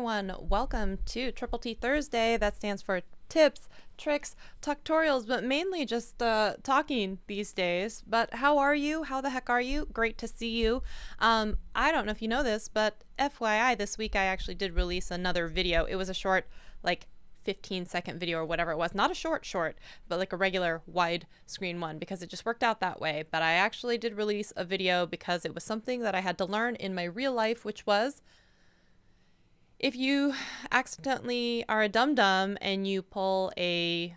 everyone, welcome to TTT Thursday. That stands for tips, tricks, tutorials, but mainly just talking these days. But how are you? How the heck are you? Great to see you. I don't know if you know this, but FYI, this week I actually did release another video. It was a short, like 15-second video or whatever it was. Not a short, but like a regular wide screen one, because it just worked out that way. But I actually did release a video because it was something that I had to learn in my real life, which was if you accidentally are a dum-dum and you pull a,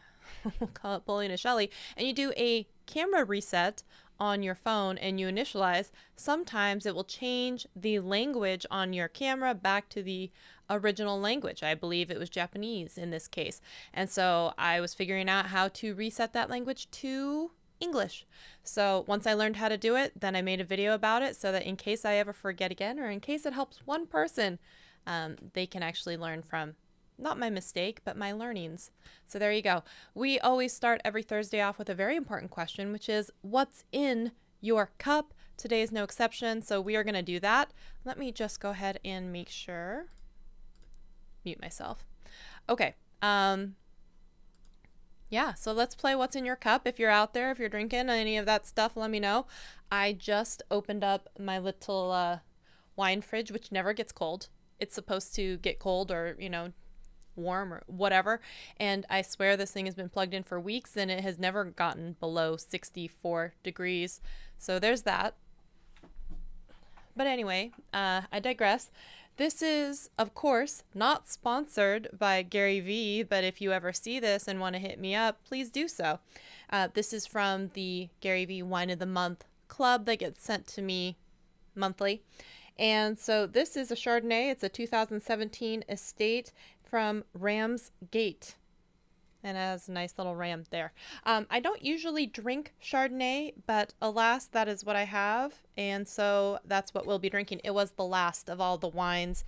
we'll call it pulling a Shelly, and you do a camera reset on your phone and you initialize, sometimes it will change the language on your camera back to the original language. I believe it was Japanese in this case. And so I was figuring out how to reset that language to English. So once I learned how to do it, then I made a video about it so that in case I ever forget again, or in case it helps one person, they can actually learn from not my mistake, but my learnings. So there you go. We always start every Thursday off with a very important question, which is what's in your cup? Today is no exception, so we are going to do that. Let me just go ahead and make sure. Mute myself. Okay. Yeah, so let's play what's in your cup. If you're out there, if you're drinking any of that stuff, let me know. I just opened up my little wine fridge, which never gets cold. It's supposed to get cold or, you know, warm or whatever. And I swear this thing has been plugged in for weeks and it has never gotten below 64 degrees. So there's that. But anyway, I digress. This is, of course, not sponsored by Gary Vee, but if you ever see this and want to hit me up, please do so. This is from the Gary Vee Wine of the Month Club that gets sent to me monthly. And so this is a Chardonnay. It's a 2017 estate from Ramsgate. And it has a nice little ram there. I don't usually drink Chardonnay, but alas, that is what I have. And so that's what we'll be drinking. It was the last of all the wines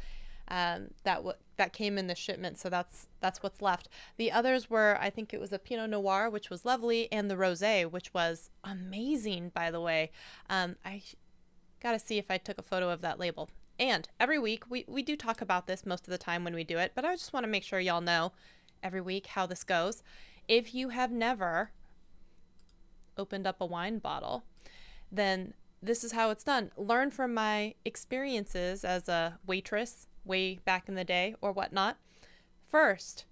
that came in the shipment. So that's what's left. The others were, I think it was a Pinot Noir, which was lovely, and the Rosé, which was amazing, by the way. I got to see if I took a photo of that label. And every week, we do talk about this most of the time when we do it, but I just want to make sure y'all know every week how this goes. If you have never opened up a wine bottle, then this is how it's done. Learn from my experiences as a waitress way back in the day or whatnot. First,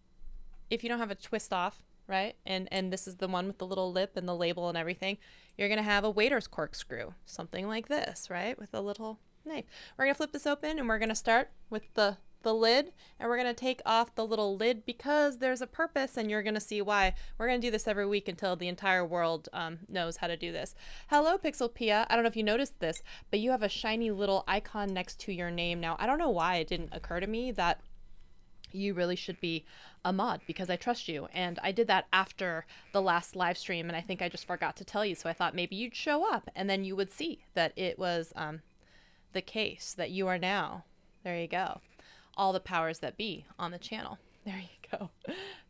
if you don't have a twist off, right? And this is the one with the little lip and the label and everything. You're going to have a waiter's corkscrew, something like this, right? With a little knife. We're going to flip this open and we're going to start with the lid, and we're going to take off the little lid because there's a purpose, and you're going to see why. We're going to do this every week until the entire world knows how to do this. Hello, Pixel Pia. I don't know if you noticed this, but you have a shiny little icon next to your name now. I don't know why it didn't occur to me that you really should be a mod, because I trust you. And I did that after the last live stream, and I think I just forgot to tell you. So I thought maybe you'd show up and then you would see that it was the case, that you are now. There you go. All the powers that be on the channel. There you go.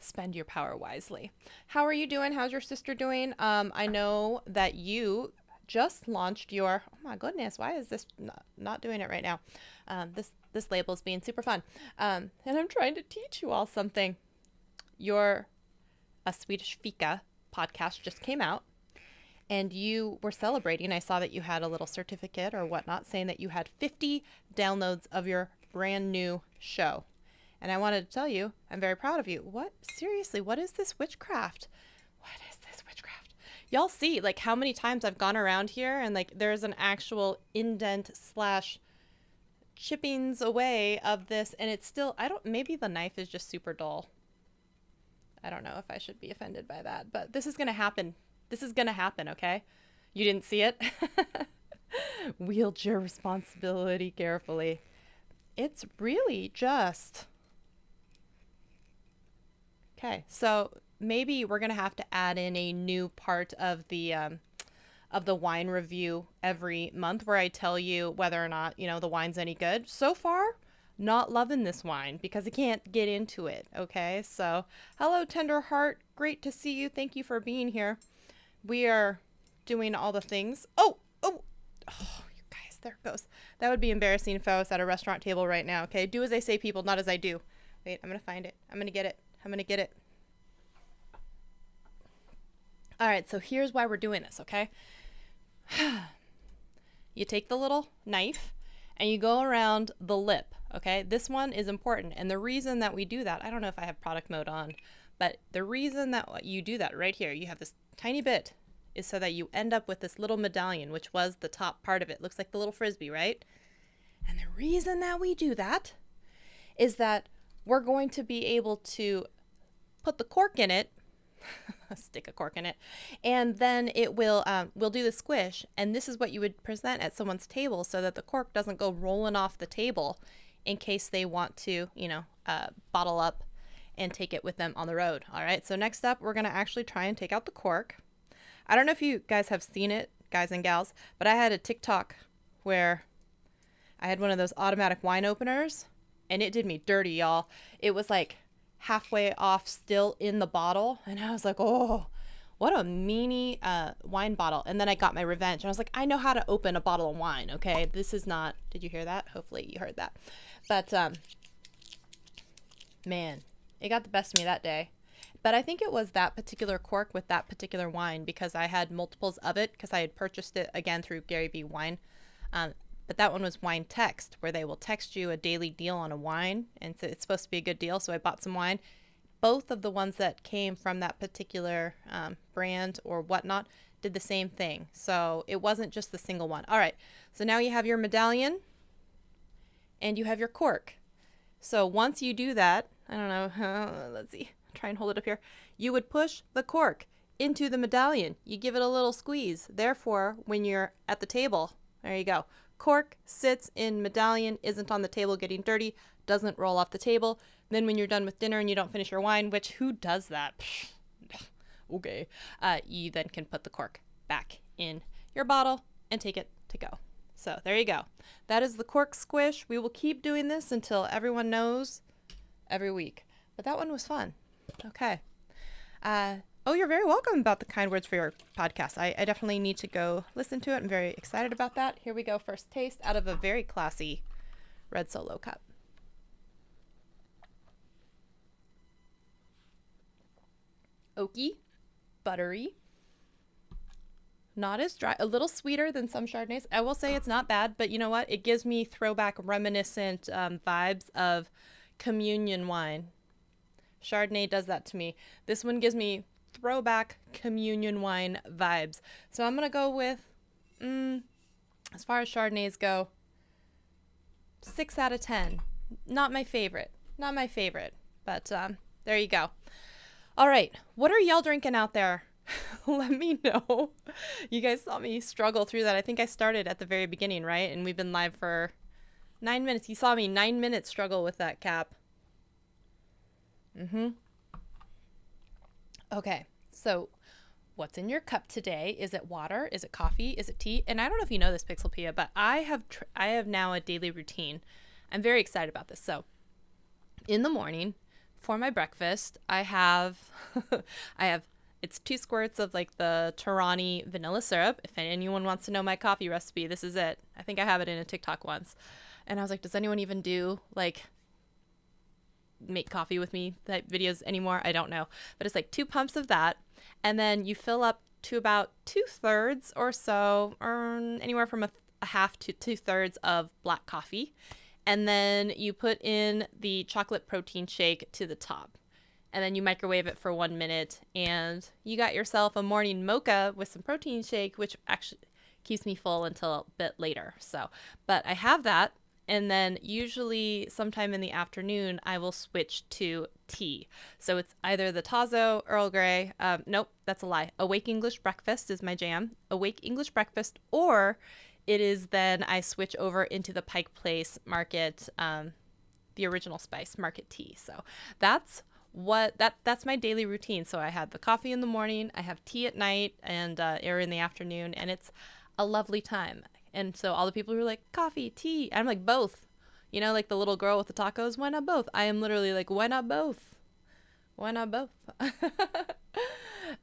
Spend your power wisely. How are you doing? How's your sister doing? I know that you just launched your, oh my goodness, why is this not doing it right now? This label is being super fun. And I'm trying to teach you all something. A Swedish Fika podcast just came out, and you were celebrating. I saw that you had a little certificate or whatnot saying that you had 50 downloads of your brand new show. And I wanted to tell you, I'm very proud of you. What? Seriously, what is this witchcraft? What is this witchcraft? Y'all see like how many times I've gone around here and like there's an actual indent / chippings away of this, and it's still, maybe the knife is just super dull. I don't know if I should be offended by that, but this is going to happen. This is going to happen, okay? You didn't see it? Wield your responsibility carefully. It's really just... Okay, so maybe we're going to have to add in a new part of the wine review every month where I tell you whether or not, the wine's any good. So far, not loving this wine because I can't get into it, okay? So, hello, Tender Heart. Great to see you. Thank you for being here. We are doing all the things. Oh, you guys, there it goes. That would be embarrassing if I was at a restaurant table right now. Okay, do as I say, people, not as I do. Wait, I'm gonna find it. I'm gonna get it. I'm gonna get it. All right, so here's why we're doing this, okay? You take the little knife and you go around the lip, okay? This one is important. And the reason that we do that, I don't know if I have product mode on, but the reason that you do that right here, you have this tiny bit, is so that you end up with this little medallion, which was the top part of it. Looks like the little frisbee, right? And the reason that we do that is that we're going to be able to put the cork in it, stick a cork in it, and then it will we'll do the squish, and this is what you would present at someone's table so that the cork doesn't go rolling off the table in case they want to, you know, bottle up and take it with them on the road. All right, so next up, we're gonna actually try and take out the cork. I don't know if you guys have seen it, guys and gals, but I had a TikTok where I had one of those automatic wine openers, and it did me dirty, y'all. It was like halfway off still in the bottle, and I was like, oh, what a meanie wine bottle. And then I got my revenge, and I was like, I know how to open a bottle of wine, okay? This is not, did you hear that? Hopefully you heard that. But man, it got the best of me that day. But I think it was that particular cork with that particular wine, because I had multiples of it because I had purchased it again through Gary V Wine. But that one was Wine Text, where they will text you a daily deal on a wine, and so it's supposed to be a good deal. So I bought some wine. Both of the ones that came from that particular brand or whatnot did the same thing. So it wasn't just the single one. All right. So now you have your medallion and you have your cork. So once you do that, I don't know, let's see, try and hold it up here. You would push the cork into the medallion. You give it a little squeeze. Therefore, when you're at the table, there you go. Cork sits in medallion, isn't on the table getting dirty, doesn't roll off the table. Then when you're done with dinner and you don't finish your wine, which who does that? Okay. You then can put the cork back in your bottle and take it to go. So there you go. That is the cork squish. We will keep doing this until everyone knows every week. But that one was fun. Okay. Oh, you're very welcome about the kind words for your podcast. I definitely need to go listen to it. I'm very excited about that. Here we go. First taste out of a very classy red Solo cup. Oaky, buttery, not as dry, a little sweeter than some Chardonnays. I will say it's not bad, but you know what? It gives me throwback reminiscent vibes of communion wine. Chardonnay does that to me. This one gives me throwback communion wine vibes. So I'm going to go with, as far as Chardonnays go, 6 out of 10. Not my favorite. Not my favorite. But there you go. All right. What are y'all drinking out there? Let me know. You guys saw me struggle through that. I think I started at the very beginning, right? And we've been live for 9 minutes. You saw me 9 minutes struggle with that cap. Okay, so what's in your cup today? Is it water? Is it coffee? Is it tea? And I don't know if you know this, Pixelpia, but I have now a daily routine. I'm very excited about this. So in the morning for my breakfast, I have it's 2 squirts of like the Torani vanilla syrup. If anyone wants to know my coffee recipe, this is it. I think I have it in a TikTok once. And I was like, does anyone even do like make coffee with me type videos anymore? I don't know, but it's like 2 pumps of that, and then you fill up to about 2/3 or so, or anywhere from a half to 2/3 of black coffee, and then you put in the chocolate protein shake to the top, and then you microwave it for 1 minute, and you got yourself a morning mocha with some protein shake, which actually keeps me full until a bit later. So, but I have that. And then usually sometime in the afternoon, I will switch to tea. So it's either the Tazo, Earl Grey. Nope, that's a lie. Awake English Breakfast is my jam. Awake English Breakfast, or it is then I switch over into the Pike Place Market, the Original Spice Market tea. So that's that's my daily routine. So I have the coffee in the morning, I have tea at night, and or in the afternoon, and it's a lovely time. And so all the people who are like, coffee, tea, I'm like, both. You know, like the little girl with the tacos, why not both? I am literally like, why not both? Why not both?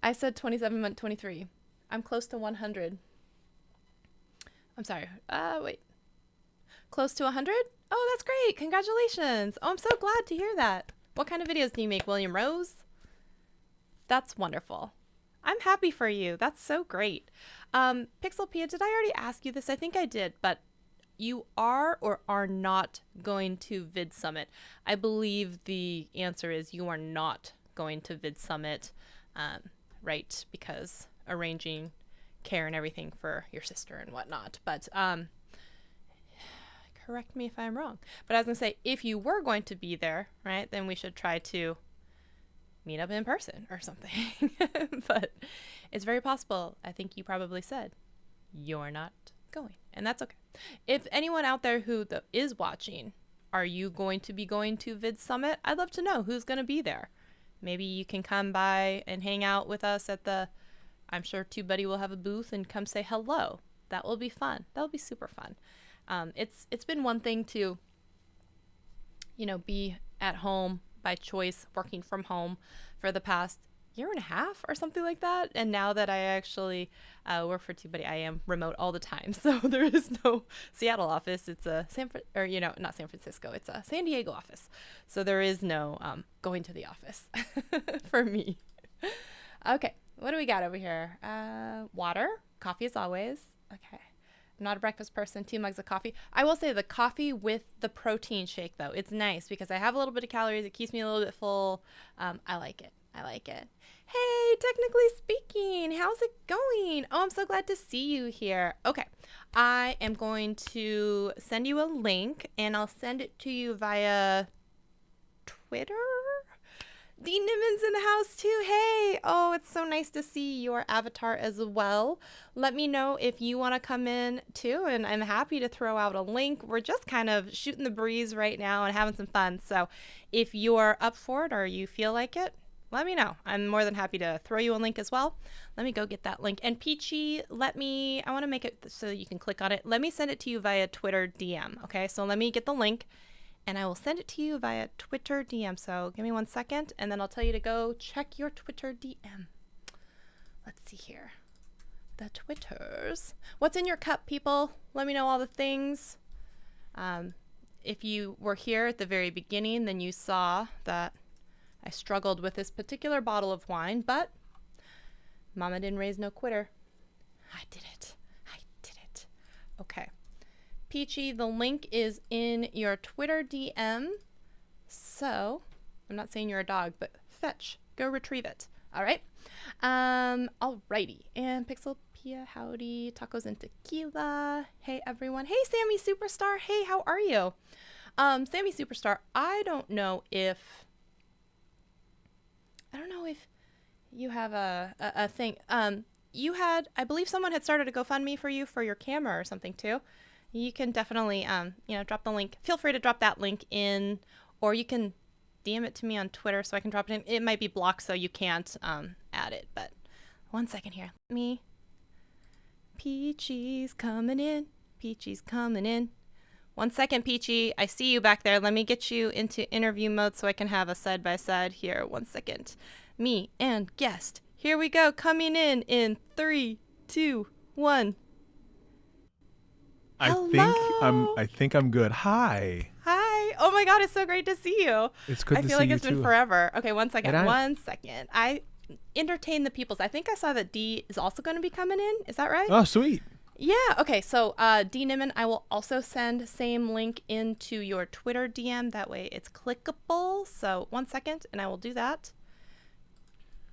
I said 27, meant 23. I'm close to 100. I'm sorry. Wait. close to 100? Oh, that's great. Congratulations. Oh, I'm so glad to hear that. What kind of videos do you make, William Rose? That's wonderful. I'm happy for you. That's so great. Pixelpia, did I already ask you this? I think I did, but you are or are not going to Vid Summit? I believe the answer is you are not going to Vid Summit, right? Because arranging care and everything for your sister and whatnot. But correct me if I'm wrong. But I was going to say, if you were going to be there, right, then we should try to meet up in person or something. But it's very possible. I think you probably said you're not going, and that's okay. If anyone out there who is watching, are you going to be going to Vid Summit? I'd love to know who's going to be there. Maybe you can come by and hang out with us at the, I'm sure TubeBuddy will have a booth, and come say hello. That will be fun. That will be super fun. It's been one thing to, be at home by choice, working from home for the past year and a half or something like that. And now that I actually work for TubeBuddy, I am remote all the time. So there is no Seattle office. It's a not San Francisco. It's a San Diego office. So there is no going to the office for me. Okay, what do we got over here? Water, coffee as always. Okay. I'm not a breakfast person. 2 mugs of coffee. I will say the coffee with the protein shake, though, it's nice because I have a little bit of calories. It keeps me a little bit full. I like it. Hey, technically speaking, how's it going? Oh, I'm so glad to see you here. Okay, I am going to send you a link, and I'll send it to you via Twitter. Dean Nimmons in the house too. Hey, oh, it's so nice to see your avatar as well. Let me know if you want to come in too, and I'm happy to throw out a link. We're just kind of shooting the breeze right now and having some fun. So if you're up for it or you feel like it, let me know. I'm more than happy to throw you a link as well. Let me go get that link. And Peachy, I want to make it so you can click on it. Let me send it to you via Twitter DM. Okay, so let me get the link, and I will send it to you via Twitter DM. So give me 1 second, and then I'll tell you to go check your Twitter DM. Let's see here. The Twitters. What's in your cup, people? Let me know all the things. If you were here at the very beginning, then you saw that I struggled with this particular bottle of wine, but Mama didn't raise no quitter. I did it. Okay. Peachy, the link is in your Twitter DM. So, I'm not saying you're a dog, but fetch. Go retrieve it. All right? Alrighty. And Pixelpia, howdy. Tacos and tequila. Hey, everyone. Hey, Sammy Superstar. Hey, how are you? Sammy Superstar, I don't know if you have a thing. I believe someone had started a GoFundMe for you for your camera or something too. You can definitely, drop the link. Feel free to drop that link in, or you can DM it to me on Twitter so I can drop it in. It might be blocked, so you can't add it. But 1 second here. Peachy's coming in. 1 second, Peachy. I see you back there. Let me get you into interview mode so I can have a side-by-side here. 1 second. Me and guest. Here we go. Coming in 3, 2, 1. I think I'm good. Hi. Oh my God, it's so great to see you. It's good to see you too. I feel like it's been forever. Okay, 1 second. 1 second. I entertain the peoples. I think I saw that D is also going to be coming in. Is that right? Oh, sweet. Yeah. Okay. So, D Nimmin, I will also send same link into your Twitter DM. That way it's clickable. So 1 second, and I will do that.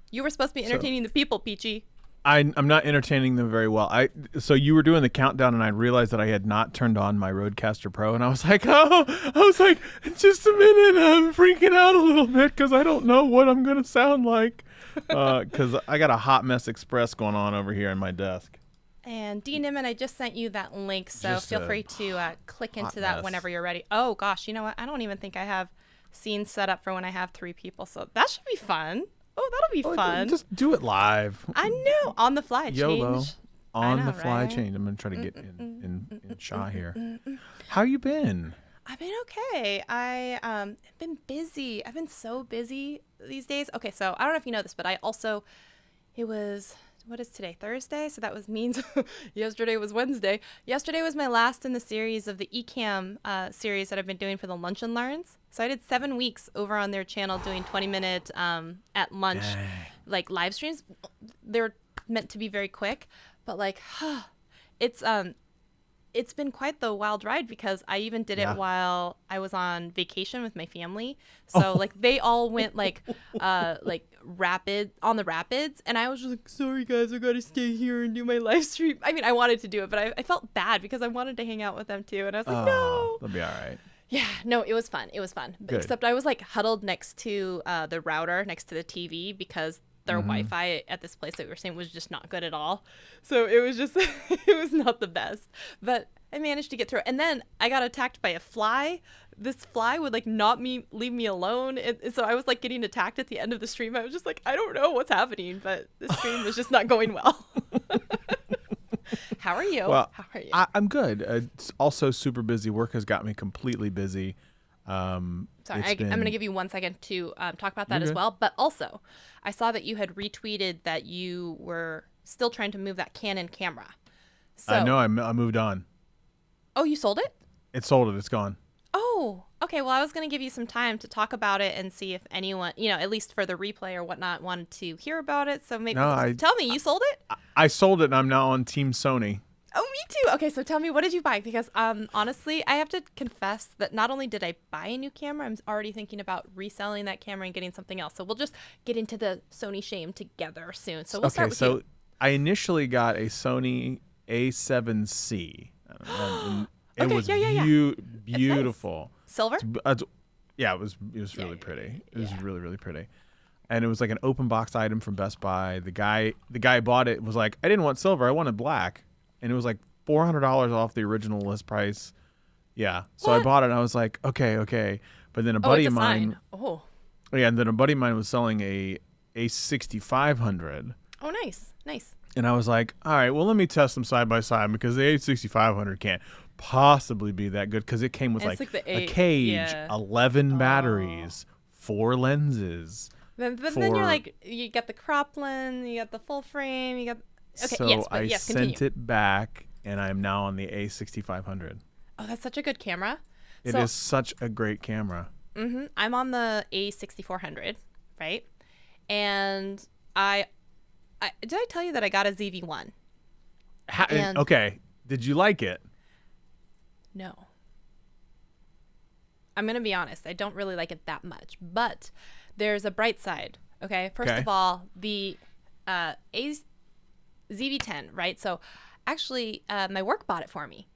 You were supposed to be entertaining the people, Peachy. I'm not entertaining them very well. So you were doing the countdown, and I realized that I had not turned on my Rodecaster Pro, and I was like, just a minute, I'm freaking out a little bit because I don't know what I'm gonna sound like, because I got a Hot Mess Express going on over here on my desk. And D Nimmin, I just sent you that link, so feel free to click into that whenever you're ready. Oh gosh, you know what? I don't even think I have scenes set up for when I have 3 people, so that should be fun. Oh, that'll be fun. Just do it live. I know. On the fly change. YOLO. On the fly change. I'm going to try to get in shot here. How you been? I've been okay. I've been busy. I've been so busy these days. Okay, so I don't know if you know this, but it was what is today? Thursday? So that means yesterday was Wednesday. Yesterday was my last in the series of the Ecamm series that I've been doing for the Lunch and Learns. So I did 7 weeks over on their channel doing 20-minute at lunch, like live streams. They're meant to be very quick, but like, it's been quite the wild ride because I even did it while I was on vacation with my family. So like they all went like rapid on the rapids, and I was just like, sorry guys, I gotta stay here and do my live stream. I mean, I wanted to do it, but I felt bad because I wanted to hang out with them too, and I was like, no. That'll be all right. Yeah, no, it was fun. It was fun. Good. Except I was like huddled next to the router next to the TV because their Wi-Fi at this place that we were staying was just not good at all. So it was just, it was not the best. But I managed to get through it. And then I got attacked by a fly. This fly would like not leave me alone. So I was like getting attacked at the end of the stream. I was just like, I don't know what's happening, but the stream was just not going well. How are you? Well, how are you? I'm good. It's also super busy. Work has got me completely busy. Sorry, I'm going to give you 1 second to talk about that as well. But also, I saw that you had retweeted that you were still trying to move that Canon camera. So, no, I moved on. Oh, you sold it? It sold it. It's gone. Oh, okay. Well, I was going to give you some time to talk about it and see if anyone, at least for the replay or whatnot, wanted to hear about it. So maybe tell me, you sold it? I sold it, and I'm now on Team Sony. Oh, me too. Okay, so tell me, what did you buy? Because honestly, I have to confess that not only did I buy a new camera, I'm already thinking about reselling that camera and getting something else. So we'll just get into the Sony shame together soon. So we'll start with you. I initially got a Sony A7C. It was beautiful. Nice. Silver? Yeah, it was really pretty. It was really, really pretty. And it was like an open box item from Best Buy. The guy bought it was like, I didn't want silver, I wanted black. And it was like $400 off the original list price. Yeah. So I bought it and I was like, okay. But then a buddy of mine. Oh. Yeah, and then a buddy of mine was selling a 6500. Oh, nice. And I was like, all right, well, let me test them side by side because the A6500 can't possibly be that good because it came with like a cage, 11 batteries, 4 lenses. Then you're like, you got the crop lens, you got the full frame, you got. Okay, so I sent it back, and I'm now on the A6500. Oh, that's such a good camera. It is such a great camera. Mm-hmm. I'm on the A6400, right? And did I tell you that I got a ZV-1? Okay. Did you like it? No. I'm going to be honest. I don't really like it that much. But there's a bright side, okay? First of all, the ZV-10, right? So actually, my work bought it for me.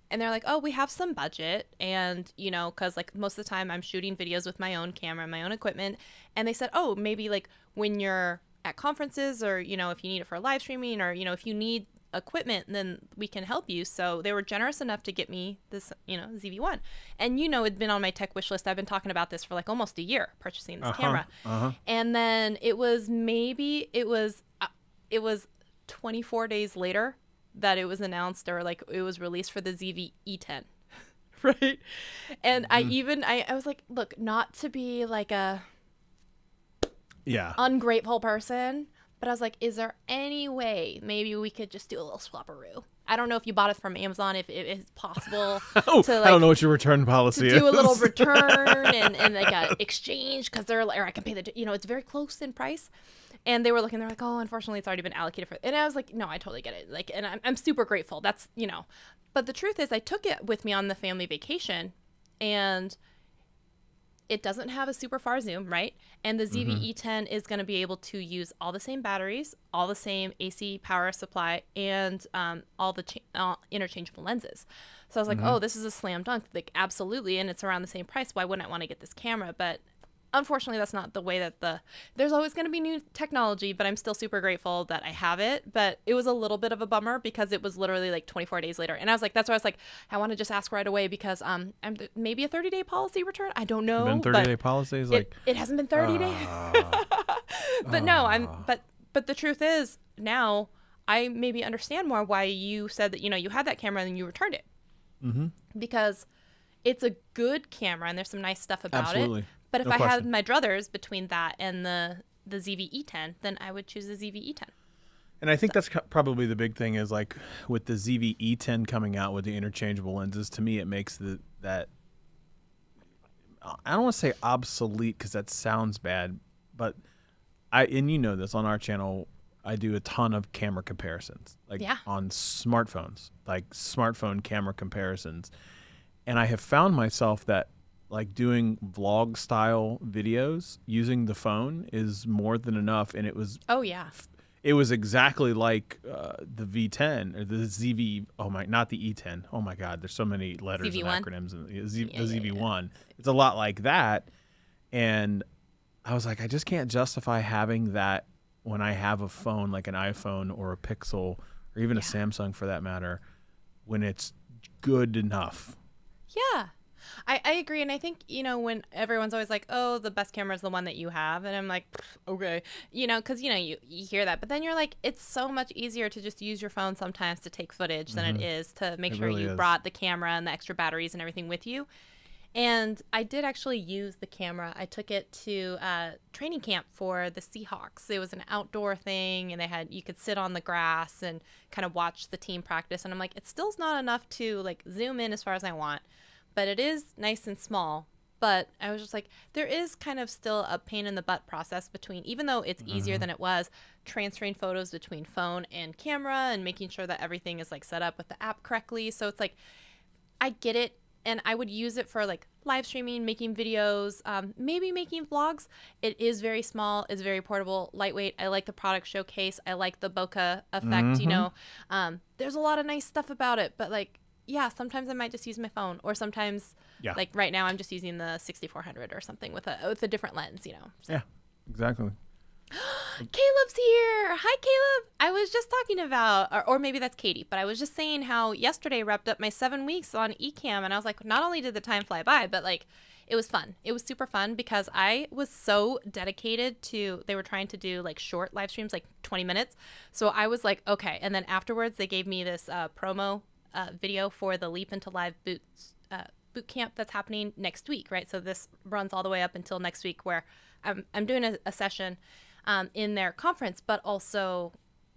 And they're like, oh, we have some budget. And, because like most of the time I'm shooting videos with my own camera, my own equipment. And they said, oh, maybe like when you're at conferences or, if you need it for live streaming or, if you need equipment, then we can help you. So they were generous enough to get me this, ZV-1. And, it'd been on my tech wish list. I've been talking about this for like almost a year, purchasing this camera. And then it was 24 days later that it was announced or like it was released for the ZV-E10. Right. And I was like, look, not to be like a ungrateful person, but I was like, is there any way maybe we could just do a little swapperoo? I don't know if you bought it from Amazon, if it is possible to like, I don't know what your return policy is. Do a little return and like a exchange because they're like, or I can pay it's very close in price. And they were looking, they're like, oh, unfortunately, it's already been allocated for. And I was like, no, I totally get it. Like, and I'm super grateful. That's, But the truth is, I took it with me on the family vacation, and it doesn't have a super far zoom, right? And the ZV-E10 is going to be able to use all the same batteries, all the same AC power supply, and all the interchangeable lenses. So I was like, oh, this is a slam dunk. Like, absolutely. And it's around the same price. Why wouldn't I want to get this camera? But unfortunately, that's not the way that there's always going to be new technology, but I'm still super grateful that I have it. But it was a little bit of a bummer because it was literally like 24 days later. And I was like, that's why I was like, I want to just ask right away because I'm maybe a 30-day policy return. I don't know. Been 30-day policies? Like it hasn't been 30 days. But no, but the truth is now I maybe understand more why you said that, you had that camera and you returned it. Because it's a good camera and there's some nice stuff about it. But if I had my druthers between that and the ZV-E10, then I would choose the ZV-E10. And I think that's probably the big thing is like with the ZV-E10 coming out with the interchangeable lenses, to me it makes that I don't want to say obsolete because that sounds bad, but and you know this on our channel, I do a ton of camera comparisons, like on smartphones, like smartphone camera comparisons. And I have found myself that like doing vlog style videos using the phone is more than enough. And it was, it was exactly like the V10 or the ZV. Oh my, not the E10. Oh my God. There's so many letters ZV1. and acronyms. And the ZV1. It's a lot like that. And I was like, I just can't justify having that when I have a phone like an iPhone or a Pixel or even a Samsung for that matter, when it's good enough. Yeah. I agree. And I think, you know, when everyone's always like, oh, the best camera is the one that you have. And I'm like, okay, you know, because, you know, you hear that. But then you're like, it's so much easier to just use your phone sometimes to take footage than it is to make sure you brought the camera and the extra batteries and everything with you. And I did actually use the camera. I took it to training camp for the Seahawks. It was an outdoor thing, and you could sit on the grass and kind of watch the team practice. And I'm like, it still's not enough to like zoom in as far as I want, but it is nice and small. But I was just like, there is kind of still a pain in the butt process between, even though it's easier than it was, transferring photos between phone and camera and making sure that everything is like set up with the app correctly. So it's like, I get it. And I would use it for like live streaming, making videos, maybe making vlogs. It is very small. It's very portable, lightweight. I like the product showcase. I like the bokeh effect, you know. There's a lot of nice stuff about it. But like, yeah, sometimes I might just use my phone. Or sometimes, like right now, I'm just using the 6400 or something with a different lens, you know. So. Yeah, exactly. Caleb's here. Hi, Caleb. I was just talking about, or maybe that's Katie, but I was just saying how yesterday wrapped up my 7 weeks on Ecamm, and I was like, not only did the time fly by, but like, it was fun. It was super fun because I was so dedicated to, they were trying to do like short live streams, like 20 minutes. So I was like, okay. And then afterwards, they gave me this promo video for the Leap into Live boot camp that's happening next week, right? So this runs all the way up until next week, where I'm doing a session in their conference, but also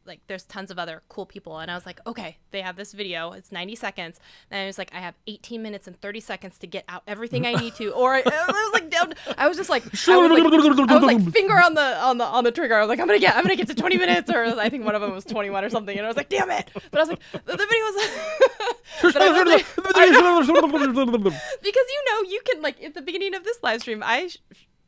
like there's tons of other cool people. And I was like, okay, they have this video. It's 90 seconds. And I was like, I have 18 minutes and 30 seconds to get out everything I need to. Or I was like down. I was like finger on the trigger. I was like, I'm gonna get to 20 minutes. Or I think one of them was 21 or something. And I was like, damn it. But I was like, the video was. But I was like, because you know, you can like at the beginning of this live stream, I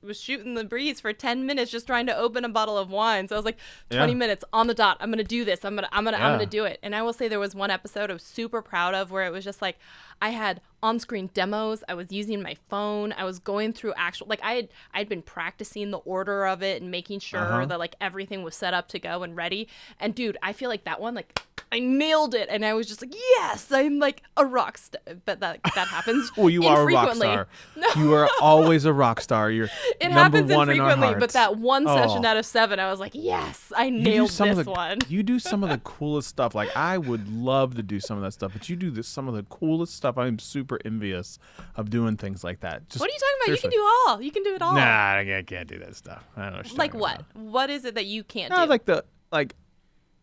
was shooting the breeze for 10 minutes just trying to open a bottle of wine. So I was like, 20 minutes on the dot. I'm going to do this. I'm going to do it. And I will say there was one episode I was super proud of where it was just like, I had on-screen demos. I was using my phone. I was going through actual, like I'd been practicing the order of it and making sure that like everything was set up to go and ready. And dude, I feel like that one, like I nailed it. And I was just like, yes, I'm like a rock star. But that happens. Well, you are a rock star. No. You are always a rock star. You're it number happens one infrequently, in our hearts. but that one session out of 7, I was like, yes, I nailed this one. You do some of the coolest stuff. Like I would love to do some of that stuff, but you do some of the coolest stuff. I'm super envious of doing things like that. Just, what are you talking about? seriously. You can do all. You can do it all. Nah, I can't do that stuff. I don't know what you're like talking what? about. What is it that you can't No, do?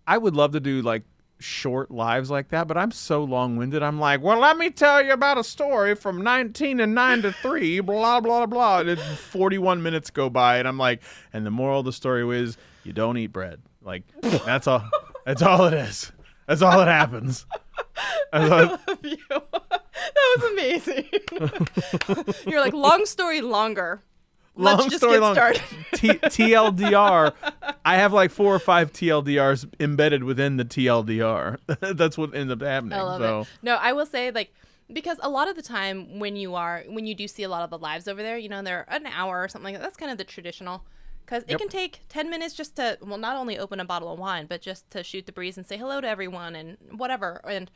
I would love to do like short lives like that, but I'm so long-winded. I'm like, well, let me tell you about a story from 1909 to 3, blah, blah, blah. And 41 minutes go by, and I'm like, and the moral of the story is you don't eat bread. Like, that's all. That's all it is. That's all that happens. I love you. That was amazing. You're like, long story longer. Let's just get started. TLDR. I have like 4 or 5 TLDRs embedded within the TLDR. That's what ends up happening. I love it. No, I will say like, because a lot of the time when you do see a lot of the lives over there, you know, they're an hour or something like that. That's kind of the traditional. Because it can take 10 minutes just to, well, not only open a bottle of wine, but just to shoot the breeze and say hello to everyone and whatever. And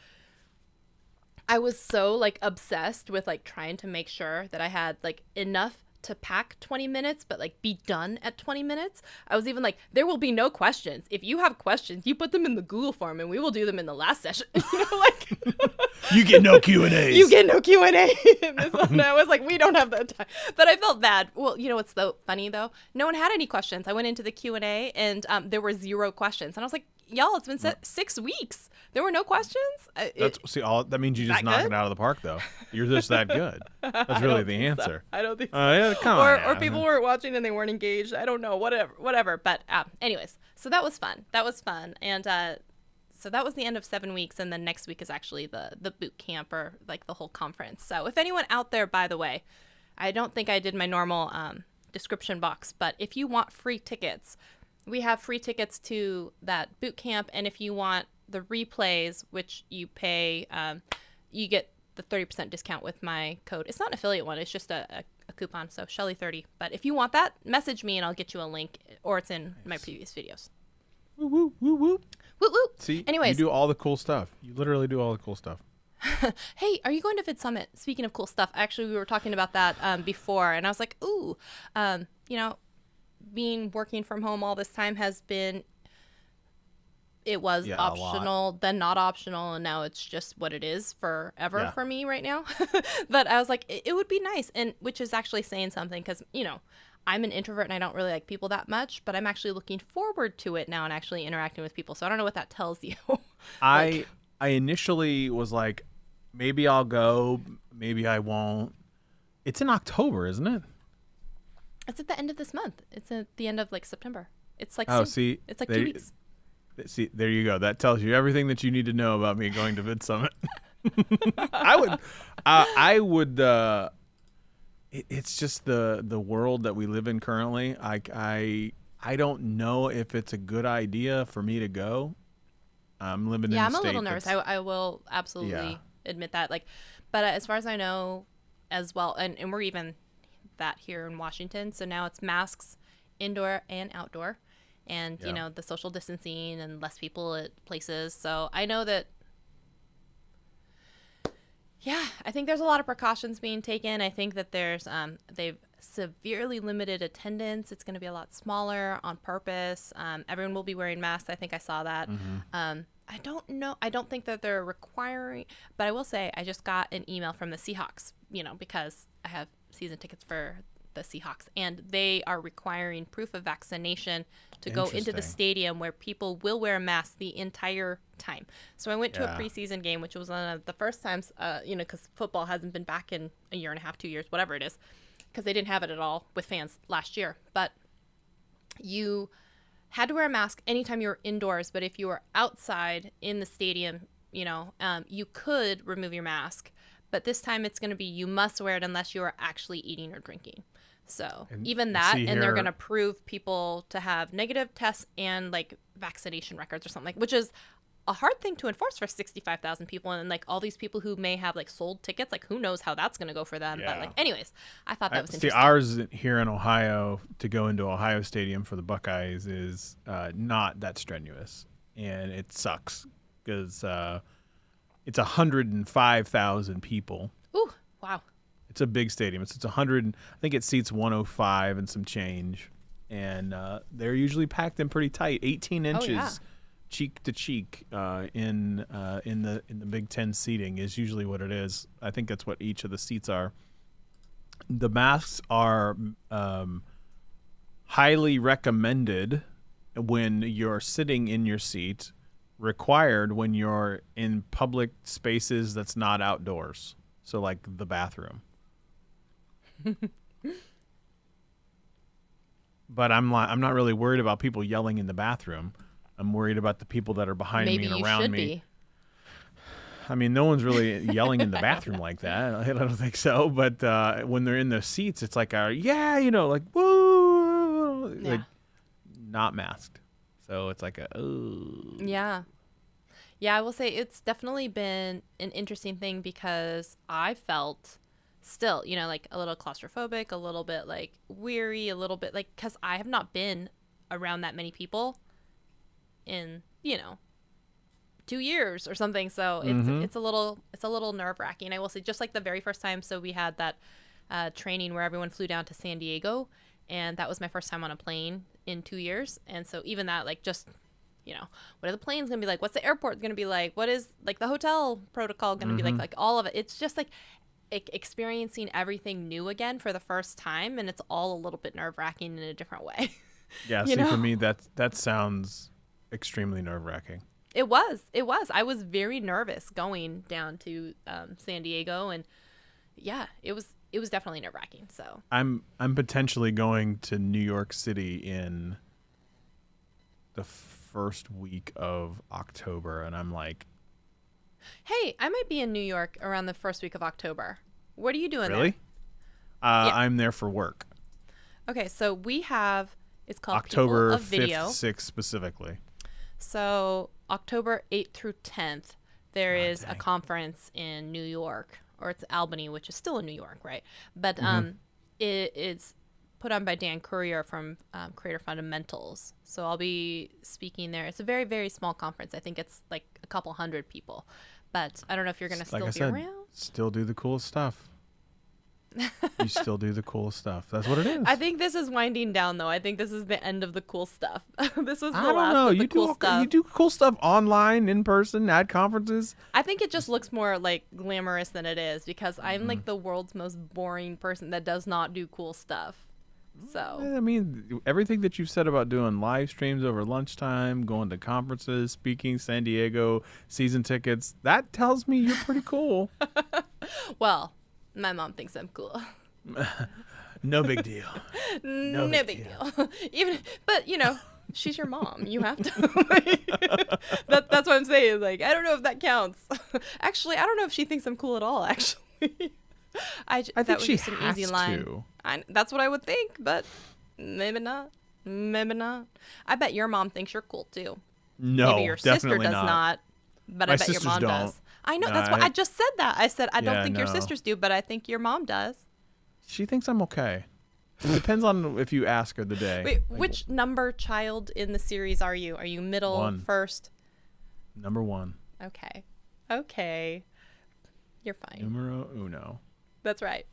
I was so like obsessed with like trying to make sure that I had like enough to pack 20 minutes, but like be done at 20 minutes. I was even like, there will be no questions. If you have questions, you put them in the Google form and we will do them in the last session. You know, like you get no Q&As. You get no Q&A. And I was like, we don't have that time. But I felt bad. Well, you know what's funny though? No one had any questions. I went into the Q&A and there were 0 questions. And I was like, y'all, it's been 6 weeks. There were no questions. All that means you just knock it out of the park, though. You're just that good. That's really the answer. I don't think so. Yeah, come on. Or people weren't watching and they weren't engaged. I don't know. Whatever. But anyways, so that was fun. And so that was the end of 7 weeks, and then next week is actually the boot camp, or like the whole conference. So if anyone out there, by the way, I don't think I did my normal description box, but if you want free tickets, we have free tickets to that boot camp, and if you want the replays, which you pay, you get the 30% discount with my code. It's not an affiliate one, it's just a coupon, so Shelly 30. But if you want that, message me and I'll get you a link, or it's in my previous videos. Woo woo woo woo. Woo woo. See, anyways, you do all the cool stuff. You literally do all the cool stuff. Hey, are you going to Vid Summit? Speaking of cool stuff, actually, we were talking about that before, and I was like, ooh, working from home all this time has been, it was optional, then not optional, and now it's just what it is forever for me right now. But I was like, it would be nice, and which is actually saying something, because, I'm an introvert and I don't really like people that much, but I'm actually looking forward to it now and actually interacting with people. So I don't know what that tells you. I initially was like, maybe I'll go, maybe I won't. It's in October, isn't it? It's at the end of this month. It's at the end of like September. It's like it's like 2 weeks. See, there you go. That tells you everything that you need to know about me going to Vid Summit. I would. It's just the world that we live in currently. I don't know if it's a good idea for me to go. I'm living in a state. Yeah, I'm a little nervous. I will absolutely admit that. But as far as I know, as well, and we're even that here in Washington. So now it's masks, indoor and outdoor, and the social distancing and less people at places. So I know that. Yeah, I think there's a lot of precautions being taken. I think that there's they've severely limited attendance. It's going to be a lot smaller on purpose. Everyone will be wearing masks. I think I saw that. Mm-hmm. I don't know. I don't think that they're requiring, but I will say I just got an email from the Seahawks, because I have season tickets for the Seahawks, and they are requiring proof of vaccination to go into the stadium, where people will wear a mask the entire time. So I went to a preseason game, which was one of the first times, because football hasn't been back in a year and a half, 2 years, whatever it is, because they didn't have it at all with fans last year. But you had to wear a mask anytime you were indoors, but if you were outside in the stadium, you could remove your mask. But this time it's going to be you must wear it unless you are actually eating or drinking. So even that, and they're going to prove people to have negative tests and like vaccination records or something, which is a hard thing to enforce for 65,000 people. And like all these people who may have like sold tickets, like who knows how that's going to go for them. Yeah. But anyways, I thought that was interesting. Ours here in Ohio, to go into Ohio Stadium for the Buckeyes is not that strenuous. And it sucks because it's 105,000 people. Ooh, wow. It's a big stadium. It's 100. I think it seats 105 and some change, and they're usually packed in pretty tight, 18 inches, cheek to cheek. In the Big Ten seating is usually what it is. I think that's what each of the seats are. The masks are highly recommended when you're sitting in your seat. Required when you're in public spaces that's not outdoors. So like the bathroom. But I'm not really worried about people yelling in the bathroom. I'm worried about the people that are behind me and around me. Be. I mean, no one's really yelling in the bathroom like that. I don't think so. But when they're in their seats, it's like, like, woo, like not masked. So it's like Yeah, I will say it's definitely been an interesting thing because I felt still, like a little claustrophobic, a little bit like weary, a little bit like, because I have not been around that many people in, 2 years or something. So it's a little nerve wracking. I will say, just like the very first time. So we had that training where everyone flew down to San Diego, and that was my first time on a plane in 2 years. And so even that, like, just, what are the planes going to be like? What's the airport going to be like? What is like the hotel protocol going to be like all of it. It's just like experiencing everything new again for the first time. And it's all a little bit nerve wracking in a different way. Yeah. See, for me, that sounds extremely nerve-wracking. It was. I was very nervous going down to San Diego, and yeah, it was definitely nerve-wracking. So I'm potentially going to New York City in the first week of October, and I'm like, hey, I might be in New York around the first week of October. What are you doing really? there? Yeah. I'm there for work. Okay, so we have, it's called October People of Video. 5th, 6th specifically. So October 8th through 10th, there is dang. a conference in New York, or it's Albany, which is still in New York, right? But it is put on by Dan Courier from Creator Fundamentals. So I'll be speaking there. It's a very, very small conference. I think it's like a couple hundred people. But I don't know if you're going to Like still I be said, around. still do the cool stuff. You still do the cool stuff. That's what it is. I think this is winding down, though. I think this is the end of the cool stuff. This was the I don't last know. of the You cool do stuff. you do cool stuff online, in person, at conferences. I think it just looks more like glamorous than it is because I'm like the world's most boring person that does not do cool stuff. So I mean, everything that you've said about doing live streams over lunchtime, going to conferences, speaking, San Diego, season tickets, that tells me you're pretty cool. well, my mom thinks I'm cool. No big deal. No big deal. Even, but you know, she's your mom. You have to. That's what I'm saying. Like, I don't know if that counts. Actually, I don't know if she thinks I'm cool at all. Actually, I that think was she just an has easy line. to. That's what I would think, but maybe not. Maybe not. I bet your mom thinks you're cool too. No, Maybe your sister definitely does not. But My I bet your sisters mom don't. does. I know. No, That's why I just said that. I said I don't Yeah, think your no. sisters do, but I think your mom does. She thinks I'm okay. It depends on if you ask her the day. Wait, Like, which number child in the series are you? Are you middle, One. first? number one. Okay. You're fine. Numero uno. That's right.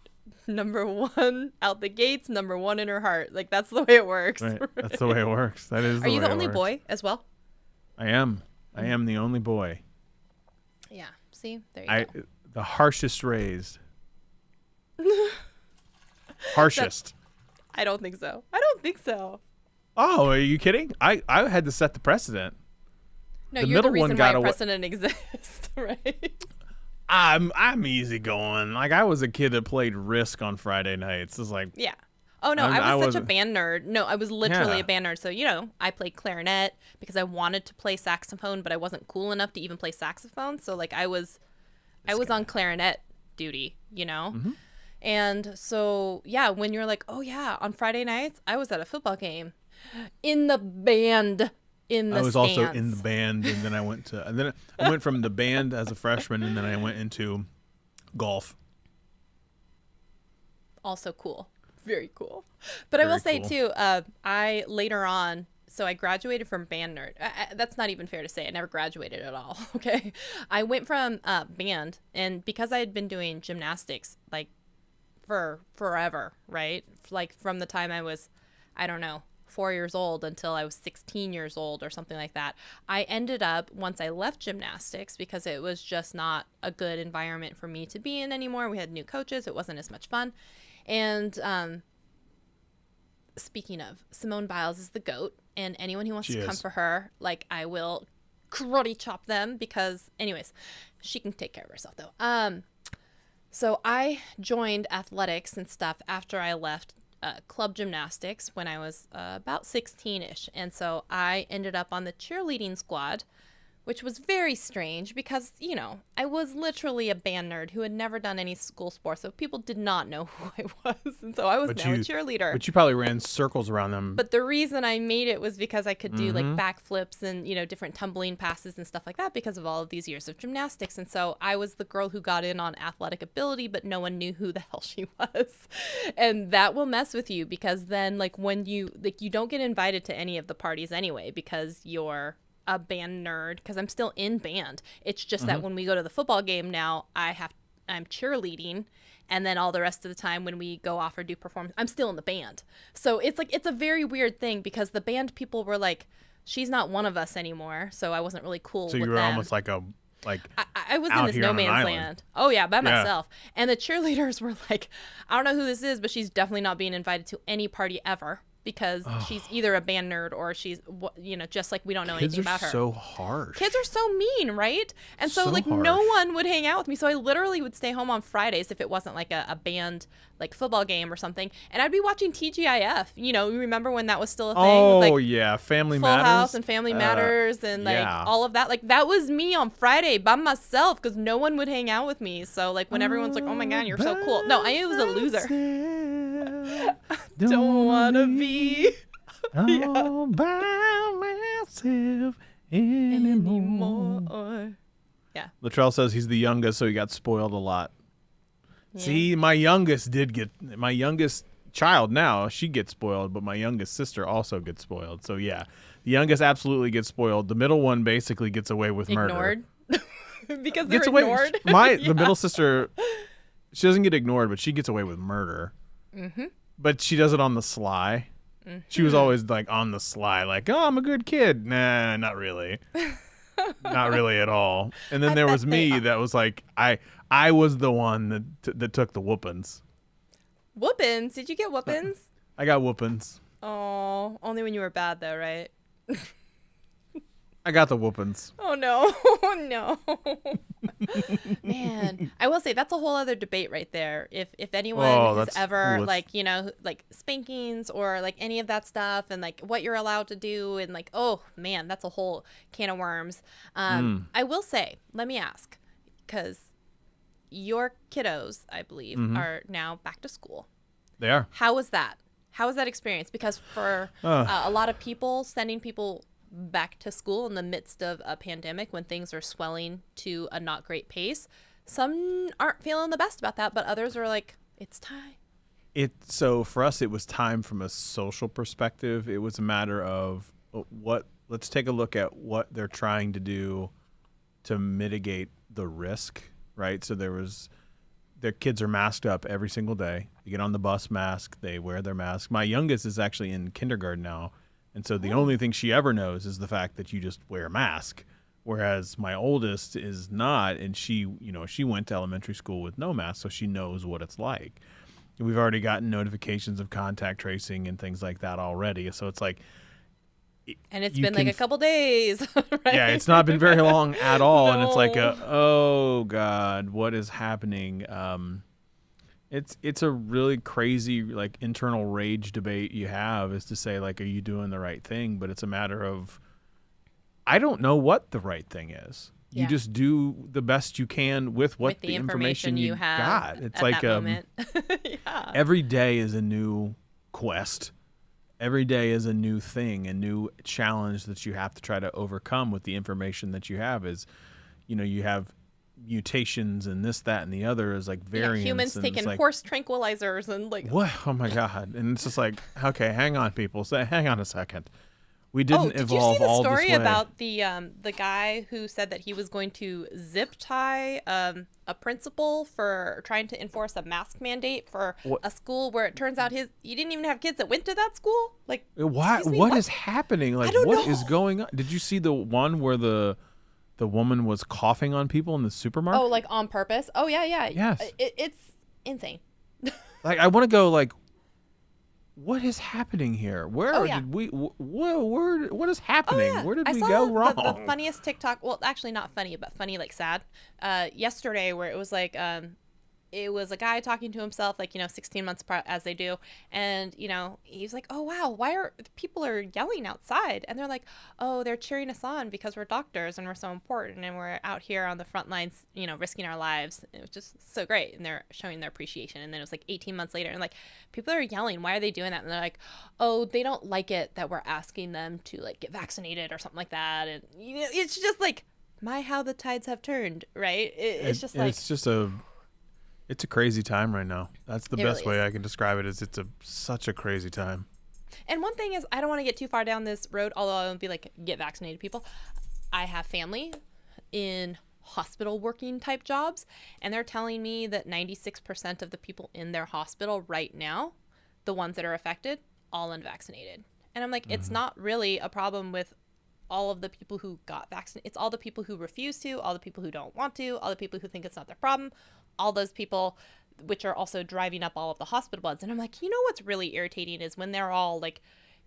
Number one out the gates, number one in her heart. Like, that's the way it works. Right. That's the way it works. That is Are you way the it only works. boy as well? I am. I am the only boy. Yeah. See? There you go. The harshest raised. Harshest. I don't think so. Oh, are you kidding? I had to set the precedent. No, The you're the middle one reason why got a away- precedent exists, right? I'm easygoing. Like, I was a kid that played Risk on Friday nights. It's like, Yeah. Oh, no, I I was such a wasn't- band nerd. No, I was literally Yeah. a band nerd. So, you know, I played clarinet because I wanted to play saxophone, but I wasn't cool enough to even play saxophone. So, like, I was on clarinet duty, you know? Mm-hmm. And so, yeah, when you're like, oh, yeah, on Friday nights, I was at a football game in the band. I was also in the band, and then I went from the band as a freshman, and then I went into golf. Also cool. Very cool. But I will say, cool. too, I later on, so I graduated from band nerd. That's not even fair to say. I never graduated at all, okay? I went from band, and because I had been doing gymnastics, like, for forever, right? Like, from the time I was, I don't know, 4 years old until I was 16 years old or something like that. I ended up, once I left gymnastics, because it was just not a good environment for me to be in anymore. We had new coaches. It wasn't as much fun. And speaking of, Simone Biles is the GOAT, and anyone who wants She to come is. for her, like, I will karate chop them because, anyways, she can take care of herself, though. So I joined athletics and stuff after I left club gymnastics when I was about 16-ish. And so I ended up on the cheerleading squad, which was very strange because, you know, I was literally a band nerd who had never done any school sports. So people did not know who I was. And so I was a cheerleader. But you probably ran circles around them. But the reason I made it was because I could do like Mm-hmm. backflips and, you know, different tumbling passes and stuff like that because of all of these years of gymnastics. And so I was the girl who got in on athletic ability, but no one knew who the hell she was. And that will mess with you because then like when you don't get invited to any of the parties anyway because you're a band nerd, because I'm still in band. It's just that when we go to the football game now, I'm cheerleading, and then all the rest of the time when we go off or do performance, I'm still in the band. So it's like it's a very weird thing because the band people were like, she's not one of us anymore. So I wasn't really cool so with you were them. almost like I was in out this here no on an man's island. land. Oh yeah, by Yeah. myself. And the cheerleaders were like, I don't know who this is, but she's definitely not being invited to any party ever. because she's either a band nerd or she's, just like we don't know anything about her. Kids are so harsh. Kids are so mean, right? And so like harsh. no one would hang out with me. So I literally would stay home on Fridays if it wasn't like a band like football game or something. And I'd be watching TGIF. You remember when that was still a thing? Oh, with, like, yeah. Family Full Matters. House and Family Matters and like all of that. Like that was me on Friday by myself because no one would hang out with me. So like when everyone's like, oh my God, you're so cool. No, I was a loser. Don't want to be all by myself anymore. Yeah. Latrell says he's the youngest, so he got spoiled a lot. Yeah. See, my youngest child now, she gets spoiled, but my youngest sister also gets spoiled. So yeah, the youngest absolutely gets spoiled. The middle one basically gets away with murder. Because they're ignored. The middle sister, she doesn't get ignored, but she gets away with murder. Mm-hmm. But she does it on the sly. Mm-hmm. She was always like on the sly, like, oh, I'm a good kid. Nah, not really. Not really at all. And then there was me that was like, I was the one that took the whoopings. Whoopings? Did you get whoopings? I got whoopings. Oh, only when you were bad though, right? I got the whoopings. Oh no. Oh no. Man, I will say that's a whole other debate right there. If anyone has ever like spankings or like any of that stuff and like what you're allowed to do and like, oh man, that's a whole can of worms. I will say, let me ask, because your kiddos, I believe, are now back to school. They are. How was that? How was that experience? Because for a lot of people, sending people back to school in the midst of a pandemic when things are swelling to a not great pace, some aren't feeling the best about that, but others are like, it's time. So for us, it was time from a social perspective. It was a matter of let's take a look at what they're trying to do to mitigate the risk, right? So their kids are masked up every single day. They get on the bus masked, they wear their mask. My youngest is actually in kindergarten now. And so the only thing she ever knows is the fact that you just wear a mask, whereas my oldest is not, and she went to elementary school with no mask, so she knows what it's like. And we've already gotten notifications of contact tracing and things like that already, so it's like... And it's been like a couple days, right? Yeah, it's not been very long at all, and it's like, oh God, what is happening? It's a really crazy like internal rage debate you have is to say like, are you doing the right thing? But it's a matter of, I don't know what the right thing is. Yeah. You just do the best you can with the information you have got. It's at like that moment. Yeah. Every day is a new quest. Every day is a new thing, a new challenge that you have to try to overcome with the information that you have. Is, you have mutations and this, that, and the other is like variants. Yeah, humans taking like, horse tranquilizers and like what? Oh my God! And it's just like, okay, hang on, people. Hang on a second. We didn't evolve all this way. Did you see the story about the guy who said that he was going to zip tie a principal for trying to enforce a mask mandate for a school where it turns out he didn't even have kids that went to that school? Like, why? What is happening? Like, what is going on? Did you see the one where the woman was coughing on people in the supermarket? Oh, like on purpose? Oh yeah. Yes. It's insane. Like, I want to go like, what is happening here? Where did we? What is happening? Where did we go wrong? The funniest TikTok. Well, actually not funny, but funny like sad. Yesterday, where it was like, it was a guy talking to himself, like 16 months apart as they do, and he's like, "Oh wow, why are people yelling outside?" And they're like, "Oh, they're cheering us on because we're doctors and we're so important and we're out here on the front lines, risking our lives." It was just so great, and they're showing their appreciation. And then it was like 18 months later, and like people are yelling, "Why are they doing that?" And they're like, "Oh, they don't like it that we're asking them to like get vaccinated or something like that." And it's just like, how the tides have turned, right? It's just like it's a crazy time right now. That's the best way I can describe it. Is it's such a crazy time. And one thing is, I don't want to get too far down this road, although I won't be like, get vaccinated people. I have family in hospital working type jobs, and they're telling me that 96% of the people in their hospital right now, the ones that are affected, all unvaccinated. And I'm like, it's not really a problem with all of the people who got vaccinated. It's all the people who refuse to, all the people who don't want to, all the people who think it's not their problem. All those people which are also driving up all of the hospital beds. And I'm like, you know what's really irritating is when they're all like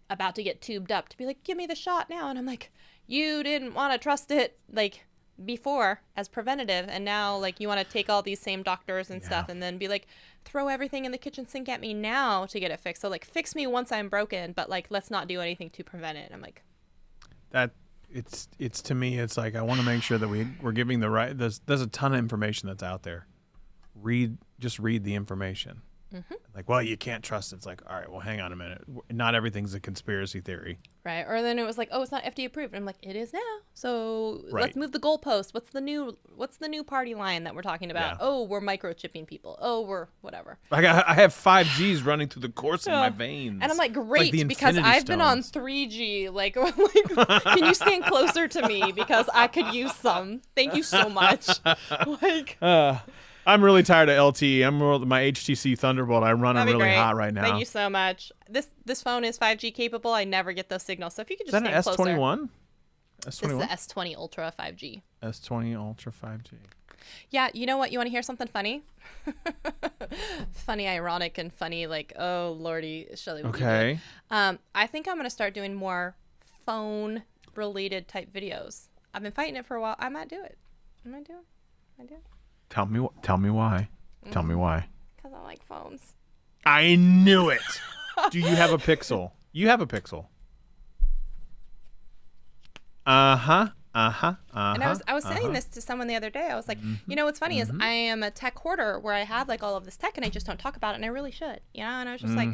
about to get tubed up to be like, give me the shot now. And I'm like, you didn't want to trust it like before as preventative, and now like you want to take all these same doctors and stuff and then be like, throw everything in the kitchen sink at me now to get it fixed. So like, fix me once I'm broken, but like, let's not do anything to prevent it. And I'm like, that it's to me, it's like I want to make sure that we're giving the right. There's a ton of information that's out there. Just read the information. Like, well, you can't trust it. It's like, all right, well, hang on a minute. Not everything's a conspiracy theory. Right. Or then it was like, oh, it's not FDA approved. And I'm like, it is now. So Right. let's move the goalpost. What's the new party line that we're talking about? Yeah. Oh, we're microchipping people. Oh, we're whatever. I have 5Gs running through the course of my veins. And I'm like, It's great, the because Infinity I've been on Stones. 3G. Like, can you stand closer to me? Because I could use some. Thank you so much. Like, I'm really tired of LTE. My HTC Thunderbolt. I'm running that'd be really great. hot right now. Thank you so much. This phone is 5G capable. I never get those signals. So if you could Is just that an stand closer. S21? This is the S21? S20 Ultra 5G. S20 Ultra 5G. Yeah, you know what? You want to hear something funny? Funny, ironic, and funny. Like, oh lordy, Shelly. Okay. I think I'm gonna start doing more phone-related type videos. I've been fighting it for a while. I might do it. I might do it. Tell me why. Tell me why. Because I like phones. I knew it. Do you have a Pixel? You have a Pixel. And And I was saying this to someone the other day. I was like, you know what's funny is I am a tech hoarder where I have like all of this tech and I just don't talk about it, and I really should. You know, and I was just like,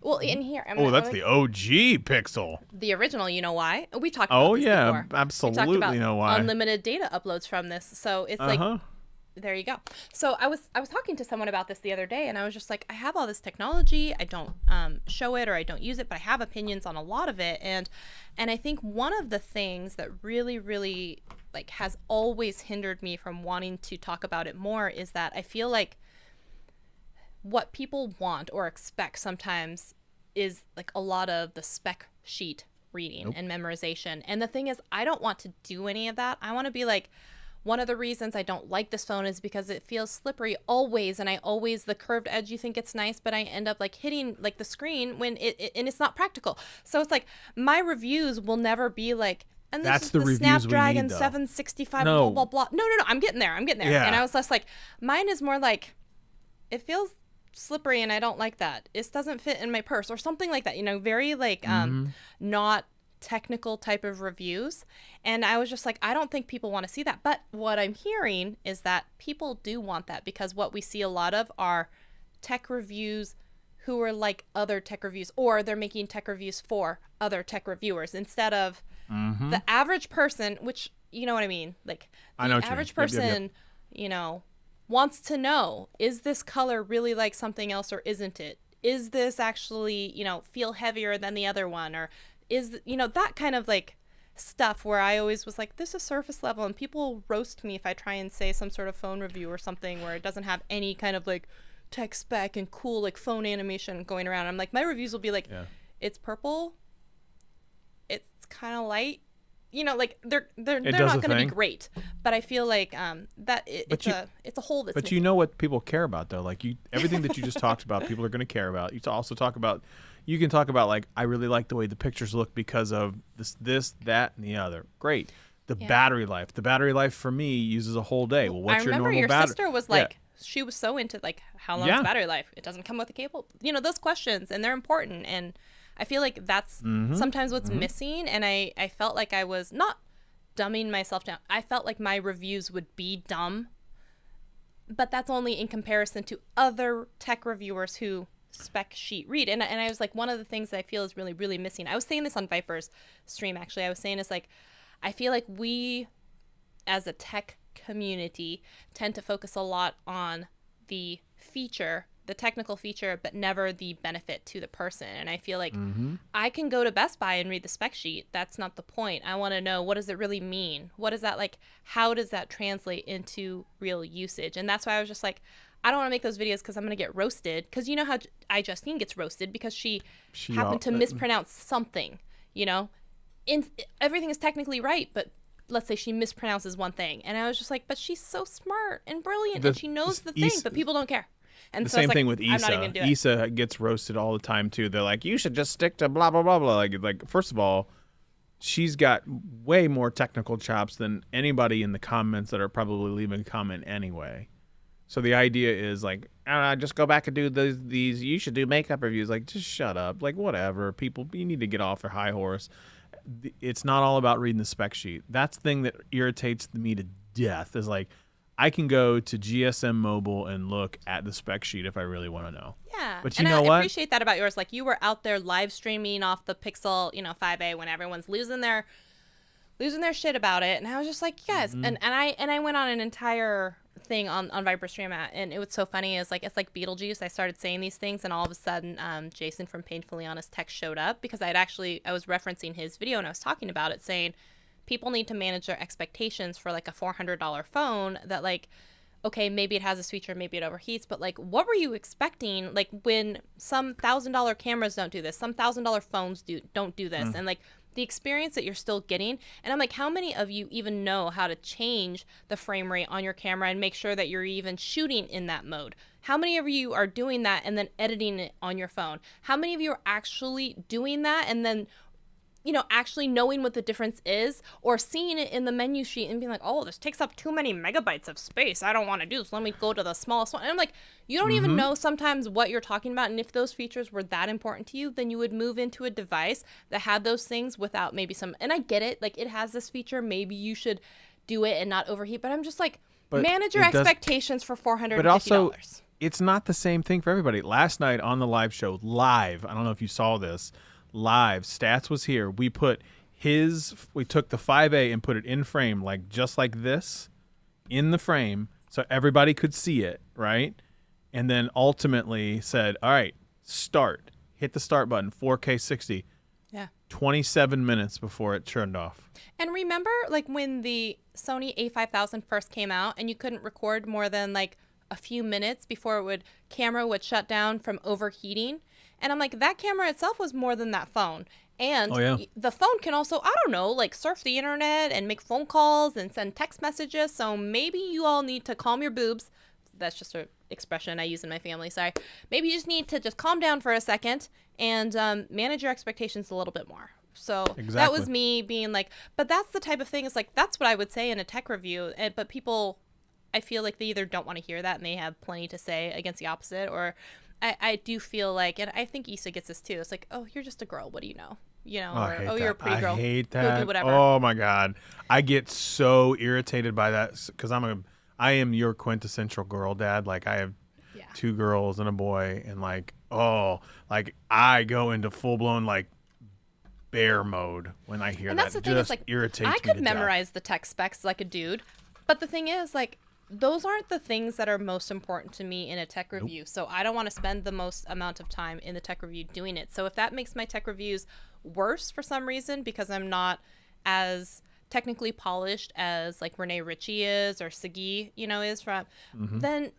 well, in here. That's the OG Pixel. the original. You know why? We talked about this yeah, before. We absolutely talked about know why. unlimited data uploads from this. So it's like, there you go. So I was talking to someone about this the other day, and I was just like, I have all this technology. I don't show it or I don't use it, but I have opinions on a lot of it. And I think one of the things that really, really like has always hindered me from wanting to talk about it more is that I feel like what people want or expect sometimes is like a lot of the spec sheet reading and memorization. And the thing is, I don't want to do any of that. I want to be like, one of the reasons I don't like this phone is because it feels slippery always, and the curved edge, you think it's nice, but I end up like hitting like the screen when and it's not practical. So it's like my reviews will never be like, and this That's is the the reviews we Snapdragon need, though. 765 No. blah blah blah. No, I'm getting there. Yeah. And I was just like, mine is more like, it feels slippery and I don't like that. It doesn't fit in my purse or something like that. You know, very like not technical type of reviews. And I was just like, I don't think people want to see that. But what I'm hearing is that people do want that, because what we see a lot of are tech reviews who are like other tech reviews, or they're making tech reviews for other tech reviewers instead of the average person, which, you know what I mean? Like I know the what you average mean. Yep, person, yep. you know, wants to know, is this color really like something else or isn't it? Is this actually, you know, feel heavier than the other one? Or is, you know, that kind of like stuff where I always was like, this is surface level, and people roast me if I try and say some sort of phone review or something where it doesn't have any kind of like tech spec and cool like phone animation going around. I'm like, my reviews will be like, it's purple, it's kind of light, you know, like they're not going to be great, but I feel like it's a hole that's But missing. you know what people care about, though? Like everything that you just talked about, people are going to care about. You can talk about like, I really like the way the pictures look because of this, that, and the other. Great. The battery life. The battery life for me uses a whole day. Well, what's your normal battery? I remember your sister was like, she was so into like, how long is battery life? It doesn't come with a cable. You know, those questions, and they're important. And I feel like that's sometimes what's missing. And I felt like I was not dumbing myself down. I felt like my reviews would be dumb, but that's only in comparison to other tech reviewers who spec sheet read. And I was like, one of the things that I feel is really, really missing. I was saying this on Viper's stream, actually. I was saying it's like, I feel like we as a tech community tend to focus a lot on the feature, the technical feature, but never the benefit to the person. And I feel like I can go to Best Buy and read the spec sheet. That's not the point. I want to know, what does it really mean? What is that like? How does that translate into real usage? And that's why I was just like, I don't want to make those videos because I'm going to get roasted. Because you know how Justine gets roasted because she happened to mispronounce something, you know? Everything is technically right, but let's say she mispronounces one thing. And I was just like, but she's so smart and brilliant and she knows the thing, but people don't care. And The so it's same like, thing with I'm not even Issa. gonna do it. Issa gets roasted all the time too. They're like, you should just stick to blah blah blah blah. Like first of all, she's got way more technical chops than anybody in the comments that are probably leaving a comment anyway. So the idea is like, just go back and do these. You should do makeup reviews. Like, just shut up. Like, whatever. People, you need to get off their high horse. It's not all about reading the spec sheet. That's the thing that irritates me to death. Is like, I can go to GSM Mobile and look at the spec sheet if I really want to know. Yeah, But and you know I what? appreciate that about yours. Like, you were out there live streaming off the Pixel, 5A when everyone's losing their shit about it, and I was just like, yes. And I went on an entire thing on Viper Stream and it was so funny. It's like Beetlejuice. I started saying these things, and all of a sudden, Jason from Painfully Honest Tech showed up because I was referencing his video and I was talking about it, saying people need to manage their expectations for like a $400 phone that like, okay, maybe it has this feature, maybe it overheats, but like, what were you expecting? Like when some $1,000 cameras don't do this, some $1,000 phones don't do this, and like the experience that you're still getting. And I'm like, how many of you even know how to change the frame rate on your camera and make sure that you're even shooting in that mode? How many of you are doing that and then editing it on your phone? How many of you are actually doing that and then actually knowing what the difference is, or seeing it in the menu sheet and being like, oh, this takes up too many megabytes of space. I don't want to do this. Let me go to the smallest one. And I'm like, you don't even know sometimes what you're talking about. And if those features were that important to you, then you would move into a device that had those things without maybe some, and I get it. Like it has this feature. Maybe you should do it and not overheat. But I'm just like, manage your expectations for $450. But also, it's not the same thing for everybody. Last night on the live show, I don't know if you saw this, live, Stats was here. We took the 5A and put it in frame, like just like this, in the frame, so everybody could see it, right? And then ultimately said, all right, start. Hit the start button, 4K 60. Yeah. 27 minutes before it turned off. And remember, like when the Sony A5000 first came out and you couldn't record more than like a few minutes before camera would shut down from overheating? And I'm like, that camera itself was more than that phone. And the phone can also, I don't know, like surf the internet and make phone calls and send text messages. So maybe you all need to calm your boobs. That's just an expression I use in my family. Sorry. Maybe you just need to just calm down for a second and manage your expectations a little bit more. So that was me being like, but that's the type of thing. It's like, that's what I would say in a tech review. But people, I feel like they either don't want to hear that and they have plenty to say against the opposite, or I do feel like, and I think Issa gets this too. It's like, oh, you're just a girl. What do you know? Or you're a pretty girl. I hate that. Go do whatever. Oh my God. I get so irritated by that because I am your quintessential girl dad. Like I have two girls and a boy, and like I go into full blown like bear mode when I hear and that. That's the thing, just it's like, irritates me I could to memorize death. the tech specs like a dude, but the thing is, like, those aren't the things that are most important to me in a tech review. So I don't want to spend the most amount of time in the tech review doing it. So if that makes my tech reviews worse for some reason because I'm not as technically polished as like Renee Ritchie is or Sagi, is from, then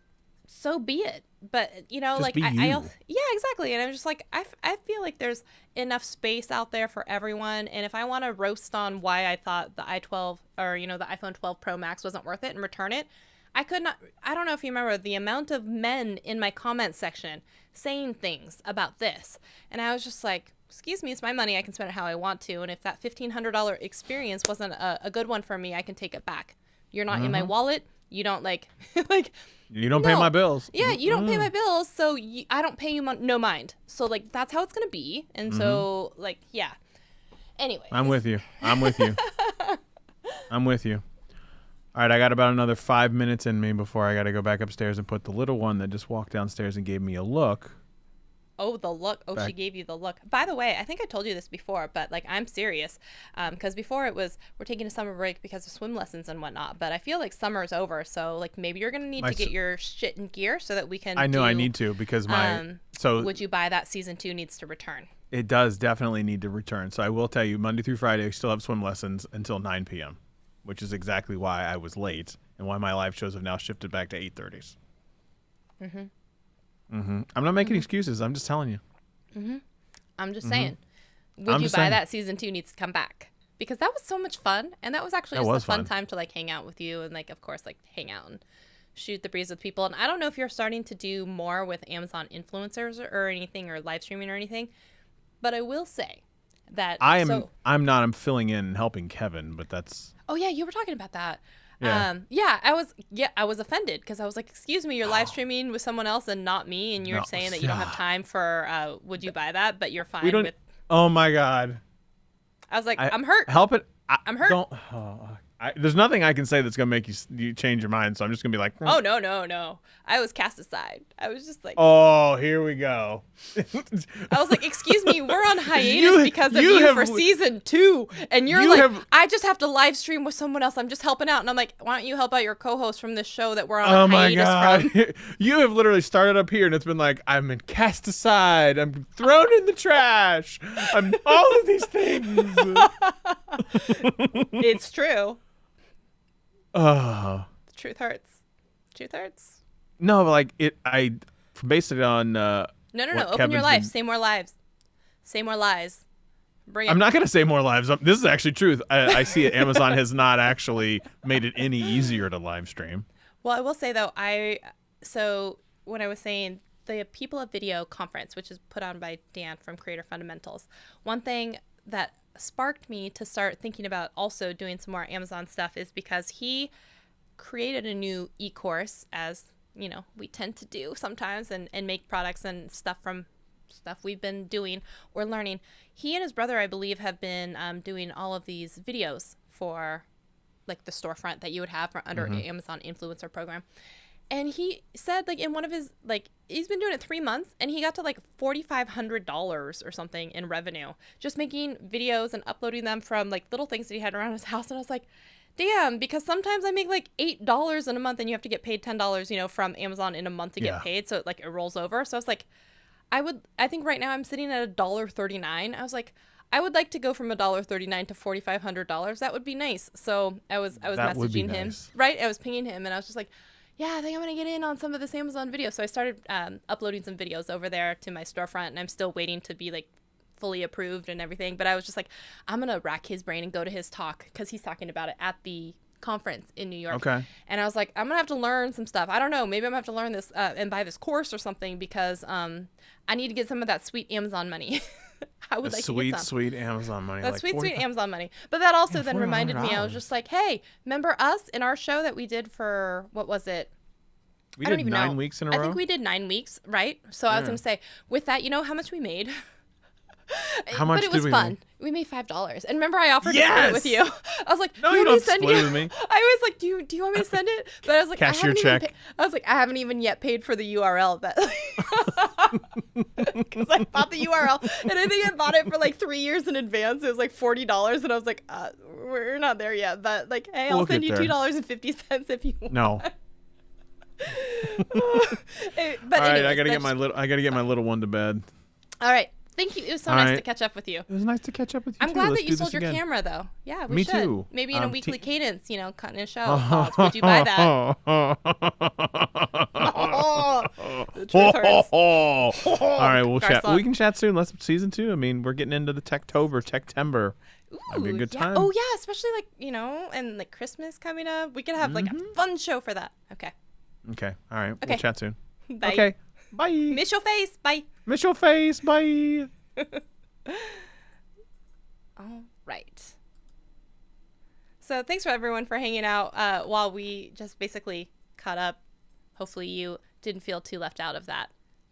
so be it. But Just like be you. yeah, exactly. And I'm just like, I feel like there's enough space out there for everyone. And if I want to roast on why I thought the i12 or the iPhone 12 Pro Max wasn't worth it and return it, I could not. I don't know if you remember the amount of men in my comment section saying things about this, and I was just like, excuse me, it's my money, I can spend it how I want to, and if that $1,500 experience wasn't a good one for me, I can take it back. You're not in my wallet. You don't like you don't pay my bills. Yeah, you don't pay my bills, so I don't pay you no mind. So like that's how it's gonna be, and so like yeah. Anyway, I'm with you. I'm with you. All right, I got about another 5 minutes in me before I got to go back upstairs and put the little one that just walked downstairs and gave me a look. Oh, the look. Oh, back. She gave you the look. By the way, I think I told you this before, but like I'm serious. Because before it was, we're taking a summer break because of swim lessons and whatnot. But I feel like summer's over. So like maybe you're going to need to get your shit in gear so that we can I know I need to because would you buy that season 2 needs to return? It does definitely need to return. So I will tell you, Monday through Friday, I still have swim lessons until 9 p.m., which is exactly why I was late and why my live shows have now shifted back to 8:30s. I'm not making excuses. I'm just telling you. I'm just saying. Would you buy that season 2 needs to come back? Because that was so much fun, and that was actually just a fun time to like hang out with you and like of course like hang out and shoot the breeze with people. And I don't know if you're starting to do more with Amazon influencers or anything, or live streaming or anything, but I will say that I'm not. I'm filling in and helping Kevin, but that's. Oh yeah, you were talking about that. Yeah. I was offended because I was like, excuse me, you're live streaming with someone else and not me, and you're saying that you don't have time for would you buy that, but you're fine with. Oh my God. I was like, I'm hurt. Help it. I'm hurt. There's nothing I can say that's gonna make you change your mind, so I'm just gonna be like, oh no, I was cast aside. I was just like, oh, here we go. I was like, excuse me, we're on hiatus because of you for season 2, and you're like, I just have to live stream with someone else. I'm just helping out, and I'm like, why don't you help out your co-host from this show that we're on hiatus from? You have literally started up here, and it's been like, I'm been cast aside. I'm thrown in the trash. I'm all of these things. It's true. Oh. The truth hurts. Truth hurts. No, like I based it on. No. Open your life. Say more lives. Say more lies. Bring it. I'm not gonna say more lives. This is actually truth. I see it. Amazon has not actually made it any easier to live stream. Well, I will say though, so when I was saying the People of Video conference, which is put on by Dan from Creator Fundamentals, one thing that sparked me to start thinking about also doing some more Amazon stuff is because he created a new e-course, as you know we tend to do sometimes, and make products and stuff from stuff we've been doing or learning. He and his brother, I believe, have been doing all of these videos for like the storefront that you would have under Amazon influencer program. And he said, like, in one of his, like, he's been doing it 3 months, and he got to, like, $4,500 or something in revenue, just making videos and uploading them from, like, little things that he had around his house. And I was like, damn, because sometimes I make, like, $8 in a month, and you have to get paid $10, you know, from Amazon in a month to get paid. So, it rolls over. So I was like, I think right now I'm sitting at $1.39. I was like, I would like to go from $1.39 to $4,500. That would be nice. So I was messaging him, right? I was pinging him, and I was just like, yeah, I think I'm going to get in on some of this Amazon videos. So I started uploading some videos over there to my storefront, and I'm still waiting to be like fully approved and everything. But I was just like, I'm going to rack his brain and go to his talk because he's talking about it at the conference in New York. Okay. And I was like, I'm going to have to learn some stuff. I don't know. Maybe I'm going to have to learn this and buy this course or something because I need to get some of that sweet Amazon money. I would like to get some. Sweet Amazon money. That's like sweet Amazon money. But that also then reminded me, I was just like, hey, remember us in our show that we did for, what was it? We did 9 weeks in a row? I think we did 9 weeks, right? So I was going to say, with that, you know how much we made? How much did we make? But it was fun. We made $5. And remember, I offered to split it with you. I was like, no, you don't split it with me. I was like, do you want me to send it? But I was like, cashier check. I was like, I haven't even yet paid for the URL. Because I bought the URL, and I think I bought it for like 3 years in advance. It was like $40, and I was like, we're not there yet. But like, hey, I'll send you $2.50 if you want. No. But all right, I gotta get my little one to bed. All right. Thank you. It was so nice to catch up with you. It was nice to catch up with you. I'm glad that you sold your camera, though. Yeah, we should. Me too. Maybe in a weekly cadence, you know, cutting a show. Would you buy that? The truth hurts. All right, we'll chat. We can chat soon. Let's season 2. I mean, we're getting into the Techtember. Might be a good time. Oh yeah, especially like, you know, and like Christmas coming up. We could have like a fun show for that. Okay. All right. We'll chat soon. Bye. Okay. Bye. Miss your face. Bye. Miss your face. Bye. All right. So thanks for everyone for hanging out while we just basically caught up. Hopefully you didn't feel too left out of that.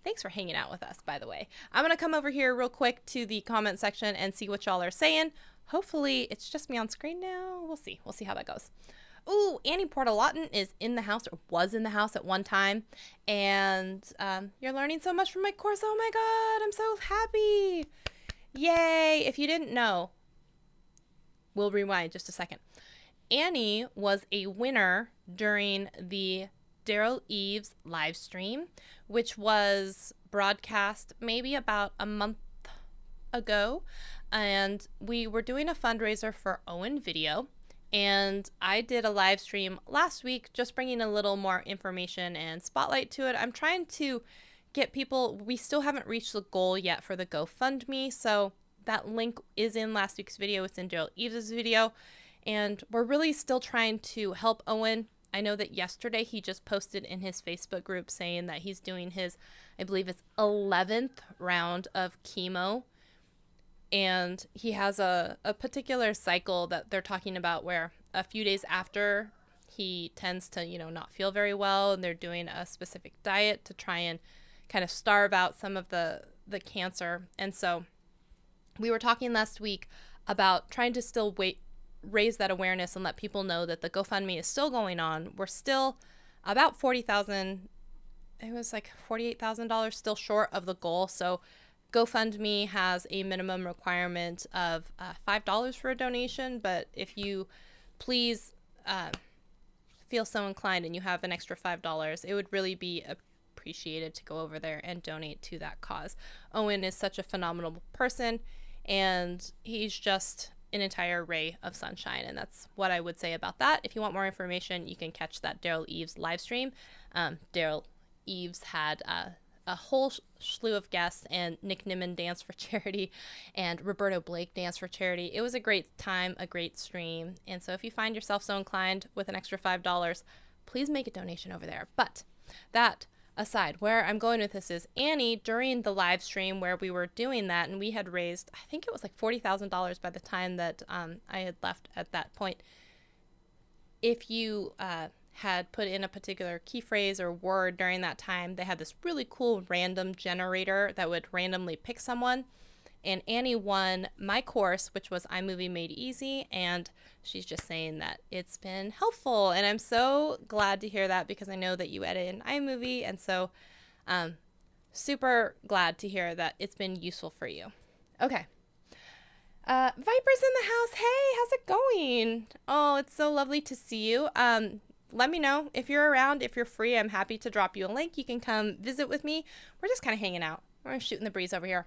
Thanks for hanging out with us, by the way. I'm going to come over here real quick to the comment section and see what y'all are saying. Hopefully it's just me on screen now. We'll see. We'll see how that goes. Ooh, Annie Portalatin is in the house, or was in the house at one time. And you're learning so much from my course. Oh my God, I'm so happy. Yay. If you didn't know, we'll rewind just a second. Annie was a winner during the Daryl Eves live stream, which was broadcast maybe about a month ago. And we were doing a fundraiser for Owen Video. And I did a live stream last week, just bringing a little more information and spotlight to it. I'm trying to get people, we still haven't reached the goal yet for the GoFundMe. So that link is in last week's video. It's in Daryl Eves' video. And we're really still trying to help Owen. I know that yesterday he just posted in his Facebook group saying that he's doing his, I believe it's 11th round of chemo. And he has a particular cycle that they're talking about where a few days after he tends to, not feel very well, and they're doing a specific diet to try and kind of starve out some of the cancer. And so we were talking last week about trying to still raise that awareness and let people know that the GoFundMe is still going on. We're still about $40,000. It was like $48,000 still short of the goal. So GoFundMe has a minimum requirement of $5 for a donation, but if you please feel so inclined and you have an extra $5, it would really be appreciated to go over there and donate to that cause. Owen is such a phenomenal person, and he's just an entire ray of sunshine, and that's what I would say about that. If you want more information, you can catch that Daryl Eves live stream. Daryl Eves had a whole slew of guests, and Nick Nimmin danced for charity, and Roberto Blake danced for charity. It was a great time, a great stream. And so if you find yourself so inclined with an extra $5, please make a donation over there. But that aside, where I'm going with this is Annie, during the live stream where we were doing that, and we had raised, I think it was like $40,000 by the time that I had left at that point. If you had put in a particular key phrase or word during that time, they had this really cool random generator that would randomly pick someone. And Annie won my course, which was iMovie Made Easy, and she's just saying that it's been helpful. And I'm so glad to hear that, because I know that you edit in iMovie, and so super glad to hear that it's been useful for you. Okay. Viper's in the house. Hey, how's it going? Oh, it's so lovely to see you. Let me know if you're around, if you're free. I'm happy to drop you a link. You can come visit with me. We're just kind of hanging out. We're shooting the breeze over here.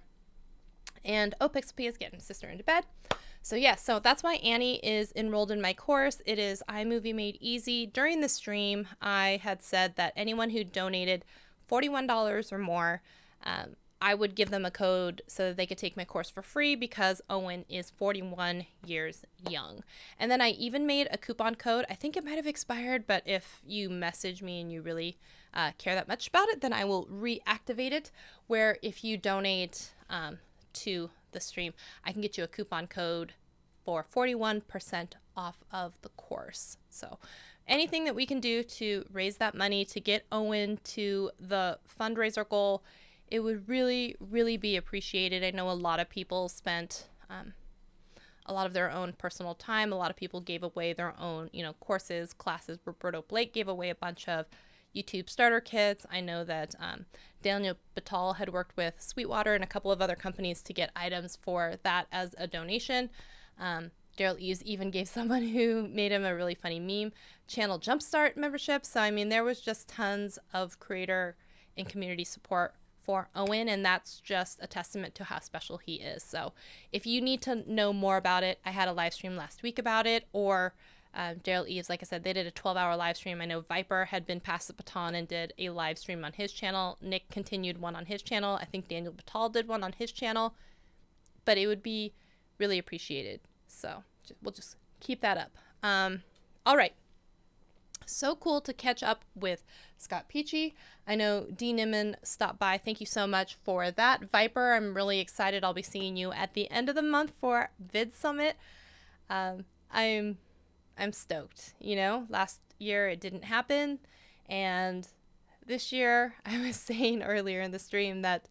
And Pixel P is getting sister into bed. So yes, so that's why Annie is enrolled in my course. It is iMovie Made Easy. During the stream, I had said that anyone who donated $41 or more, I would give them a code so that they could take my course for free, because Owen is 41 years young. And then I even made a coupon code. I think it might have expired, but if you message me and you really care that much about it, then I will reactivate it, where if you donate to the stream, I can get you a coupon code for 41% off of the course. So anything that we can do to raise that money to get Owen to the fundraiser goal, it would really, really be appreciated. I know a lot of people spent a lot of their own personal time. A lot of people gave away their own, courses, classes. Roberto Blake gave away a bunch of YouTube starter kits. I know that Daniel Batal had worked with Sweetwater and a couple of other companies to get items for that as a donation. Daryl Eves even gave someone who made him a really funny meme channel Jumpstart membership. So, I mean, there was just tons of creator and community support for Owen, and that's just a testament to how special he is. So if you need to know more about it, I had a live stream last week about it, or Daryl Eves, like I said, they did a 12-hour live stream. I know Viper had been passed the baton and did a live stream on his channel. Nick continued one on his channel. I think Daniel Batal did one on his channel, but it would be really appreciated. So we'll just keep that up. All right. So cool to catch up with Scott Peachy. I know D. Nimmin stopped by. Thank you so much for that. Viper, I'm really excited. I'll be seeing you at the end of the month for Vid Summit. I'm stoked. Last year it didn't happen, and this year I was saying earlier in the stream that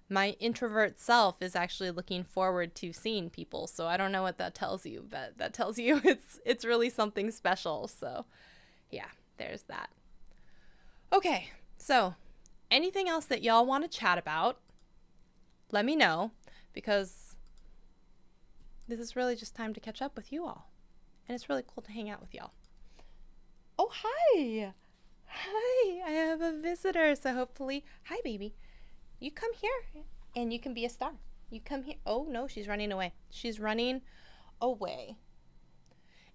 my introvert self is actually looking forward to seeing people. So I don't know what that tells you, but that tells you it's really something special. So yeah, there's that. Okay, so anything else that y'all want to chat about, let me know, because this is really just time to catch up with you all. And it's really cool to hang out with y'all. Oh, hi. Hi, I have a visitor. So hopefully, hi, baby. You come here and you can be a star. You come here. Oh, no, she's running away. She's running away.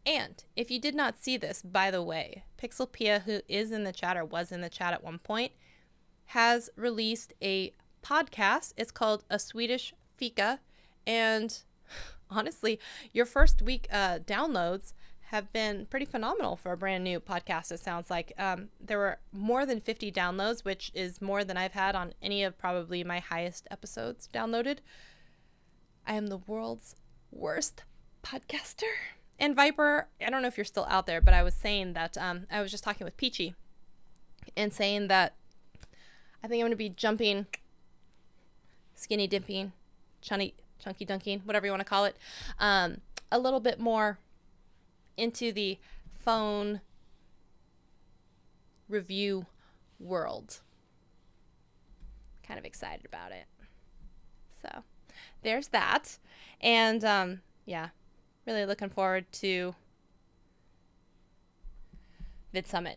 And if you did not see this, by the way, Pixel Pia, who is in the chat or was in the chat at one point, has released a podcast. It's called A Swedish Fika. And honestly, your first week downloads have been pretty phenomenal for a brand new podcast. It sounds like there were more than 50 downloads, which is more than I've had on any of probably my highest episodes downloaded. I am the world's worst podcaster. And Viper, I don't know if you're still out there, but I was saying that I was just talking with Peachy and saying that I think I'm going to be jumping, skinny dipping, chunky dunking, whatever you want to call it, a little bit more into the phone review world. Kind of excited about it. So there's that. And yeah, really looking forward to VidSummit.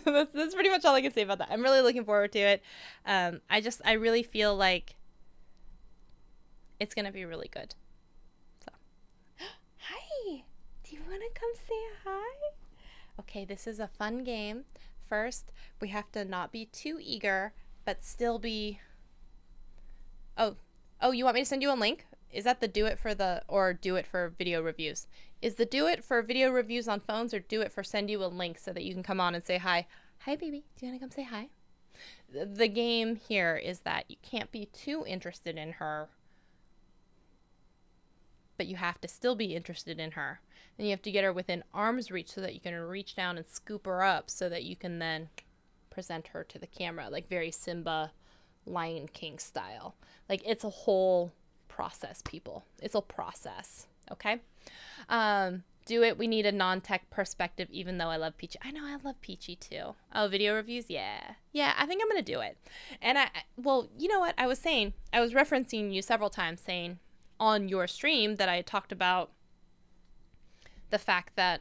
That's pretty much all I can say about that. I'm really looking forward to it. I really feel like it's going to be really good. So, hi. Do you want to come say hi? Okay, this is a fun game. First, we have to not be too eager, but still be... Oh, you want me to send you a link? Is that the do it for video reviews? Is the do it for video reviews on phones, or do it for send you a link so that you can come on and say hi? Hi, baby. Do you want to come say hi? The game here is that you can't be too interested in her, but you have to still be interested in her. And you have to get her within arm's reach so that you can reach down and scoop her up so that you can then present her to the camera, like very Simba, Lion King style. Like, it's a whole process, people. It's a process, okay? Do it. We need a non-tech perspective, even though I love Peachy. I know I love Peachy too. Oh, video reviews? Yeah. Yeah, I think I'm going to do it. And well, you know what? I was referencing you several times saying on your stream that I talked about the fact that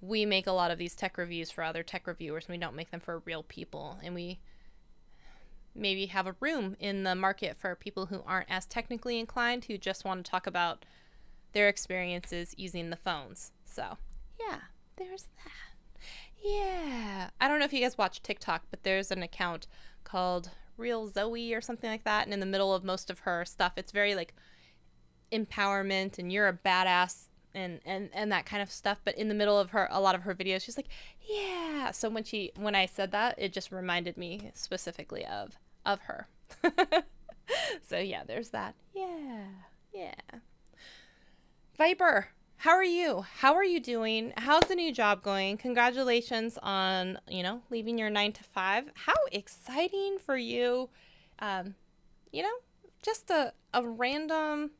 we make a lot of these tech reviews for other tech reviewers and we don't make them for real people. And we maybe have a room in the market for people who aren't as technically inclined, who just want to talk about their experiences using the phones. So, yeah, there's that. Yeah. I don't know if you guys watch TikTok, but there's an account called Real Zoe or something like that. And in the middle of most of her stuff, it's very like empowerment and you're a badass and that kind of stuff. But in the middle of a lot of her videos, she's like, yeah. So when I said that, it just reminded me specifically of her. So yeah, there's that. Yeah. Viper, how are you? How are you doing? How's the new job going? Congratulations on, leaving your 9 to 5. How exciting for you. Just a random,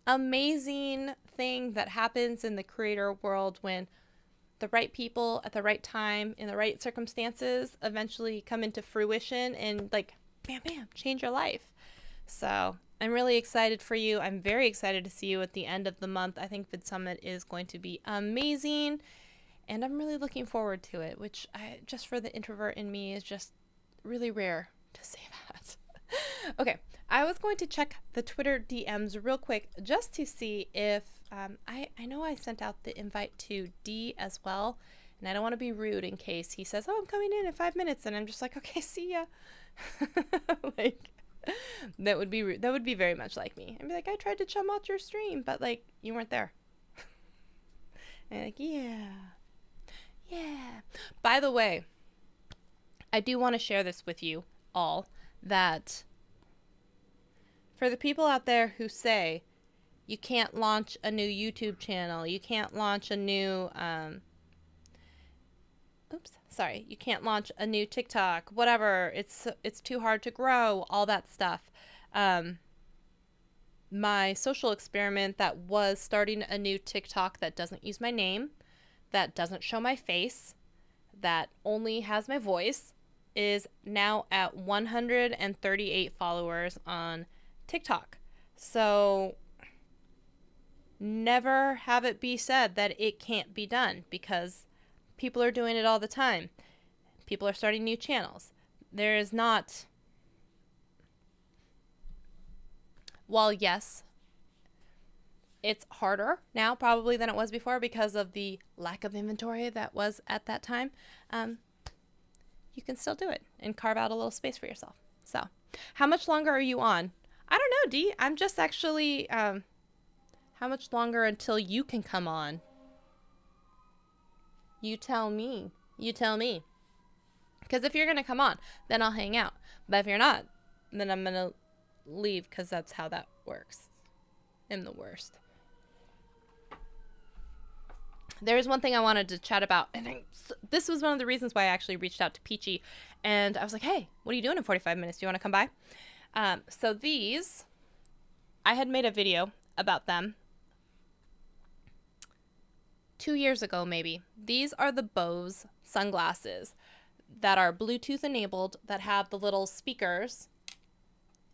amazing thing that happens in the creator world when the right people at the right time in the right circumstances eventually come into fruition and like, bam, bam, change your life. So I'm really excited for you. I'm very excited to see you at the end of the month. I think VidSummit is going to be amazing, and I'm really looking forward to it, which just for the introvert in me is just really rare to say that. Okay, I was going to check the Twitter DMs real quick just to see if I know I sent out the invite to D as well, and I don't want to be rude in case he says, oh, I'm coming in 5 minutes, and I'm just like, okay, see ya. Like, that would be very much like me. I'd be like, I tried to chum out your stream, but like, you weren't there. And like, yeah. By the way, I do want to share this with you all, that for the people out there who say you can't launch a new YouTube channel, you can't launch a new you can't launch a new TikTok, whatever, it's too hard to grow, all that stuff. My social experiment that was starting a new TikTok that doesn't use my name, that doesn't show my face, that only has my voice, is now at 138 followers on TikTok. So never have it be said that it can't be done, because people are doing it all the time. People are starting new channels. There is not... While yes, it's harder now probably than it was before because of the lack of inventory that was at that time, you can still do it and carve out a little space for yourself. So, how much longer are you on? I don't know, D. I'm just actually, how much longer until you can come on? You tell me. You tell me. Because if you're going to come on, then I'll hang out. But if you're not, then I'm going to leave because that's how that works. I'm the worst. There's one thing I wanted to chat about, and this was one of the reasons why I actually reached out to Peachy, and I was like, hey, what are you doing in 45 minutes? Do you want to come by? So these, I had made a video about them 2 years ago, maybe. These are the Bose sunglasses that are Bluetooth enabled, that have the little speakers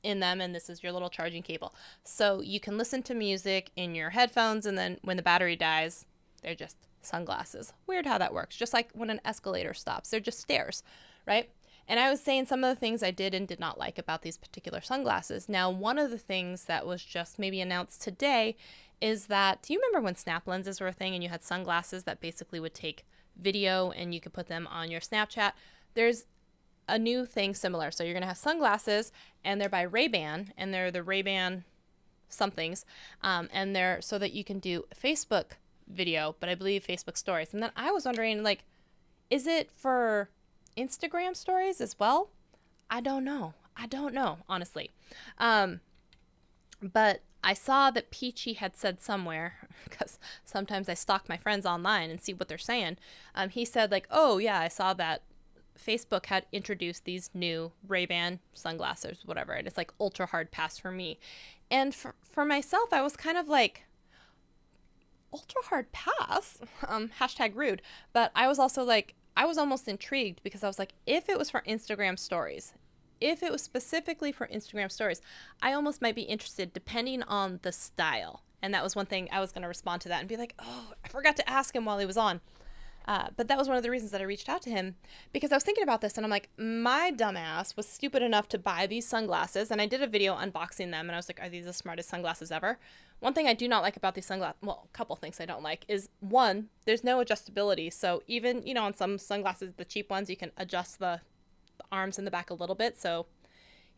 in them, and this is your little charging cable. So you can listen to music in your headphones, and then when the battery dies, they're just sunglasses. Weird how that works. Just like when an escalator stops, they're just stairs, right? And I was saying some of the things I did and did not like about these particular sunglasses. Now, one of the things that was just maybe announced today is that, do you remember when snap lenses were a thing and you had sunglasses that basically would take video and you could put them on your Snapchat? There's a new thing similar. So you're going to have sunglasses, and they're by Ray-Ban, and they're the Ray-Ban somethings, and they're so that you can do Facebook video, but I believe Facebook stories. And then I was wondering, like, is it for Instagram stories as well? I don't know, honestly. But I saw that Peachy had said somewhere, because sometimes I stalk my friends online and see what they're saying. He said, like, oh yeah, I saw that Facebook had introduced these new Ray-Ban sunglasses, whatever, and it's like ultra hard pass for me. And for myself, I was kind of like, ultra hard pass, hashtag rude. But I was also like, I was almost intrigued, because I was like, if it was for Instagram stories, if it was specifically for Instagram stories, I almost might be interested depending on the style. And that was one thing I was going to respond to that and be like, oh, I forgot to ask him while he was on. But that was one of the reasons that I reached out to him, because I was thinking about this and I'm like, my dumbass was stupid enough to buy these sunglasses, and I did a video unboxing them, and I was like, are these the smartest sunglasses ever? One thing I do not like about these sunglasses, well, a couple things I don't like, is one, there's no adjustability. So even, on some sunglasses, the cheap ones, you can adjust the arms in the back a little bit. So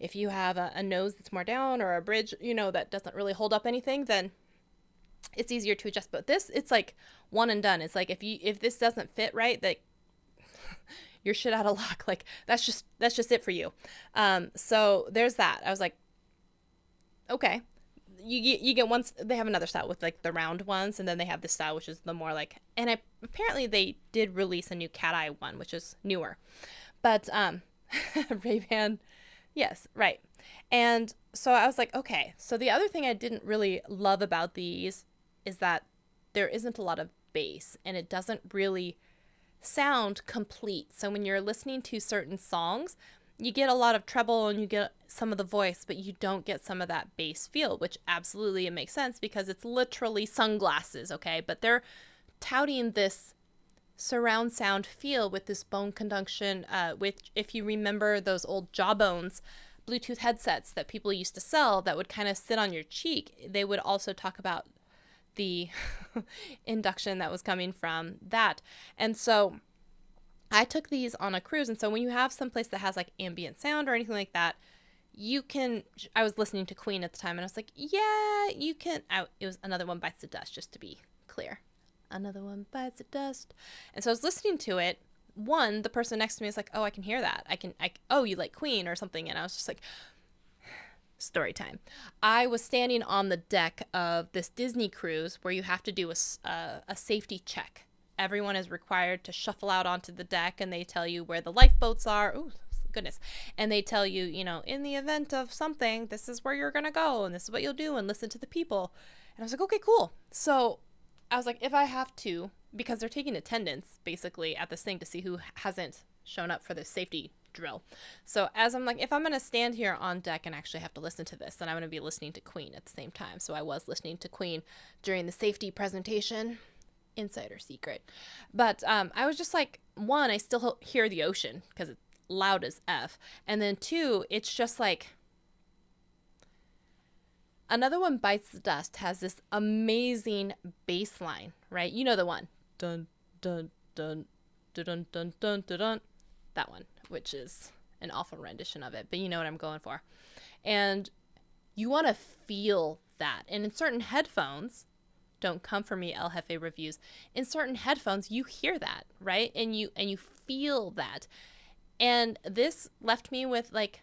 if you have a nose that's more down, or a bridge, that doesn't really hold up anything, then it's easier to adjust. But this, it's like one and done. It's like if this doesn't fit right, like you're shit out of luck. Like that's just it for you. So there's that. I was like, okay, you get one. They have another style with like the round ones, and then they have this style which is the more like. And apparently they did release a new cat eye one, which is newer. But Ray-Ban, yes, right. And so I was like, okay. So the other thing I didn't really love about these is that there isn't a lot of bass, and it doesn't really sound complete. So when you're listening to certain songs, you get a lot of treble and you get some of the voice, but you don't get some of that bass feel, which absolutely it makes sense because it's literally sunglasses, okay? But they're touting this surround sound feel with this bone conduction, which if you remember those old Jawbones Bluetooth headsets that people used to sell that would kind of sit on your cheek, they would also talk about the induction that was coming from that. And so I took these on a cruise, and so when you have someplace that has like ambient sound or anything like that, you can, I was listening to Queen at the time, and I was like, yeah, you can, it was Another One Bites the Dust, just to be clear. Another One Bites the Dust. And so I was listening to it. One, the person next to me is like, oh, I can hear that. Oh, you like Queen or something. And I was just like, story time. I was standing on the deck of this Disney cruise where you have to do a safety check. Everyone is required to shuffle out onto the deck, and they tell you where the lifeboats are. Oh, goodness. And they tell you, in the event of something, this is where you're going to go, and this is what you'll do, and listen to the people. And I was like, okay, cool. So I was like, if I have to, because they're taking attendance basically at this thing to see who hasn't shown up for the safety drill. So as I'm like, if I'm going to stand here on deck and actually have to listen to this, then I'm going to be listening to Queen at the same time. So I was listening to Queen during the safety presentation. Insider secret. But I was just like, one, I still hear the ocean because it's loud as F. And then two, it's just like, Another One Bites the Dust has this amazing bass line, right? You know the one. Dun, dun, dun, dun, dun, dun, dun, dun, dun. That one, which is an awful rendition of it, but you know what I'm going for. And you want to feel that. And in certain headphones, don't come for me, El Jefe reviews. In certain headphones, you hear that, right? And you feel that. And this left me with like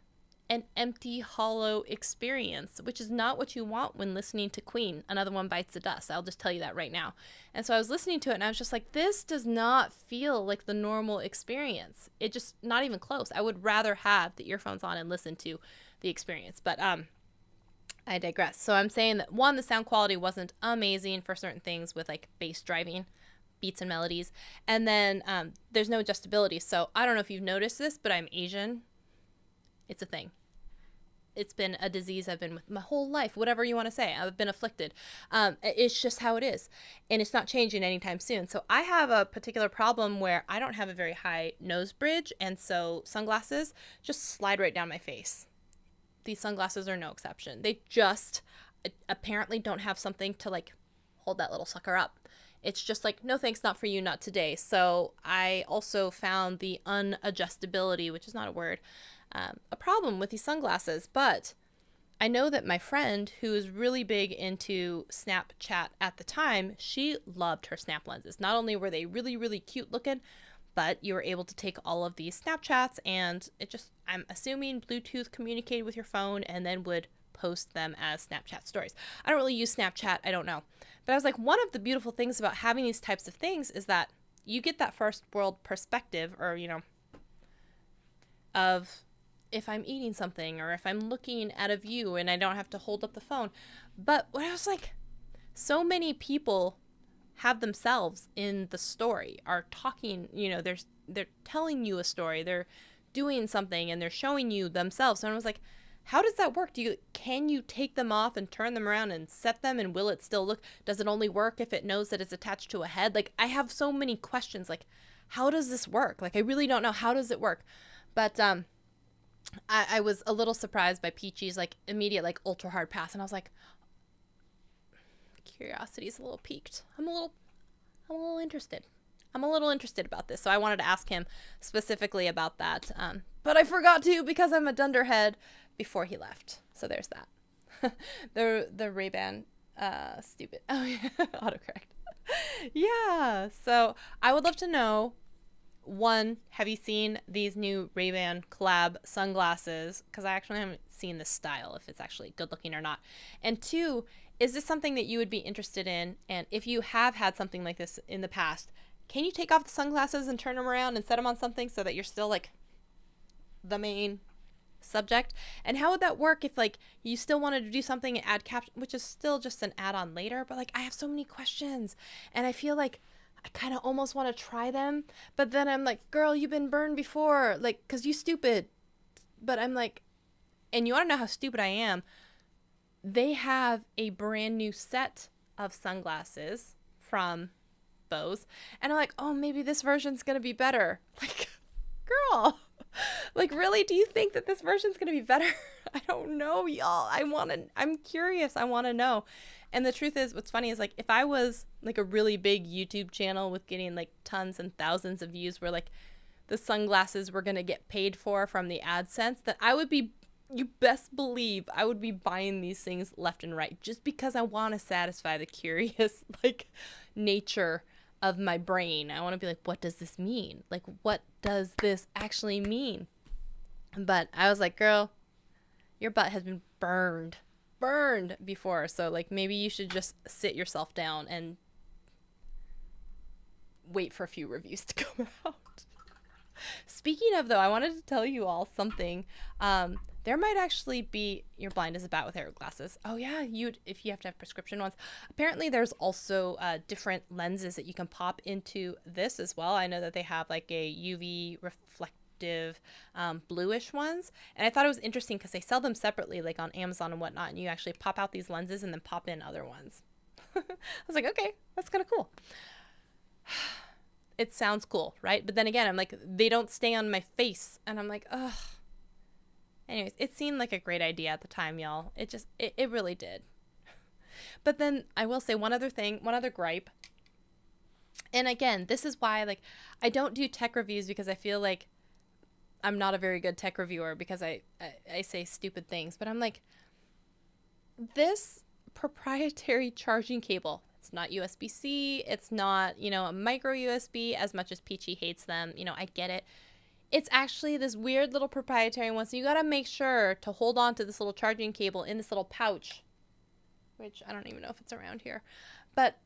an empty, hollow experience, which is not what you want when listening to Queen. Another One Bites the Dust. I'll just tell you that right now. And so I was listening to it and I was just like, this does not feel like the normal experience. It just, not even close. I would rather have the earphones on and listen to the experience. But I digress. So I'm saying that, one, the sound quality wasn't amazing for certain things with like bass driving, beats and melodies. And then there's no adjustability. So I don't know if you've noticed this, but I'm Asian. It's a thing. It's been a disease I've been with my whole life, whatever you want to say. I've been afflicted. It's just how it is. And it's not changing anytime soon. So I have a particular problem where I don't have a very high nose bridge. And so sunglasses just slide right down my face. These sunglasses are no exception. They just apparently don't have something to like hold that little sucker up. It's just like, no thanks, not for you, not today. So I also found the unadjustability, which is not a word, a problem with these sunglasses. But I know that my friend, who is really big into Snapchat at the time, she loved her Snap lenses. Not only were they really, really cute looking, but you were able to take all of these Snapchats and it just, I'm assuming Bluetooth communicated with your phone and then would post them as Snapchat stories. I don't really use Snapchat. I don't know. But I was like, one of the beautiful things about having these types of things is that you get that first world perspective, or, you know, of if I'm eating something or if I'm looking at a view and I don't have to hold up the phone. But what I was like, so many people have themselves in the story, are talking, you know, they're telling you a story, they're doing something and they're showing you themselves. And I was like, how does that work? Can you take them off and turn them around and set them, and will it still look, does it only work if it knows that it's attached to a head? Like, I have so many questions, like, how does this work? Like, I really don't know, how does it work? But I was a little surprised by Peachy's like immediate like ultra hard pass, and I was like, curiosity's a little piqued. I'm a little interested. I'm a little interested about this. So I wanted to ask him specifically about that. But I forgot to, because I'm a dunderhead, before he left. So there's that. the Ray-Ban, stupid. Oh yeah, autocorrect. Yeah. So I would love to know, one, have you seen these new Ray-Ban collab sunglasses? Because I actually haven't seen this style, if it's actually good looking or not. And two, is this something that you would be interested in? And if you have had something like this in the past, can you take off the sunglasses and turn them around and set them on something so that you're still like the main subject? And how would that work if like you still wanted to do something and add caption, which is still just an add-on later? But like, I have so many questions and I feel like I kind of almost want to try them, but then I'm like, girl, you've been burned before, like, cause you stupid. But I'm like, and you want to know how stupid I am? They have a brand new set of sunglasses from Bose, and I'm like, oh, maybe this version's gonna be better. Like, girl, like, really, do you think that this version's gonna be better? I don't know, y'all. I'm curious. I want to know. And the truth is, what's funny is, like, if I was like a really big YouTube channel with getting like tons and thousands of views, where like the sunglasses were gonna get paid for from the AdSense, that I would be, you best believe I would be buying these things left and right, just because I want to satisfy the curious like nature of my brain. I want to be like, what does this mean? Like, what does this actually mean? But I was like, girl, your butt has been burned before, so like maybe you should just sit yourself down and wait for a few reviews to come out. Speaking of, though, I wanted to tell you all something. There might actually be, you're blind as a bat with hair glasses. Oh yeah, if you have to have prescription ones. Apparently there's also different lenses that you can pop into this as well. I know that they have like a UV reflective bluish ones, and I thought it was interesting because they sell them separately, like on Amazon and whatnot, and you actually pop out these lenses and then pop in other ones. I was like, okay, that's kind of cool. It sounds cool, right? But then again, I'm like, they don't stay on my face, and I'm like, ugh. Anyways, it seemed like a great idea at the time, y'all. It really did. But then I will say one other gripe. And again, this is why, like, I don't do tech reviews, because I feel like I'm not a very good tech reviewer, because I say stupid things. But I'm like, this proprietary charging cable, it's It's not USB-C. It's not, a micro USB, as much as Peachy hates them. I get it. It's actually this weird little proprietary one. So you got to make sure to hold on to this little charging cable in this little pouch, which I don't even know if it's around here. But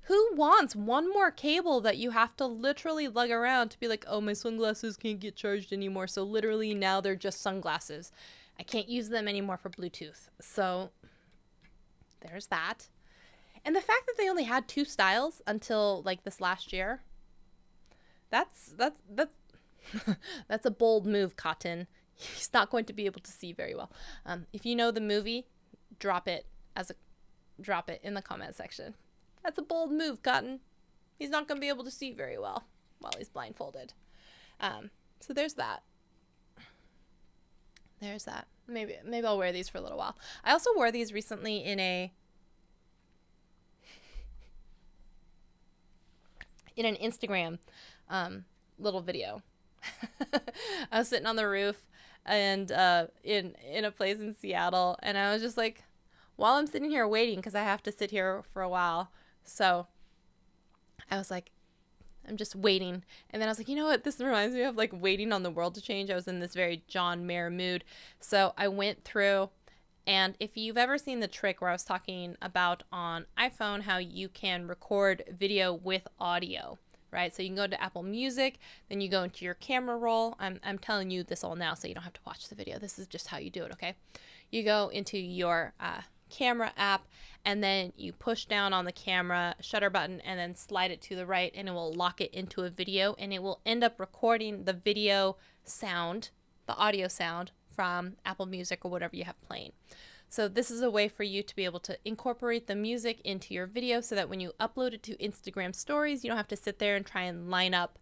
who wants one more cable that you have to literally lug around to be like, oh, my sunglasses can't get charged anymore. So literally now they're just sunglasses. I can't use them anymore for Bluetooth. So there's that. And the fact that they only had 2 styles until like this last year, that's that's a bold move, Cotton. He's not going to be able to see very well. If you know the movie, drop it in the comment section. That's a bold move, Cotton. He's not going to be able to see very well while he's blindfolded. So there's that. There's that. Maybe I'll wear these for a little while. I also wore these recently in an Instagram little video. I was sitting on the roof and in a place in Seattle, and I was just like, while I'm sitting here waiting, because I have to sit here for a while, so I was like, I'm just waiting. And then I was like, you know what? This reminds me of like waiting on the world to change. I was in this very John Mayer mood. So I went through, and if you've ever seen the trick where I was talking about on iPhone, how you can record video with audio, right? So you can go to Apple Music, then you go into your camera roll. I'm telling you this all now so you don't have to watch the video. This is just how you do it, okay? You go into your camera app, and then you push down on the camera shutter button and then slide it to the right, and it will lock it into a video, and it will end up recording the video sound, the audio sound from Apple Music or whatever you have playing. So this is a way for you to be able to incorporate the music into your video so that when you upload it to Instagram stories, you don't have to sit there and try and line up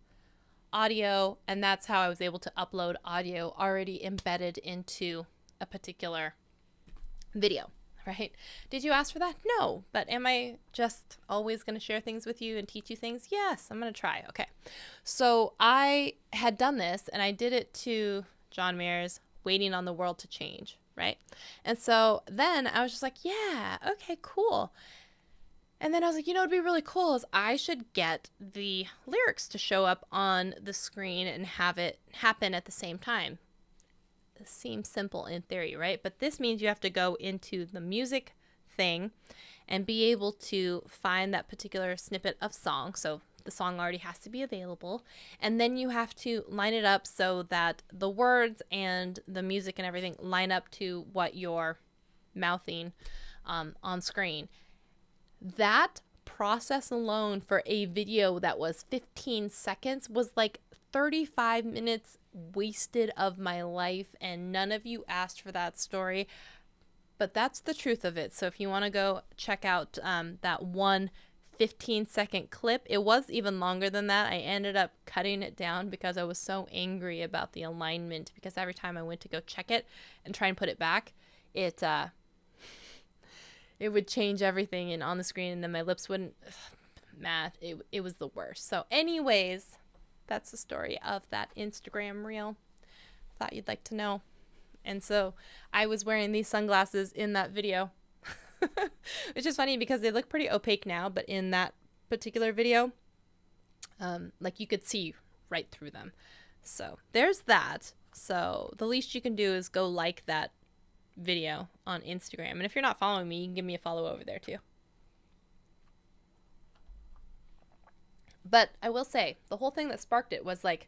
audio. And that's how I was able to upload audio already embedded into a particular video, right? Did you ask for that? No. But am I just always going to share things with you and teach you things? Yes, I'm going to try. Okay. So I had done this, and I did it to John Mayer's Waiting on the World to Change, right? And so then I was just like, yeah, okay, cool. And then I was like, it'd be really cool is I should get the lyrics to show up on the screen and have it happen at the same time. It seems simple in theory, right? But this means you have to go into the music thing and be able to find that particular snippet of song. So the song already has to be available. And then you have to line it up so that the words and the music and everything line up to what you're mouthing on screen. That process alone for a video that was 15 seconds was like 35 minutes wasted of my life, and none of you asked for that story, but that's the truth of it. So if you want to go check out that one 15-second clip, it was even longer than that. I ended up cutting it down because I was so angry about the alignment, because every time I went to go check it and try and put it back, it would change everything and on the screen, and then my lips wouldn't. Mad. It was the worst. So anyways, that's the story of that Instagram reel. Thought you'd like to know. And so I was wearing these sunglasses in that video. Which is funny because they look pretty opaque now, but in that particular video, like you could see right through them. So there's that. So the least you can do is go like that video on Instagram. And if you're not following me, you can give me a follow over there too. But I will say, the whole thing that sparked it was like,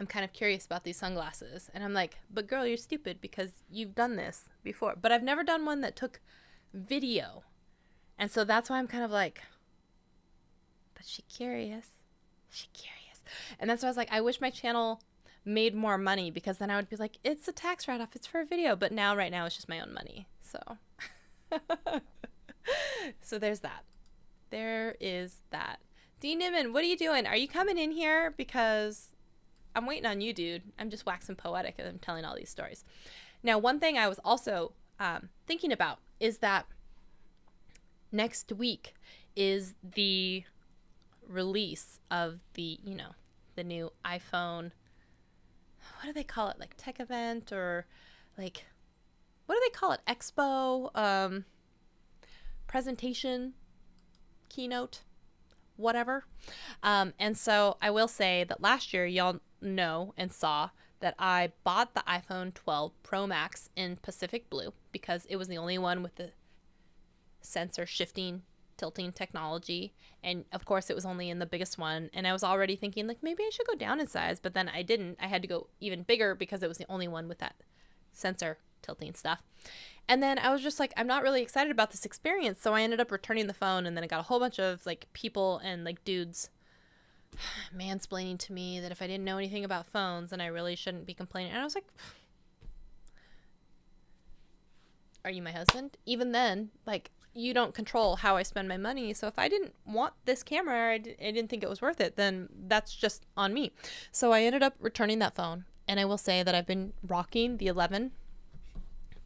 I'm kind of curious about these sunglasses. And I'm like, but girl, you're stupid because you've done this before. But I've never done one that took video. And so that's why I'm kind of like, but she curious. She curious. And that's why I was like, I wish my channel made more money, because then I would be like, it's a tax write-off. It's for a video. But now, right now, it's just my own money. So, so there's that. There is that. D. Niman, what are you doing? Are you coming in here? Because I'm waiting on you, dude. I'm just waxing poetic and I'm telling all these stories. Now, one thing I was also thinking about is that next week is the release of the, the new iPhone. What do they call it? Like tech event, or like, what do they call it? Expo? presentation, keynote, whatever. And so I will say that last year, y'all know and saw that I bought the iPhone 12 Pro Max in Pacific Blue because it was the only one with the sensor shifting, tilting technology. And of course, it was only in the biggest one. And I was already thinking, like, maybe I should go down in size. But then I didn't. I had to go even bigger because it was the only one with that sensor tilting stuff. And then I was just like, I'm not really excited about this experience. So I ended up returning the phone. And then I got a whole bunch of like people and like dudes mansplaining to me that if I didn't know anything about phones, then I really shouldn't be complaining. And I was like, are you my husband? Even then, like, you don't control how I spend my money. So if I didn't want this camera, I didn't think it was worth it, then that's just on me. So I ended up returning that phone. And I will say that I've been rocking the 11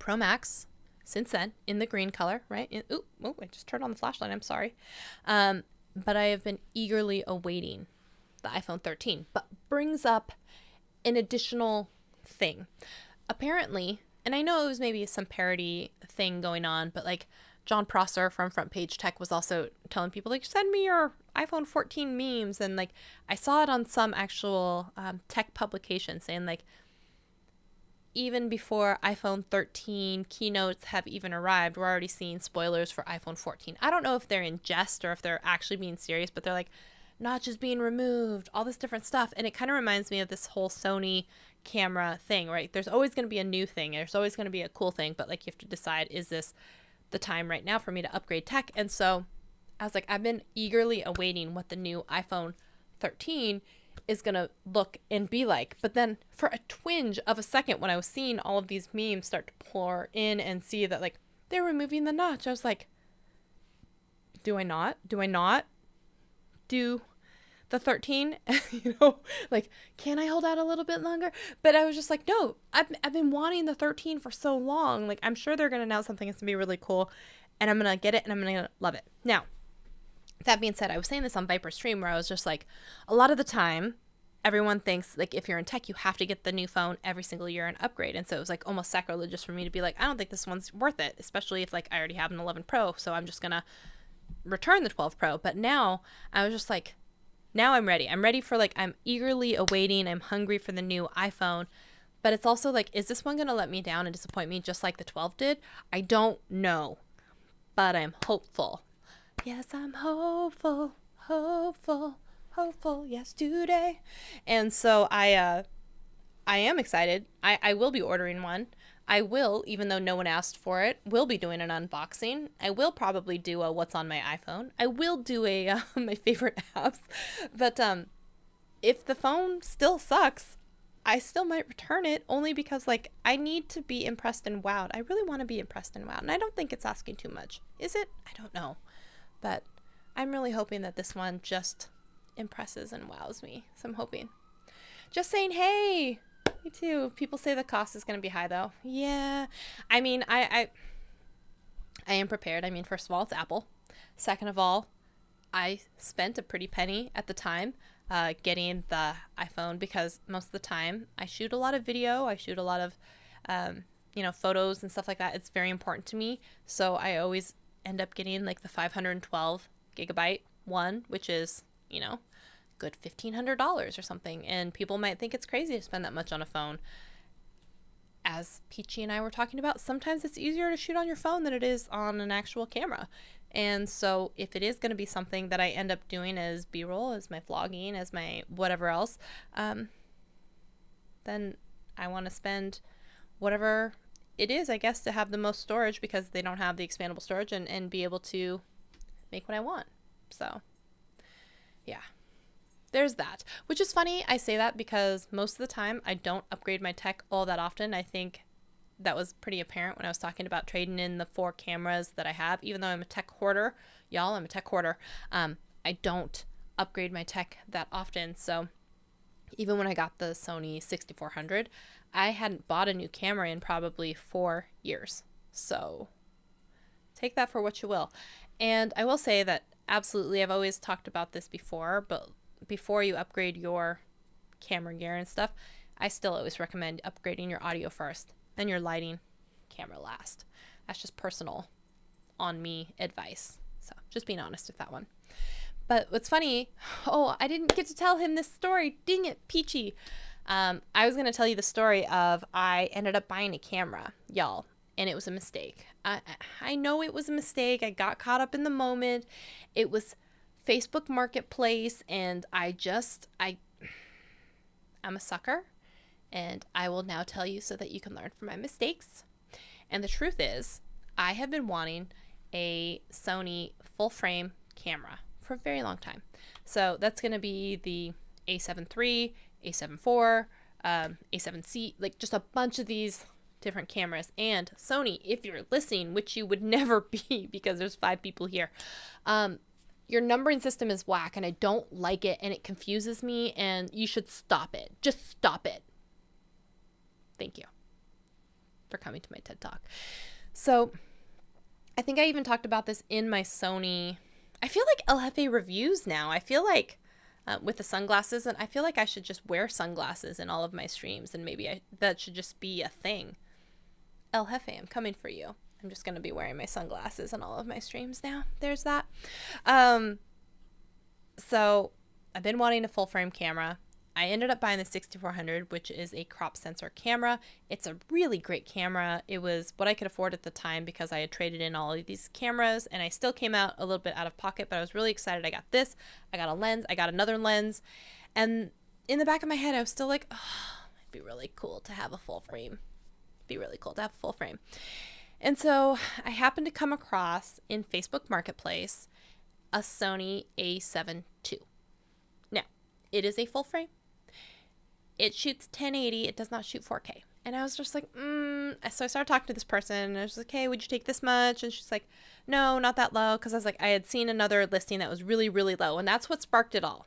Pro Max since then in the green color, right? I just turned on the flashlight. I'm sorry. But I have been eagerly awaiting the iPhone 13, but brings up an additional thing. Apparently, and I know it was maybe some parody thing going on, but like John Prosser from Front Page Tech was also telling people, like, send me your iPhone 14 memes. And like, I saw it on some actual tech publication saying like, even before iPhone 13 keynotes have even arrived, we're already seeing spoilers for iPhone 14. I don't know if they're in jest or if they're actually being serious, but they're like, notches being removed, all this different stuff. And it kind of reminds me of this whole Sony camera thing, right? There's always going to be a new thing. There's always going to be a cool thing, but like you have to decide, is this the time right now for me to upgrade tech? And so I was like, I've been eagerly awaiting what the new iPhone 13 is going to look and be like. But then for a twinge of a second, when I was seeing all of these memes start to pour in and see that like they're removing the notch, I was like, do I not do the 13? Like, can I hold out a little bit longer? But I was just like, no, I've been wanting the 13 for so long. Like, I'm sure they're going to announce something that's going to be really cool, and I'm going to get it, and I'm going to love it. Now, that being said, I was saying this on Viper Stream where I was just like, a lot of the time, everyone thinks, like, if you're in tech, you have to get the new phone every single year and upgrade. And so it was, like, almost sacrilegious for me to be like, I don't think this one's worth it, especially if, like, I already have an 11 Pro, so I'm just going to return the 12 Pro. But now, I was just like, now I'm ready. I'm ready for, like, I'm eagerly awaiting. I'm hungry for the new iPhone. But it's also like, is this one going to let me down and disappoint me just like the 12 did? I don't know. But I'm hopeful. Yes, I'm hopeful. Yesterday. And so I am excited. I will be ordering one. I will, even though no one asked for it, will be doing an unboxing. I will probably do a what's on my iPhone. I will do a my favorite apps. But if the phone still sucks, I still might return it, only because like I need to be impressed and wowed. I really want to be impressed and wowed, and I don't think it's asking too much. Is it? I don't know. But I'm really hoping that this one just impresses and wows me. So I'm hoping. Just saying, hey, me too. People say the cost is going to be high, though. Yeah. I mean, I am prepared. I mean, first of all, it's Apple. Second of all, I spent a pretty penny at the time getting the iPhone because most of the time I shoot a lot of video. I shoot a lot of, photos and stuff like that. It's very important to me. So I always end up getting like the 512 gigabyte one, which is, good $1,500 or something. And people might think it's crazy to spend that much on a phone. As Peachy and I were talking about, sometimes it's easier to shoot on your phone than it is on an actual camera. And so if it is going to be something that I end up doing as B-roll, as my vlogging, as my whatever else, then I want to spend whatever it is, I guess, to have the most storage because they don't have the expandable storage and be able to make what I want. So, yeah. There's that, which is funny. I say that because most of the time I don't upgrade my tech all that often. I think that was pretty apparent when I was talking about trading in the 4 cameras that I have. Even though I'm a tech hoarder, y'all, I'm a tech hoarder. I don't upgrade my tech that often. So even when I got the Sony 6400, I hadn't bought a new camera in probably 4 years. So take that for what you will. And I will say that absolutely, I've always talked about this before, but before you upgrade your camera gear and stuff, I still always recommend upgrading your audio first, then your lighting, camera last. That's just personal on me advice. So just being honest with that one. But what's funny, I didn't get to tell him this story. Dang it, Peachy. I was going to tell you the story of I ended up buying a camera, y'all, and it was a mistake. I know it was a mistake. I got caught up in the moment. It was Facebook Marketplace, and I'm a sucker, and I will now tell you so that you can learn from my mistakes. And the truth is, I have been wanting a Sony full frame camera for a very long time. So that's going to be the A7 III, A7 IV, A7C, like just a bunch of these different cameras. And Sony, if you're listening, which you would never be because there's 5 people here, your numbering system is whack and I don't like it and it confuses me and you should stop it. Just stop it. Thank you for coming to my TED Talk. So I think I even talked about this in my Sony. I feel like El Jefe reviews now. I feel like with the sunglasses, and I feel like I should just wear sunglasses in all of my streams, and maybe that should just be a thing. El Jefe, I'm coming for you. I'm just going to be wearing my sunglasses in all of my streams now. There's that. So I've been wanting a full frame camera. I ended up buying the 6400, which is a crop sensor camera. It's a really great camera. It was what I could afford at the time because I had traded in all of these cameras and I still came out a little bit out of pocket, but I was really excited. I got this, I got a lens, I got another lens. And in the back of my head, I was still like, it'd be really cool to have a full frame. It'd be really cool to have a full frame. And so I happened to come across in Facebook Marketplace a Sony A7 II. Now, it is a full frame. It shoots 1080. It does not shoot 4K. And I was just like, So I started talking to this person and I was like, hey, would you take this much? And she's like, no, not that low. Cause I was like, I had seen another listing that was really, really low. And that's what sparked it all.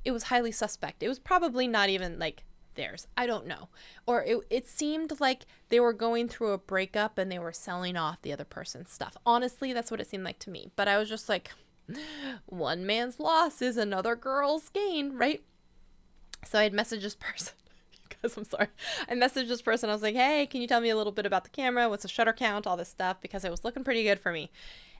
It was highly suspect. It was probably not even like theirs. I don't know. Or it seemed like they were going through a breakup and they were selling off the other person's stuff. Honestly, that's what it seemed like to me. But I was just like, one man's loss is another girl's gain, right? So I had messaged this person. Guys, I'm sorry. I messaged this person. I was like, hey, can you tell me a little bit about the camera? What's the shutter count? All this stuff, because it was looking pretty good for me.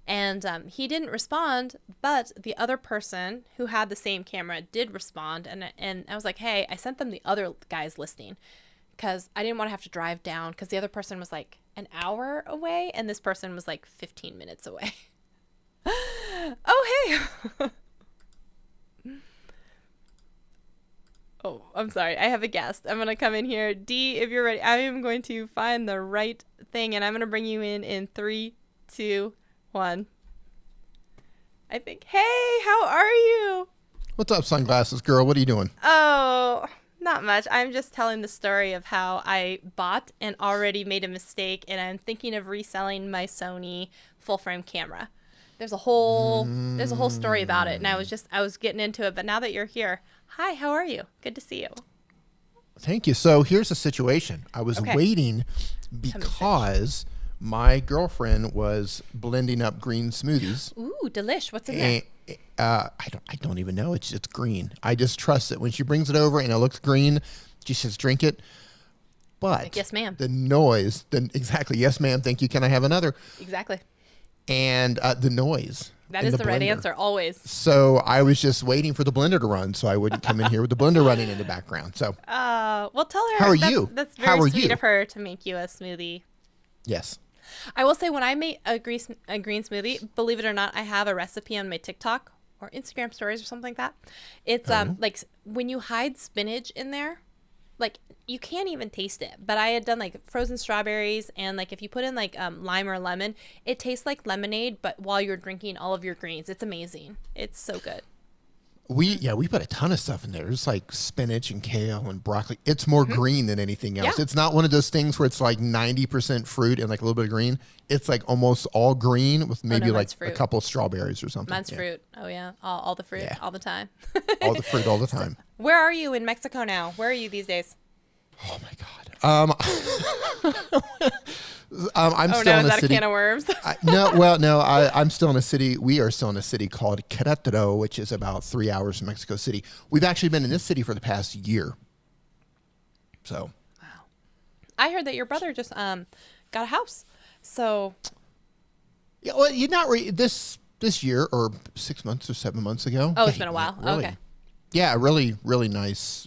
And he didn't respond, but the other person who had the same camera did respond. And I was like, hey, I sent them the other guy's listing because I didn't want to have to drive down because the other person was like an hour away and this person was like 15 minutes away. Oh, hey. Oh, I'm sorry. I have a guest. I'm going to come in here. D, if you're ready, I am going to find the right thing and I'm going to bring you in 3, 2, 1. I think, hey, how are you? What's up, sunglasses girl? What are you doing? Oh, not much. I'm just telling the story of how I bought and already made a mistake and I'm thinking of reselling my Sony full frame camera. There's a whole story about it and I was getting into it, but now that you're here, hi, how are you? Good to see you. Thank you. So here's the situation. I was waiting because my girlfriend was blending up green smoothies. Ooh, delish. What's in there? I don't even know. It's green. I just trust it. When she brings it over and it looks green, she says, drink it. But like, yes, ma'am. The noise, exactly. Yes, ma'am. Thank you. Can I have another? Exactly. And the noise. That is the right answer, always. So I was just waiting for the blender to run so I wouldn't come in here with the blender running in the background. So, well, tell her. How are you? That's very sweet of her to make you a smoothie. Yes. I will say when I make a green smoothie, believe it or not, I have a recipe on my TikTok or Instagram stories or something like that. It's like when you hide spinach in there, like you can't even taste it. But I had done like frozen strawberries and like if you put in like lime or lemon, it tastes like lemonade, but while you're drinking all of your greens. It's amazing. It's so good. We put a ton of stuff in there. It's like spinach and kale and broccoli. It's more green than anything else. Yeah. It's not one of those things where it's like 90% fruit and like a little bit of green. It's like almost all green with maybe like a couple of strawberries or something. Mine's fruit. Oh yeah. All the fruit all the time. All the fruit all the time. So, where are you in Mexico now? Where are you these days? Oh my God. I'm still in a city. A can of worms? I'm still in a city. We are still in a city called Querétaro, which is about 3 hours from Mexico City. We've actually been in this city for the past year. So. Wow. I heard that your brother just got a house. So. Yeah, well, you're not this year or 6 months or 7 months ago. Oh, Yeah, it's been a while. really, Okay. yeah, really nice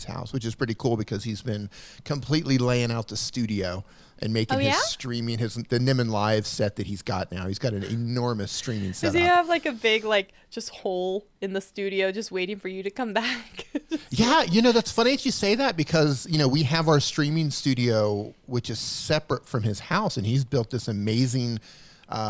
house, which is pretty cool because he's been completely laying out the studio and making his streaming, the Nimmin Live set that he's got now. He's got an enormous streaming setup. Does he have like a big just hole in the studio just waiting for you to come back? Yeah, that's funny that you say that because, we have our streaming studio, which is separate from his house, and he's built this amazing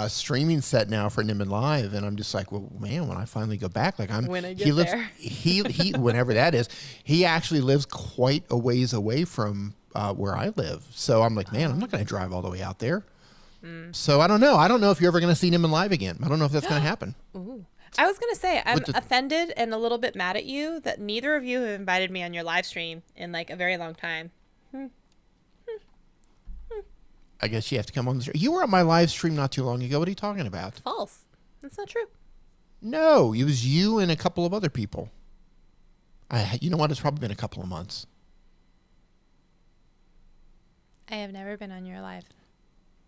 streaming set now for Nimmin Live, and I'm just like, well, man, when I finally go back, when I get there, he whenever that is, he actually lives quite a ways away from where I live, so I'm like, man, I'm not going to drive all the way out there. So I don't know if you're ever going to see Nimmin Live again. I don't know if that's going to happen. Ooh. I was going to say, I'm offended and a little bit mad at you that neither of you have invited me on your live stream in a very long time. I guess you have to come on the stream. You were on my live stream not too long ago. What are you talking about? False. That's not true. No, it was you and a couple of other people. You know what? It's probably been a couple of months. I have never been on your live.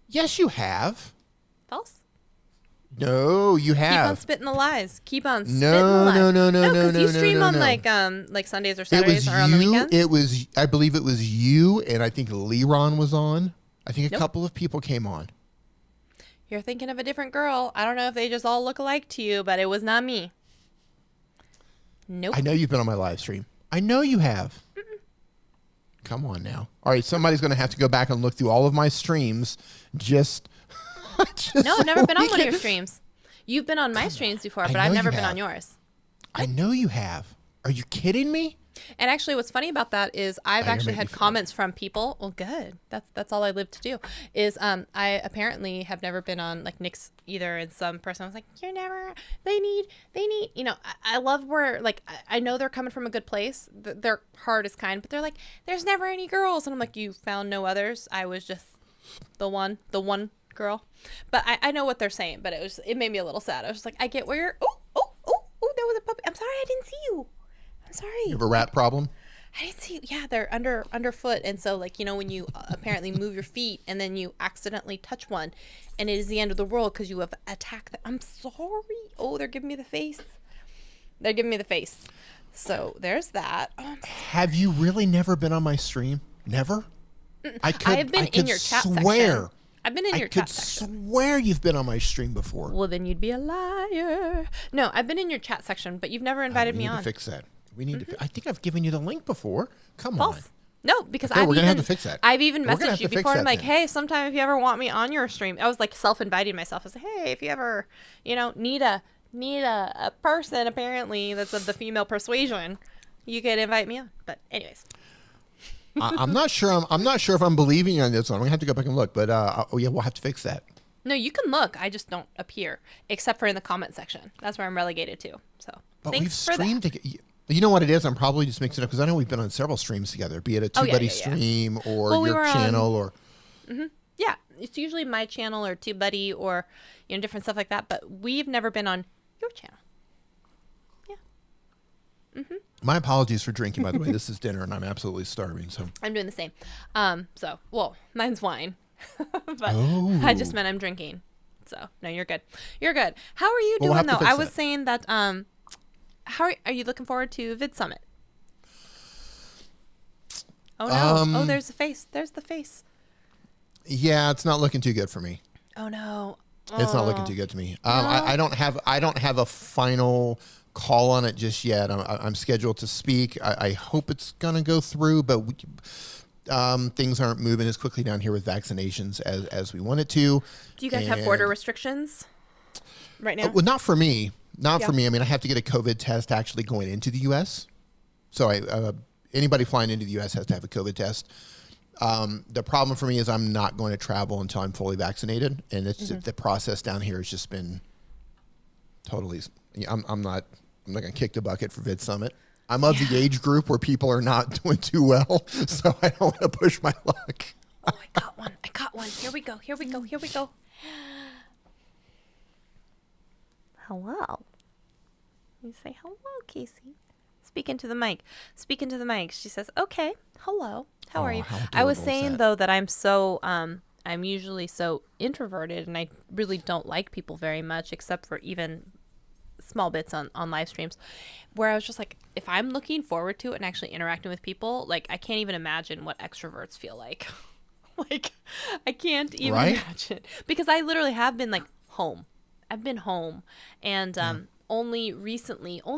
Yes, you have. False. No, you have. Keep on spitting the lies. Keep on spitting the No, lies. no, because you stream on no. like Sundays or Saturdays or on the weekends. I believe it was you, and I think Leron was on. I think a couple of people came on. You're thinking of a different girl. I don't know if they just all look alike to you, but it was not me. Nope. I know you've been on my live stream. I know you have. Come on now. All right, somebody's going to have to go back and look through all of my streams just no, I've never been on one of your streams. You've been on my streams before, but I've never been on yours. I know you have. Are you kidding me? And actually, what's funny about that is I've actually had comments from people. Well, good. That's all I live to do. Is I apparently have never been on Nick's either. And some person was like, "You're never." They need. I love where I know they're coming from a good place. Their heart is kind, but they're like, "There's never any girls," and I'm like, "You found no others. I was just the one girl." But I know what they're saying. But it made me a little sad. I was just like, I get where you're. Oh! That was a puppy. I'm sorry, I didn't see you. I'm sorry. You have a rat problem? I didn't see. Yeah, they're underfoot, and so when you apparently move your feet and then you accidentally touch one, and it is the end of the world because you have attacked them. I'm sorry. Oh, they're giving me the face. So there's that. Oh, have you really never been on my stream? Never? I've been in your chat section. I've been in your chat section. I could swear you've been on my stream before. Well, then you'd be a liar. No, I've been in your chat section, but you've never invited me on. We need to fix that. We need to. I think I've given you the link before. Come False. on. No, because we're gonna have to fix that. I've even messaged you before. I'm like, then. hey, sometime if you ever want me on your stream, I was self-inviting myself. I was like, hey, if you ever, need a person apparently that's of the female persuasion, you could invite me on. But anyways. I'm not sure. I'm not sure if I'm believing you on this one. I'm gonna have to go back and look. But we'll have to fix that. No, you can look. I just don't appear, except for in the comment section. That's where I'm relegated to. So but thanks we've streamed together. You know what it is? I'm probably just mixing it up because I know we've been on several streams together, be it a TubeBuddy stream or your channel or. Mm-hmm. Yeah, it's usually my channel or TubeBuddy or different stuff like that. But we've never been on your channel. Yeah. Mm-hmm. My apologies for drinking, by the way. This is dinner, and I'm absolutely starving. So I'm doing the same. Mine's wine, but I just meant I'm drinking. So no, you're good. You're good. How are you doing though? I was saying that. How are you looking forward to Vid Summit? Oh no! There's the face. There's the face. Yeah, it's not looking too good for me. Oh no! It's not looking too good to me. I don't have a final call on it just yet. I'm scheduled to speak. I hope it's gonna go through, but things aren't moving as quickly down here with vaccinations as we want it to. Do you guys have border restrictions right now? Well, not for me. Not for me. I mean, I have to get a COVID test actually going into the U.S. So anybody flying into the U.S. has to have a COVID test. The problem for me is I'm not going to travel until I'm fully vaccinated, and it's the process down here has just been totally. I'm not going to kick the bucket for Vid Summit. I'm of the age group where people are not doing too well, so I don't want to push my luck. Oh, I got one. Here we go. Hello. You say hello, Casey. Speak into the mic. She says, okay, hello. How are you? I was saying, though, that I'm so I'm usually so introverted and I really don't like people very much, except for even small bits on live streams, where I was just like, if I'm looking forward to it and actually interacting with people, like I can't even imagine what extroverts feel like. Like I can't even imagine, because I literally have been like home. I've been home, and only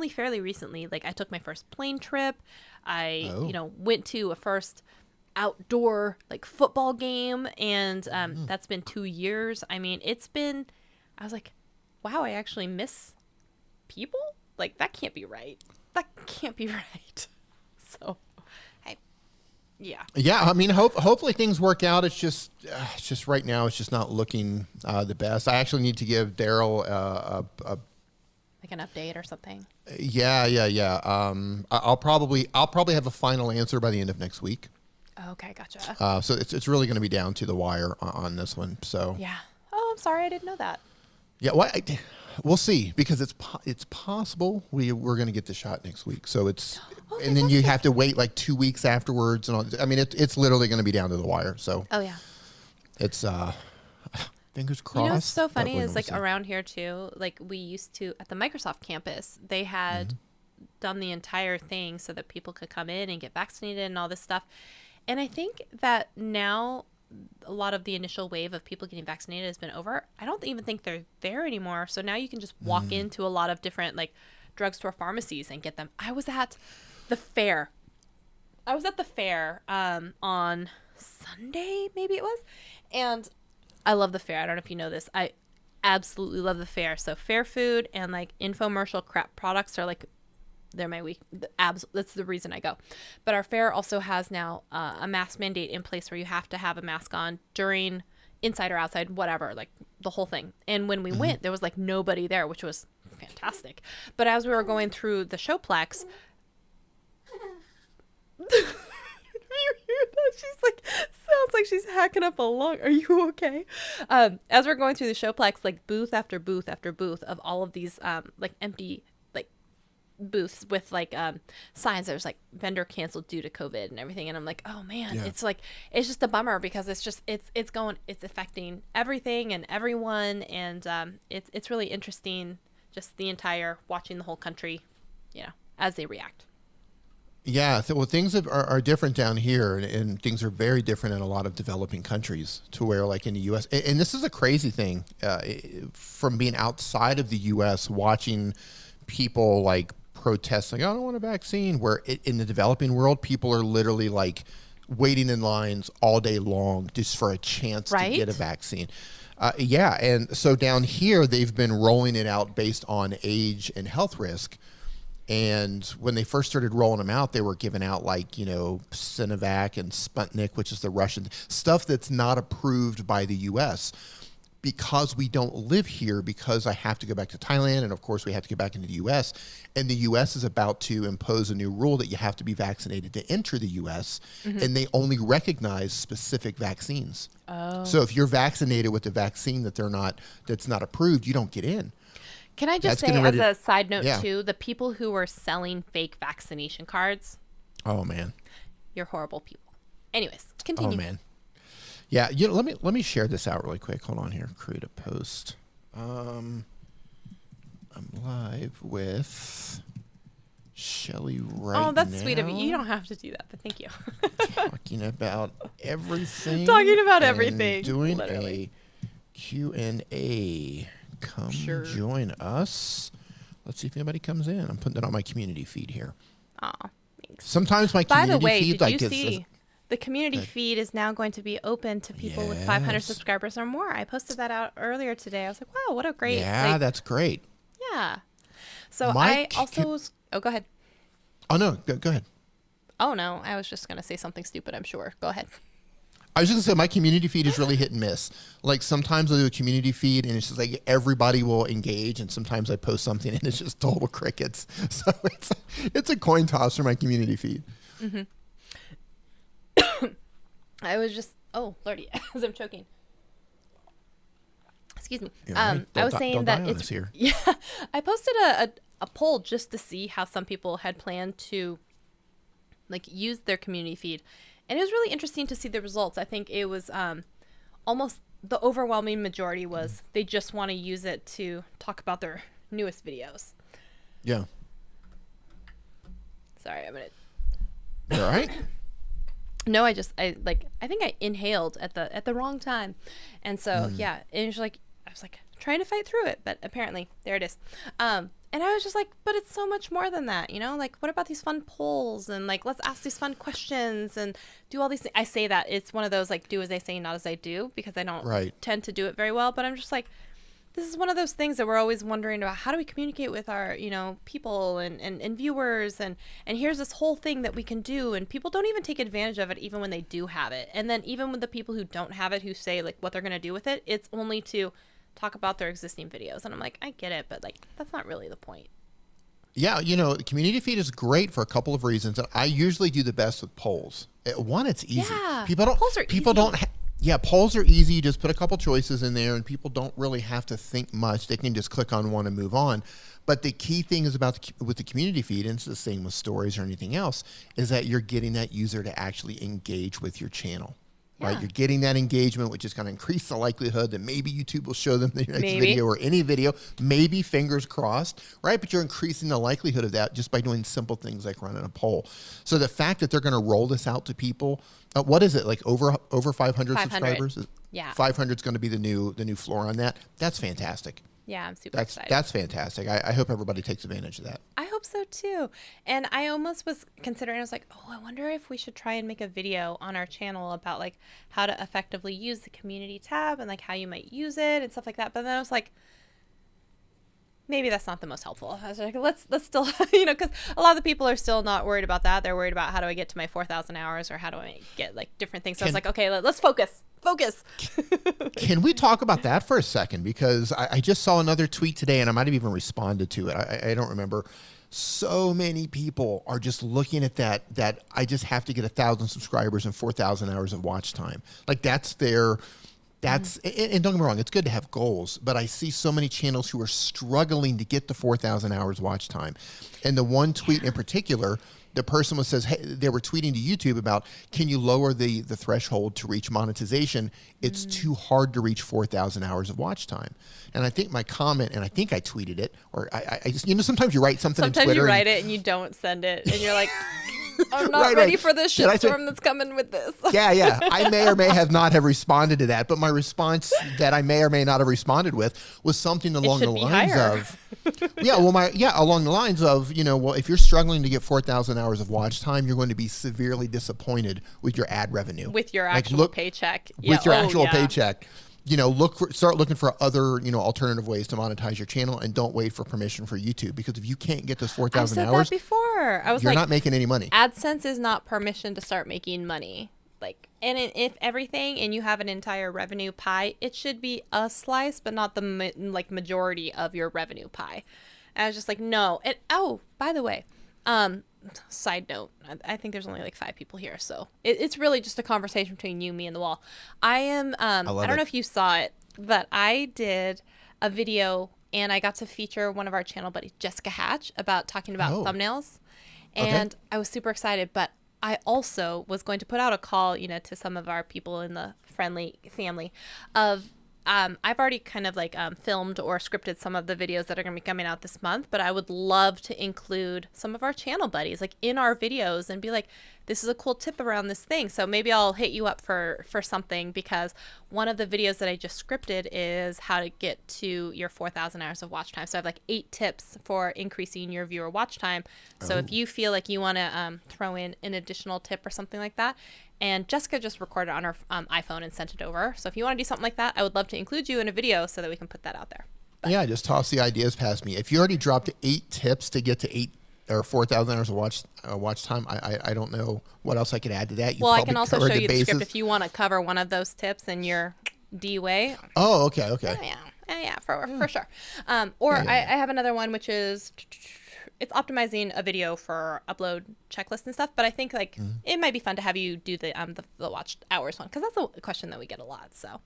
fairly recently, like I took my first plane trip. I went to a first outdoor like football game, and that's been 2 years. I mean, I was like, wow, I actually miss people. Like that can't be right. So yeah, I mean, hopefully things work out. It's just right now it's just not looking the best. I actually need to give Daryl like an update or something. Yeah. I'll probably have a final answer by the end of next week. Okay, gotcha. So it's really going to be down to the wire on this one. So yeah. Oh, I'm sorry, I didn't know that. Yeah, we'll see, because it's possible we're going to get the shot next week. So and then you have to wait like 2 weeks afterwards, and all. I mean, it's literally going to be down to the wire. So it's fingers crossed. You know what's so funny is like around here too. Like we used to at the Microsoft campus, they had done the entire thing so that people could come in and get vaccinated and all this stuff. And I think that now a lot of the initial wave of people getting vaccinated has been over. I don't even think they're there anymore. So now you can just walk into a lot of different like drugstore pharmacies and get them. I was at the fair on Sunday, maybe it was. And I love the fair. I don't know if you know this. I absolutely love the fair. So fair food and like infomercial crap products are like, they're my week. That's the reason I go. But our fair also has now a mask mandate in place where you have to have a mask on during inside or outside, whatever, like the whole thing. And when we went, there was like nobody there, which was fantastic. But as we were going through the showplex, you hear that? She's like, sounds like she's hacking up a lung. Are you okay? As we're going through the showplex, like booth after booth after booth of all of these like empty booths with like signs that was like vendor canceled due to COVID and everything, and I'm like, oh man, it's like, it's just a bummer, because it's affecting everything and everyone, and it's really interesting, just watching the whole country, as they react. Yeah, well, things are different down here, and things are very different in a lot of developing countries, to where like in the U.S., and this is a crazy thing, from being outside of the U.S., watching people like protesting, I don't want a vaccine, where in the developing world, people are literally like waiting in lines all day long just for a chance to get a vaccine. And so down here, they've been rolling it out based on age and health risk. And when they first started rolling them out, they were giving out like, Sinovac and Sputnik, which is the Russian stuff that's not approved by the U.S. Because we don't live here, because I have to go back to Thailand, and of course we have to get back into the U.S., and the U.S. is about to impose a new rule that you have to be vaccinated to enter the U.S., and they only recognize specific vaccines. So if you're vaccinated with a vaccine that's not approved, you don't get in. Can I just say, as a side note too, the people who are selling fake vaccination cards, oh man, you're horrible people. Anyways, continue. Oh man. Yeah, let me share this out really quick. Hold on here. Create a post. I'm live with Shelly right now. Oh, that's sweet of you. You don't have to do that, but thank you. Talking about everything. Doing literally. A Q&A. Come join us. Let's see if anybody comes in. I'm putting it on my community feed here. Aw, thanks. Sometimes my community feed did you see? The community feed is now going to be open to people with 500 subscribers or more. I posted that out earlier today. I was like, wow, what a great... Yeah, that's great. Yeah. So I also... Oh, go ahead. Oh, no. Go ahead. Oh, no. I was just going to say something stupid, I'm sure. Go ahead. I was just going to say, my community feed is really hit and miss. Like, sometimes I'll do a community feed, and it's just like everybody will engage, and sometimes I post something, and it's just total crickets. So it's a coin toss for my community feed. Mm-hmm. I was just, Lordy, as I'm choking. Excuse me. Right. I was saying that it's here. Yeah. I posted a poll just to see how some people had planned to like use their community feed, and it was really interesting to see the results. I think it was almost the overwhelming majority was they just want to use it to talk about their newest videos. Yeah. Sorry, I'm gonna. You all right? No, I think I inhaled at the wrong time, and so yeah, it was like I was like trying to fight through it, but apparently there it is. And I was just like, but it's so much more than that, you know? Like, what about these fun polls and like let's ask these fun questions and do all these things. I say that it's one of those like do as I say, not as I do, because I don't tend to do it very well. But I'm just like, this is one of those things that we're always wondering about. How do we communicate with our, you know, people and viewers? And here's this whole thing that we can do. And people don't even take advantage of it, even when they do have it. And then even with the people who don't have it, who say like what they're going to do with it, it's only to talk about their existing videos. And I'm like, I get it, but like, that's not really the point. Yeah, you know, community feed is great for a couple of reasons. And I usually do the best with polls. One, it's easy. Yeah, Polls are easy. Yeah, polls are easy. You just put a couple choices in there and people don't really have to think much. They can just click on one and move on. But the key thing is with the community feed, and it's the same with stories or anything else, is that you're getting that user to actually engage with your channel. Yeah. Right, you're getting that engagement, which is going to increase the likelihood that maybe YouTube will show them the next video or any video. Maybe, fingers crossed, right? But you're increasing the likelihood of that just by doing simple things like running a poll. So the fact that they're going to roll this out to people, what is it, like over 500 subscribers? Yeah, 500 is going to be the new floor on that. That's fantastic. Yeah, I'm super excited. That's fantastic. I hope everybody takes advantage of that. I hope so too. And I almost was considering, I was like, oh, I wonder if we should try and make a video on our channel about like how to effectively use the community tab and like how you might use it and stuff like that. But then I was like, maybe that's not the most helpful. I was like, let's still, you know, because a lot of the people are still not worried about that. They're worried about how do I get to my 4,000 hours or how do I get like different things. So I was like, okay, let's focus. Can we talk about that for a second? Because I just saw another tweet today and I might have even responded to it. I don't remember. So many people are just looking at that I just have to get 1,000 subscribers and 4,000 hours of watch time. Like and don't get me wrong, it's good to have goals, but I see so many channels who are struggling to get the 4,000 hours watch time. And the one tweet in particular, the person says, hey, they were tweeting to YouTube about, can you lower the threshold to reach monetization? It's too hard to reach 4,000 hours of watch time. And I think my comment, and I think I tweeted it, or I just, you know, sometimes you write something in Twitter. Sometimes you write it and you don't send it, and you're like, I'm not ready for this shitstorm that's coming with this. Yeah. I may or may not have responded to that, but my response that I may or may not have responded with was something along the lines of, along the lines of, you know, well, if you're struggling to get 4,000 hours of watch time, you're going to be severely disappointed with your ad revenue. With your actual paycheck. With your actual paycheck. You know, start looking for other, you know, alternative ways to monetize your channel, and don't wait for permission for YouTube, because if you can't get those 4,000 hours, I said that before. I was you're not making any money. AdSense is not permission to start making money. Like, and if everything, and you have an entire revenue pie, it should be a slice, but not the majority of your revenue pie. And I was just like, no. And by the way, side note, I think there's only like 5 people here, so it's really just a conversation between you, me, and the wall. I am I don't know if you saw it, but I did a video and I got to feature one of our channel buddies, Jessica Hatch, about talking about thumbnails, and I was super excited. But I also was going to put out a call, you know, to some of our people in the friendly family of I've already kind of like filmed or scripted some of the videos that are going to be coming out this month, but I would love to include some of our channel buddies like in our videos and be like, this is a cool tip around this thing. So maybe I'll hit you up for something, because one of the videos that I just scripted is how to get to your 4,000 hours of watch time. So I have like 8 tips for increasing your viewer watch time. So if you feel like you want to throw in an additional tip or something like that, and Jessica just recorded on her iPhone and sent it over. So if you want to do something like that, I would love to include you in a video so that we can put that out there. But yeah, just toss the ideas past me. If you already dropped 8 tips to get to 8 or 4,000 hours of watch time, I don't know what else I could add to that. I can also show you the script if you want to cover one of those tips in your D way. Oh, okay. Yeah, for sure. I have another one, which is it's optimizing a video for upload checklist and stuff. But I think like it might be fun to have you do the watch hours one, because that's a question that we get a lot. So,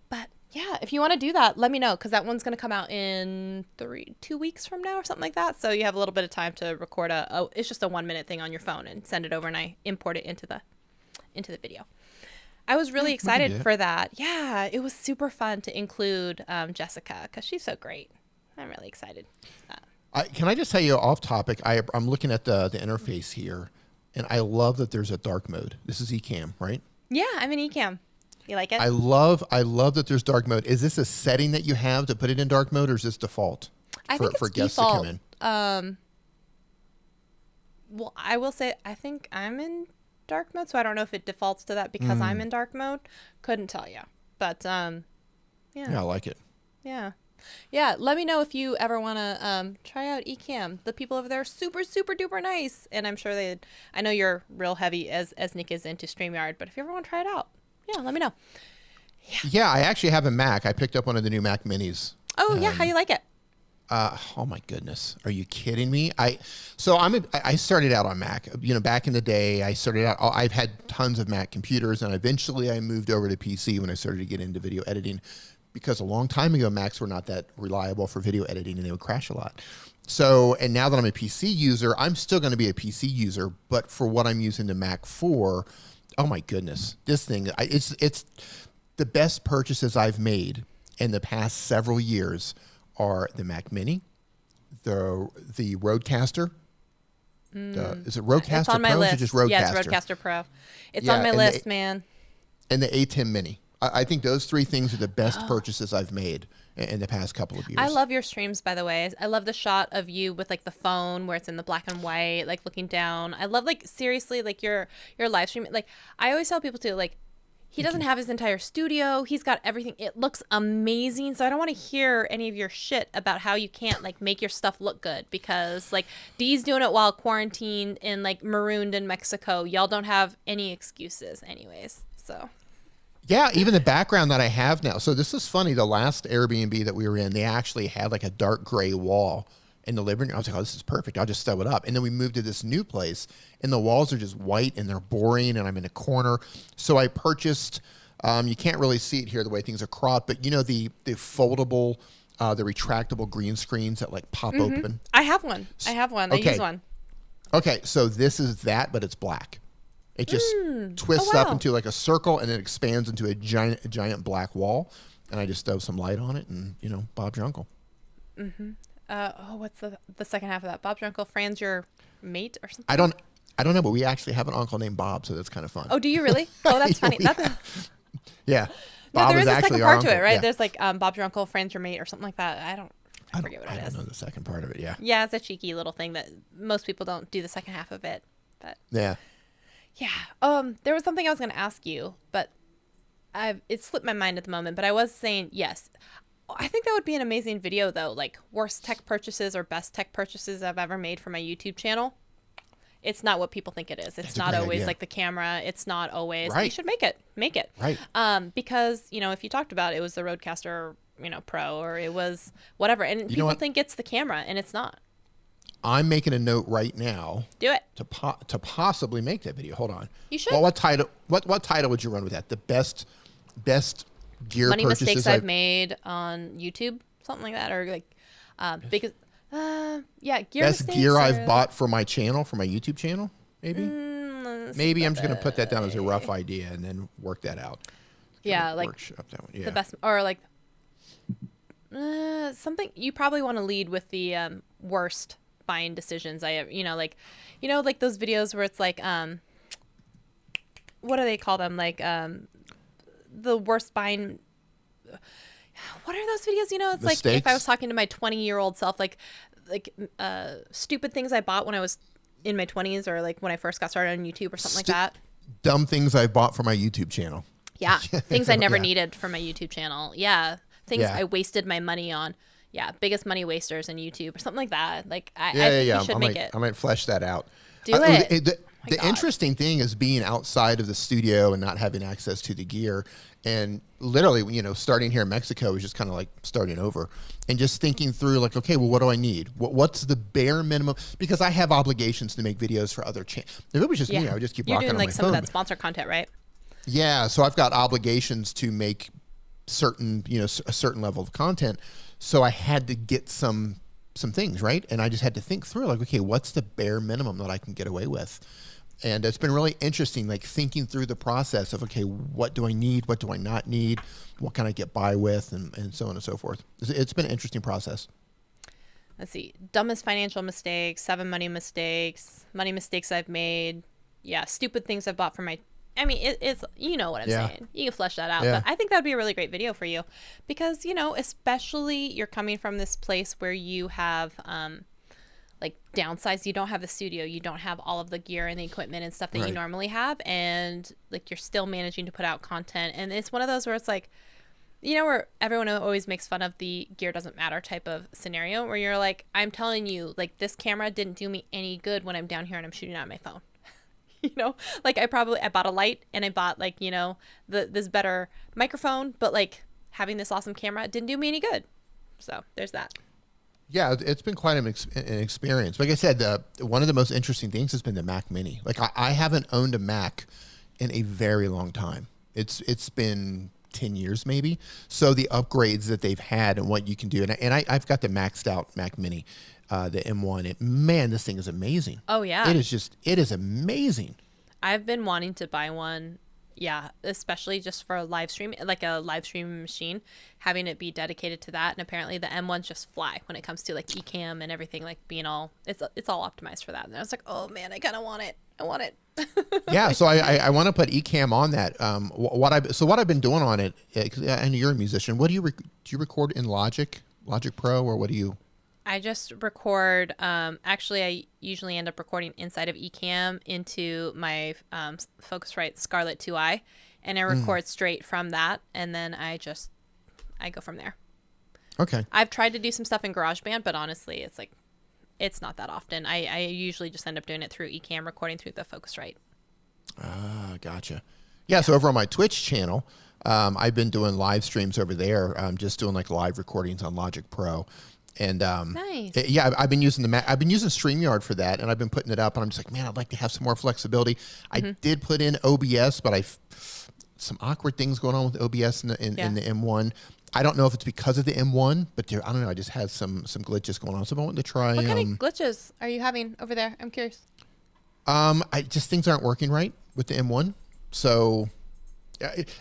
but yeah, if you want to do that, let me know, because that one's going to come out in 2 weeks from now or something like that. So you have a little bit of time to record it's just a 1-minute thing on your phone and send it over, and I import it into the video. I was really we can do excited it. for that. Yeah, it was super fun to include Jessica because she's so great. I'm really excited. Can I just tell you off topic? I'm looking at the interface here, and I love that there's a dark mode. This is Ecamm, right? Yeah, I'm in Ecamm. You like it? I love that there's dark mode. Is this a setting that you have to put it in dark mode, or is this default for guests default. to come in? Well, I will say I think I'm in dark mode, so I don't know if it defaults to that because I'm in dark mode. Couldn't tell you, but Yeah, I like it. yeah. Let me know if you ever want to try out Ecamm. The people over there are super, super duper nice, and I'm sure they. I know you're real heavy as Nick is into StreamYard, but if you ever want to try it out, yeah, let me know. Yeah, I actually have a Mac. I picked up one of the new Mac Minis. Oh yeah, how you like it? Oh my goodness, are you kidding me? I started out on Mac. Back in the day, I started out. I've had tons of Mac computers, and eventually I moved over to PC when I started to get into video editing, because a long time ago Macs were not that reliable for video editing, and they would crash a lot. So, and now that I'm a PC user, I'm still going to be a PC user, but for what I'm using the Mac for, oh my goodness, this thing, it's the best purchases I've made in the past several years are the Mac Mini, the Rodecaster. Is it Rodecaster It's on my Pro list. or just Rodecaster? Yeah, it's Rodecaster Pro. It's on my list, man. And the A10 Mini. I think those three things are the best purchases I've made in the past couple of years. I love your streams, by the way. I love the shot of you with like the phone where it's in the black and white, like looking down. I love, like, seriously, like your live stream. Like, I always tell people to, like, he doesn't have his entire studio. He's got everything. It looks amazing. So I don't want to hear any of your shit about how you can't, like, make your stuff look good, because, like, Dee's doing it while quarantined and, like, marooned in Mexico. Y'all don't have any excuses anyways. So yeah, even the background that I have now. So this is funny. The last Airbnb that we were in, they actually had like a dark gray wall in the living room. I was like, oh, this is perfect. I'll just sew it up. And then we moved to this new place, and the walls are just white and they're boring, and I'm in a corner. So I purchased, you can't really see it here the way things are cropped, but the foldable, the retractable green screens that like pop open. I have one. Okay. I use one. Okay, so this is that, but it's black. It just twists up into like a circle, and it expands into a giant black wall. And I just throw some light on it, and Bob's your uncle. What's the second half of that? Bob's your uncle. Fran's your mate or something? I don't know, but we actually have an uncle named Bob, so that's kind of fun. Oh, do you really? Oh, that's funny. Yeah. No, Bob there is a second part to it, right? Yeah. There's like Bob's your uncle, Fran's your mate, or something like that. I forget what it is. I don't know the second part of it. Yeah. Yeah, it's a cheeky little thing that most people don't do the second half of it, but Yeah. yeah. There was something I was going to ask you, but it slipped my mind at the moment. But I was saying yes. I think that would be an amazing video, though. Like, worst tech purchases or best tech purchases I've ever made for my YouTube channel. It's not what people think it is. It's not always like the camera. It's not always. Right. You should make it. Make it. Right. Because if you talked about it was the Rodecaster, Pro, or it was whatever, and people think it's the camera, and it's not. I'm making a note right now. Do it. To possibly make that video. Hold on. You should. Well, what title would you run with that? The best gear Money purchases mistakes I've made on YouTube, something like that, or like biggest. Yeah, gear best mistakes gear or... I've bought for my channel, for my YouTube channel. Maybe. Maybe I'm just going to put that down as a rough idea and then work that out. Yeah, like workshop that one. Yeah. the best, or like something you probably want to lead with the worst buying decisions I have. Like those videos where it's like what do they call them? Like the worst buying. What are those videos? It's like if I was talking to my 20-year-old self, like stupid things I bought when I was in my 20s, or like when I first got started on YouTube or something like that. Dumb things I bought for my YouTube channel. Yeah, things I never needed for my YouTube channel. Yeah, things I wasted my money on. Yeah, biggest money wasters in YouTube or something like that. Like I think you should make it. I might flesh that out. Do it. The interesting thing is being outside of the studio and not having access to the gear, and literally, starting here in Mexico is just kind of like starting over, and just thinking through like, okay, well, what do I need? What's the bare minimum? Because I have obligations to make videos for other channels. If it was just me, I would just keep You're rocking doing on like my some phone. of that sponsor content, right? Yeah, so I've got obligations to make certain, a certain level of content. So I had to get some things, right? And I just had to think through like, okay, what's the bare minimum that I can get away with? And it's been really interesting, like thinking through the process of, okay, what do I need? What do I not need? What can I get by with? And so on and so forth. It's been an interesting process. Let's see. Dumbest financial mistakes, 7 money mistakes I've made. Yeah, stupid things I've bought for my... I mean, it's, you know what I'm saying. You can flesh that out. Yeah. But I think that would be a really great video for you. Because, you know, especially you're coming from this place where you have... like downsides. You don't have the studio, you don't have all of the gear and the equipment and stuff that you normally have, and like you're still managing to put out content. And it's one of those where it's like, you know, where everyone always makes fun of the gear doesn't matter type of scenario, where you're like, I'm telling you, like, this camera didn't do me any good when I'm down here and I'm shooting on my phone. You know, like I bought a light and I bought, like, you know, this better microphone, but like having this awesome camera didn't do me any good. So there's that. Yeah, it's been quite an experience. Like I said, one of the most interesting things has been the Mac Mini. Like I haven't owned a Mac in a very long time. It's been 10 years maybe. So the upgrades that they've had and what you can do, and I've got the maxed out Mac Mini, the M1. And man, this thing is amazing. Oh yeah, it is amazing. I've been wanting to buy one. Yeah, especially just for a live stream, like a live streaming machine, having it be dedicated to that. And apparently the M1s just fly when it comes to like Ecamm and everything, like being all, it's all optimized for that. And I was like, oh man, I kind of want it. I want it. Yeah, so I want to put Ecamm on that. What I've been doing on it, and you're a musician. What do you record in Logic Pro, or what do you? I just record, actually I usually end up recording inside of Ecamm into my Focusrite Scarlett 2i, and I record straight from that, and then I go from there. Okay. I've tried to do some stuff in GarageBand, but honestly, it's like, it's not that often. I usually just end up doing it through Ecamm, recording through the Focusrite. Ah, gotcha. Yeah, so over on my Twitch channel, I've been doing live streams over there, just doing like live recordings on Logic Pro. And nice. I've been using I've been using StreamYard for that, and I've been putting it up, and I'm just like, man, I'd like to have some more flexibility. I did put in OBS, but some awkward things going on with OBS in the M1. I don't know if it's because of the M1, but I don't know. I just had some glitches going on, so I wanted to try. What kind of glitches are you having over there? I'm curious. Things aren't working right with the M1, so.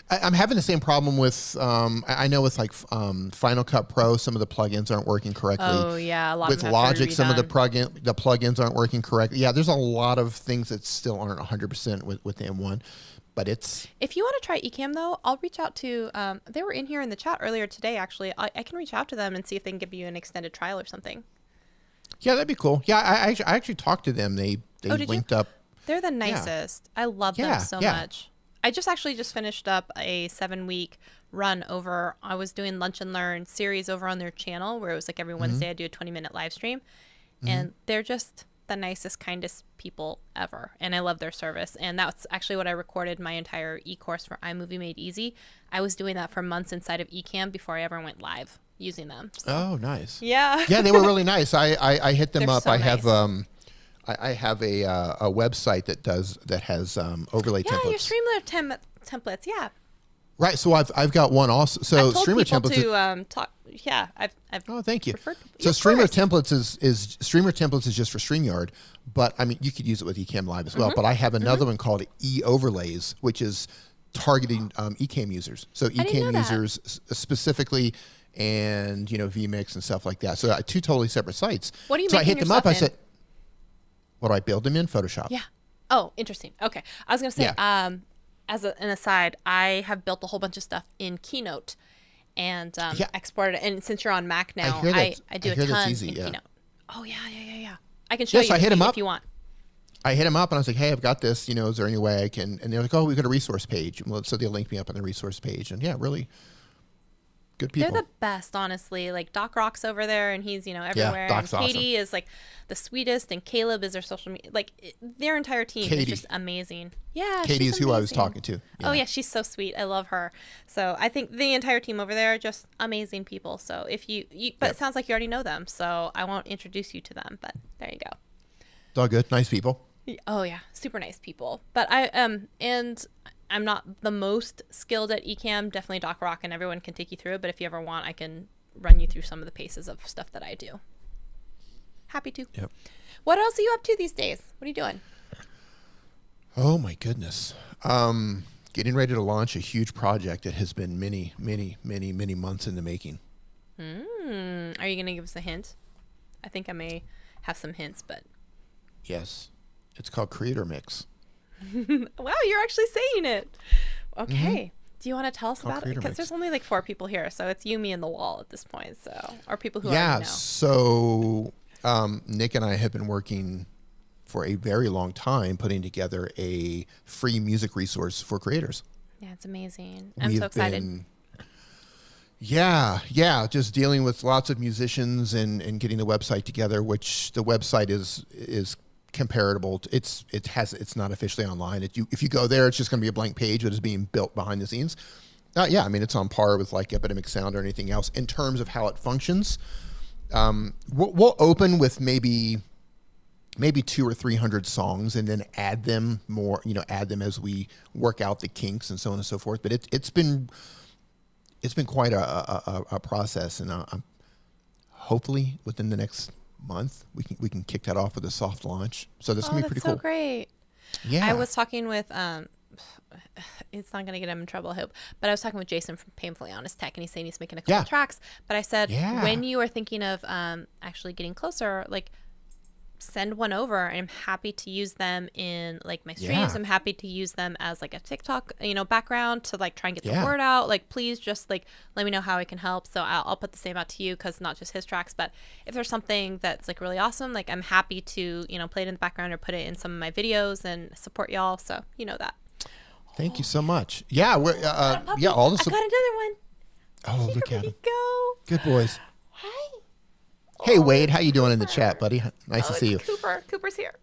I'm having the same problem with, I know with like Final Cut Pro, some of the plugins aren't working correctly. Oh yeah, a lot with of Logic, some of the plugins aren't working correctly. Yeah, there's a lot of things that still aren't 100% with the M1, but it's. If you want to try Ecamm though, I'll reach out to. They were in here in the chat earlier today. Actually, I can reach out to them and see if they can give you an extended trial or something. Yeah, that'd be cool. Yeah, I actually talked to them. They linked up. They're the nicest. Yeah. I love them so much. I just finished up a 7-week run over. I was doing Lunch and Learn series over on their channel, where it was like every Wednesday I do a 20-minute live stream, and they're just the nicest, kindest people ever, and I love their service. And that's actually what I recorded my entire e-course for iMovie Made Easy. I was doing that for months inside of Ecamm before I ever went live using them. So. Oh, nice. Yeah. Yeah, they were really nice. I hit them up. So I nice. have I have a website that has overlay templates. Yeah, your Streamlabs templates. Yeah. Right. So I've got one also. So I've told Streamer people templates. to talk. Yeah, I've. Oh, thank you. referred- So of Streamer course. templates is Streamer templates is just for StreamYard, but I mean you could use it with Ecamm Live as well. But I have another one called E-Overlays, which is targeting Ecamm users. So didn't know Ecamm that. users specifically, and vMix and stuff like that. So two totally separate sites. What do you So I making hit your them up. I stuff in? said, "What do I build them in Photoshop?" Yeah. Oh, interesting. Okay. I was going to say, Yeah. as an aside, I have built a whole bunch of stuff in Keynote and exported it. And since you're on Mac now, I do a hear that's ton easy, in yeah. Keynote. Oh, yeah. I can show Yes, you I hit 'em up. if you want. I hit them up and I was like, "Hey, I've got this. Is there any way I can?" And they're like, "Oh, we've got a resource page." Well, so they linked me up on the resource page, and yeah, really good people. They're the best, honestly. Like Doc Rock's over there, and he's everywhere. Doc's and Katie is like the sweetest, and Caleb is their social media. Like their entire team Katie. is just amazing. Yeah, Katie she's is who I was amazing. talking to. Oh yeah, she's so sweet. I love her. So I think the entire team over there are just amazing people. So if you but it sounds like you already know them, so I won't introduce you to them. But there you go. It's all good. Nice people. Oh yeah, super nice people. But and I'm not the most skilled at Ecamm. Definitely Doc Rock, and everyone can take you through it. But if you ever want, I can run you through some of the paces of stuff that I do. Happy to. Yep. What else are you up to these days? What are you doing? Oh my goodness. Getting ready to launch a huge project that has been many, many, many, many months in the making. Are you going to give us a hint? I think I may have some hints, but. Yes. It's called Creator Mix. Wow, you're actually saying it. Okay. Do you want to tell us about it? Creator Because Mix. there's only like 4 people here, so it's you, me, and the wall at this point. So, or people who Yeah. already know. So Nick and I have been working for a very long time putting together a free music resource for creators. Yeah, it's amazing. I'm so excited. Just dealing with lots of musicians and getting the website together, which the website is comparable. It's not officially online. If you go there, it's just going to be a blank page that is being built behind the scenes. It's on par with like Epidemic Sound or anything else in terms of how it functions. We'll open with maybe 200 or 300 songs and then add them as we work out the kinks and so on and so forth. But it's been quite a process, and hopefully within the next month we can kick that off with a soft launch. So this is gonna be pretty cool. So great. Yeah. I was talking with it's not gonna get him in trouble, I hope. But I was talking with Jason from Painfully Honest Tech, and he's saying he's making a couple tracks. But I said, when you are thinking of actually getting closer, like, send one over. I'm happy to use them in like my streams. I'm happy to use them as like a TikTok, background to like try and get the word out. Like, please just like let me know how I can help. So I'll put the same out to you, because not just his tracks, but if there's something that's like really awesome, like I'm happy to play it in the background or put it in some of my videos and support y'all. So you know that. Thank you so much. Yeah, we're all the I got another one. Oh, look at him. Go. Good boys. Hi. Hey Wade, how you doing in the chat, buddy? Nice to see you. Cooper's here.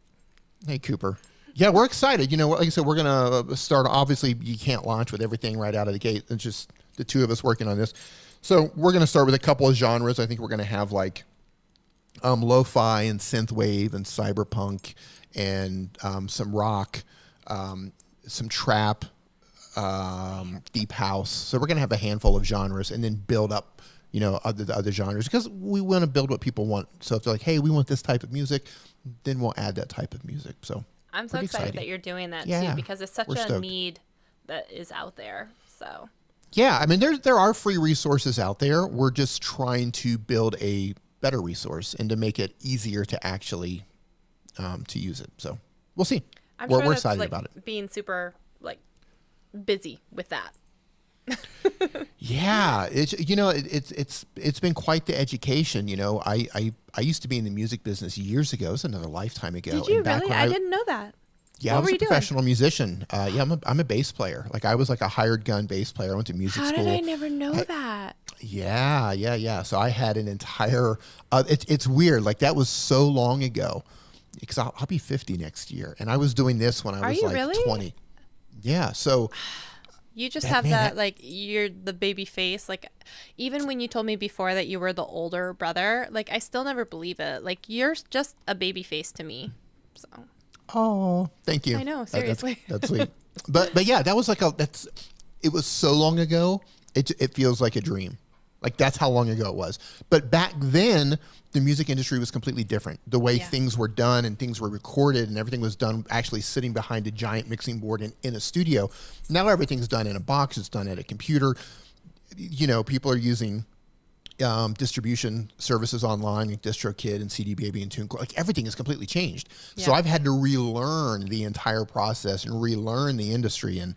Hey Cooper. Yeah, we're excited. Like I said, we're gonna start. Obviously, you can't launch with everything right out of the gate. It's just the two of us working on this. So we're gonna start with a couple of genres. I think we're gonna have like lo-fi and synthwave and cyberpunk and some rock, some trap, deep house. So we're gonna have a handful of genres and then build up other genres, because we want to build what people want. So if they're like, hey, we want this type of music, then we'll add that type of music. So I'm so excited that you're doing that too, because it's such a need that is out there. So yeah, I mean, there are free resources out there. We're just trying to build a better resource and to make it easier to actually to use it. So we'll see. We're excited about it. Being super like busy with that. Yeah, it's been quite the education. I used to be in the music business years ago. It's another lifetime ago. Did you really? I didn't know that. Yeah, I was a professional musician. I'm a bass player. Like, I was like a hired gun bass player. I went to music school. How did I never know that? Yeah. So I had an entire. It's weird. Like, that was so long ago, because I'll be 50 next year, and I was doing this when I was like really? 20. Yeah. So. You just have that, like, you're the baby face. Like, even when you told me before that you were the older brother, like, I still never believe it. Like, you're just a baby face to me. So. Oh, thank you. I know, seriously. That's sweet. But yeah, that was like it was so long ago. It feels like a dream. Like, that's how long ago it was. But back then, the music industry was completely different. The way things were done and things were recorded and everything was done actually sitting behind a giant mixing board in a studio. Now everything's done in a box. It's done at a computer. People are using distribution services online, like DistroKid and CD Baby and TuneCore. Like, everything is completely changed. Yeah. So I've had to relearn the entire process and relearn the industry and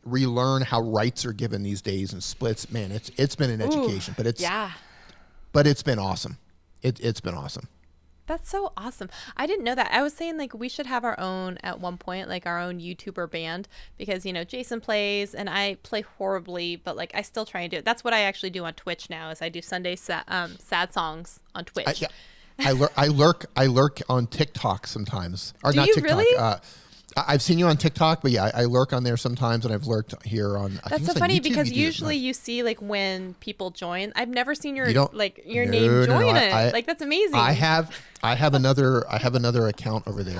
relearn how rights are given these days and splits. Man, it's been an education, but it's been awesome. It's been awesome. That's so awesome. I didn't know that. I was saying, like, we should have our own at one point, like our own YouTuber band, because Jason plays and I play horribly, but like I still try and do it. That's what I actually do on Twitch now. Is I do Sunday sad songs on Twitch. I lurk on TikTok sometimes. Or do not you TikTok. Really? I've seen you on TikTok, but yeah, I lurk on there sometimes, and I've lurked here on. That's so funny, because usually you see, like, when people join. I've never seen your name join it. Like, that's amazing. I have another account over there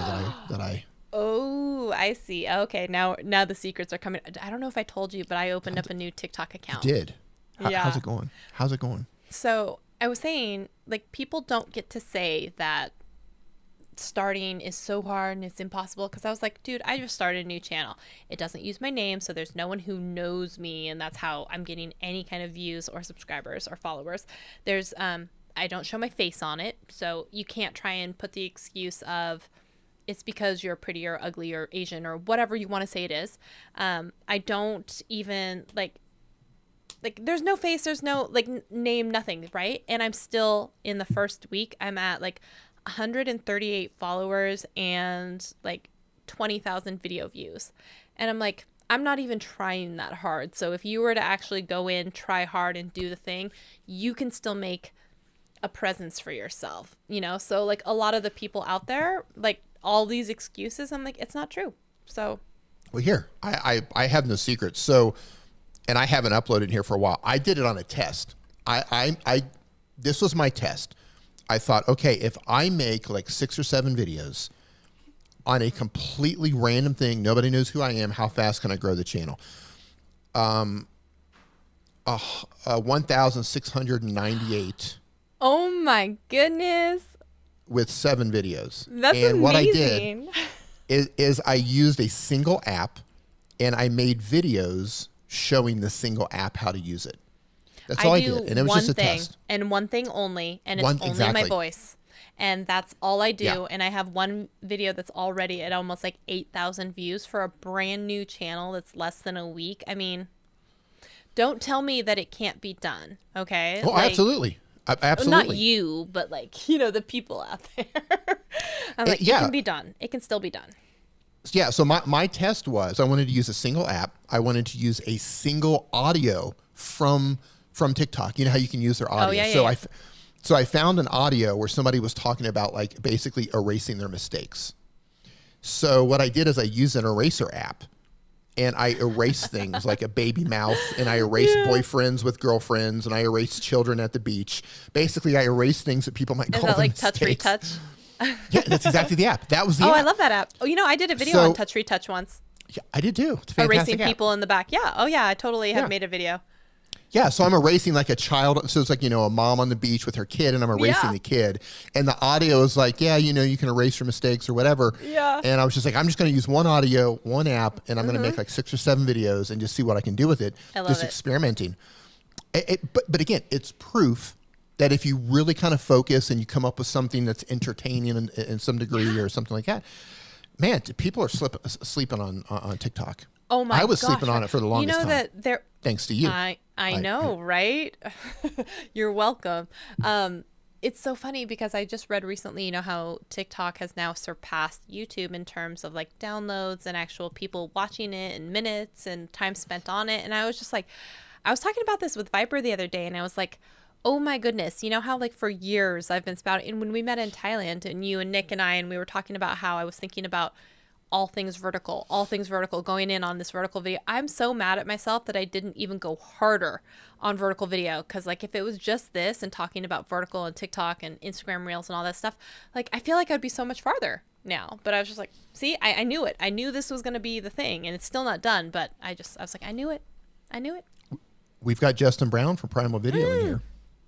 that I. Oh, I see. Okay, now the secrets are coming. I don't know if I told you, but I opened up a new TikTok account. You did. How's it going? So I was saying, like, people don't get to say that starting is so hard and it's impossible, because I was like, dude, I just started a new channel. It doesn't use my name, so there's no one who knows me, and that's how I'm getting any kind of views or subscribers or followers. There's I don't show my face on it, so you can't try and put the excuse of it's because you're pretty or ugly or Asian or whatever you want to say it is. I don't even like there's no face, there's no like name, nothing, right? And I'm still in the first week, I'm at like 138 followers and like 20,000 video views. And I'm like, I'm not even trying that hard. So if you were to actually go in, try hard and do the thing, you can still make a presence for yourself, you know? So like a lot of the people out there, like all these excuses, I'm like, it's not true. So. Well, here, I have no secrets. So, and I haven't uploaded here for a while. I did it on a test. This was my test. I thought, okay, if I make like 6 or 7 videos on a completely random thing, nobody knows who I am, how fast can I grow the channel? 1,698. Oh my goodness. With 7 videos. That's and amazing. What I did is I used a single app and I made videos showing the single app how to use it. That's all I did. And it was just a test. And one thing only, and it's only my voice. And that's all I do. Yeah. And I have one video that's already at almost like 8,000 views for a brand new channel that's less than a week. I mean, don't tell me that it can't be done, okay? Oh, like, absolutely. Absolutely. Not you, but like, you know, the people out there. I'm like, it can be done. It can still be done. Yeah, so my test was I wanted to use a single app. I wanted to use a single audio from TikTok. You know how you can use their audio. Oh, yeah. So I found an audio where somebody was talking about like basically erasing their mistakes. So what I did is I used an eraser app and I erased things like a baby mouth, and I erased boyfriends with girlfriends, and I erased children at the beach. Basically, I erased things that people might call them like mistakes. touch retouch? Yeah, that's exactly the app. That was the app. Oh, I love that app. Oh, you know, I did a video on touch retouch once. Yeah, I did too. It's a fantastic erasing people in the back. Yeah. Oh, yeah. I totally have made a video. Yeah, so I'm erasing like a child. So it's like, you know, a mom on the beach with her kid, and I'm erasing the kid. And the audio is like, yeah, you know, you can erase your mistakes or whatever. Yeah. And I was just like, I'm just going to use one audio, one app, and I'm going to make like 6 or 7 videos and just see what I can do with it. I love just it. Experimenting. But again, it's proof that if you really kind of focus and you come up with something that's entertaining in some degree or something like that, man, people are sleeping on TikTok. Oh my gosh. I was sleeping on it for the longest time. You know that there. Thanks to you. I know, right? You're welcome. It's so funny because I just read recently, you know, how TikTok has now surpassed YouTube in terms of like downloads and actual people watching it and minutes and time spent on it. And I was just like, I was talking about this with Viper the other day, and I was like, oh my goodness, you know how like for years I've been spouting, and when we met in Thailand and you and Nick and I, and we were talking about how I was thinking about all things vertical, going in on this vertical video. I'm so mad at myself that I didn't even go harder on vertical video. Cause like if it was just this and talking about vertical and TikTok and Instagram Reels and all that stuff, like I feel like I'd be so much farther now. But I was just like, see, I knew it. I knew this was going to be the thing, and it's still not done. But I was like, I knew it. We've got Justin Brown from Primal Video in here.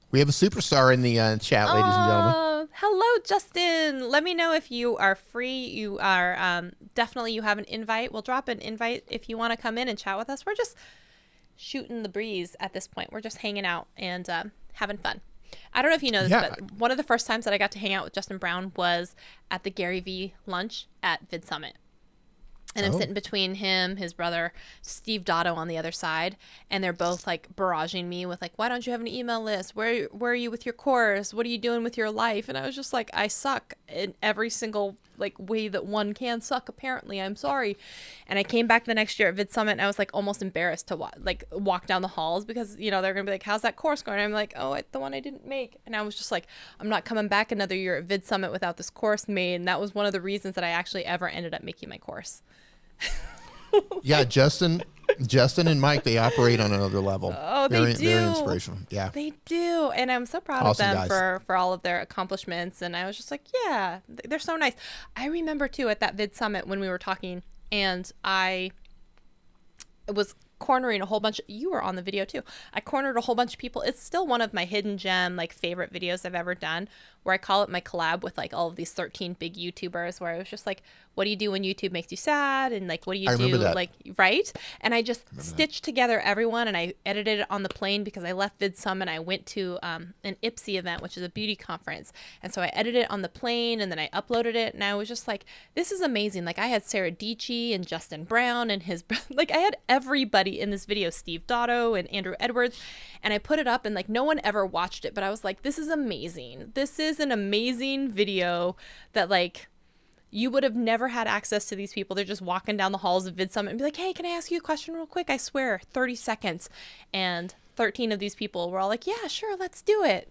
We have a superstar in the chat, ladies and gentlemen. Hello, Justin. Let me know if you are free. You are definitely, you have an invite. We'll drop an invite if you want to come in and chat with us. We're just shooting the breeze at this point. We're just hanging out and having fun. I don't know if you know this, but one of the first times that I got to hang out with Justin Brown was at the Gary V lunch at Vid Summit. And I'm sitting between him, his brother, Steve Dotto on the other side. And they're both like barraging me with like, why don't you have an email list? Where are you with your course? What are you doing with your life? And I was just like, I suck in every single like way that one can suck. Apparently, I'm sorry. And I came back the next year at Vid Summit, and I was like almost embarrassed to walk down the halls because, you know, they're going to be like, how's that course going? And I'm like, oh, the one I didn't make. And I was just like, I'm not coming back another year at Vid Summit without this course made. And that was one of the reasons that I actually ever ended up making my course. Yeah, Justin and Mike, they operate on another level. Oh, they do. Very inspirational. Yeah, they do, and I'm so proud of them for all of their accomplishments. And I was just like, yeah, they're so nice. I remember too at that Vid Summit when we were talking, and I was cornering a whole bunch. You were on the video too. I cornered a whole bunch of people. It's still one of my hidden gem, like, favorite videos I've ever done, where I call it my collab with, like, all of these 13 big YouTubers, where I was just like, what do you do when YouTube makes you sad? And, like, what do you do? Like, right? And I just stitched together everyone, and I edited it on the plane because I left VidSum and I went to an IPSY event, which is a beauty conference. And so I edited it on the plane, and then I uploaded it, and I was just like, this is amazing. Like, I had Sarah Dietschy and Justin Brown and his, like, I had everybody in this video, Steve Dotto and Andrew Edwards, and I put it up, and, like, no one ever watched it, but I was like, this is amazing. This is an amazing video that, like, you would have never had access to these people. They're just walking down the halls of VidSummit and be like, hey, can I ask you a question real quick? I swear, 30 seconds. And 13 of these people were all like, yeah, sure, let's do it.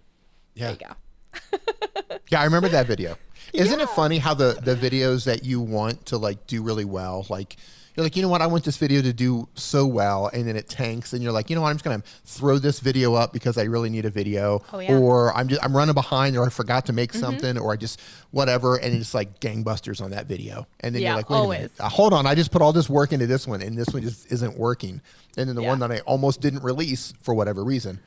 Yeah. There you go. Yeah, I remember that video. Isn't it funny how the videos that you want to, like, do really well, like, you're like, you know what, I want this video to do so well, and then it tanks, and you're like, you know what, I'm just gonna throw this video up because I really need a video, or I'm running behind, or I forgot to make something, or I just whatever, and it's like gangbusters on that video, and then you're like, wait a minute, hold on, I just put all this work into this one, and this one just isn't working, and then the one that I almost didn't release for whatever reason,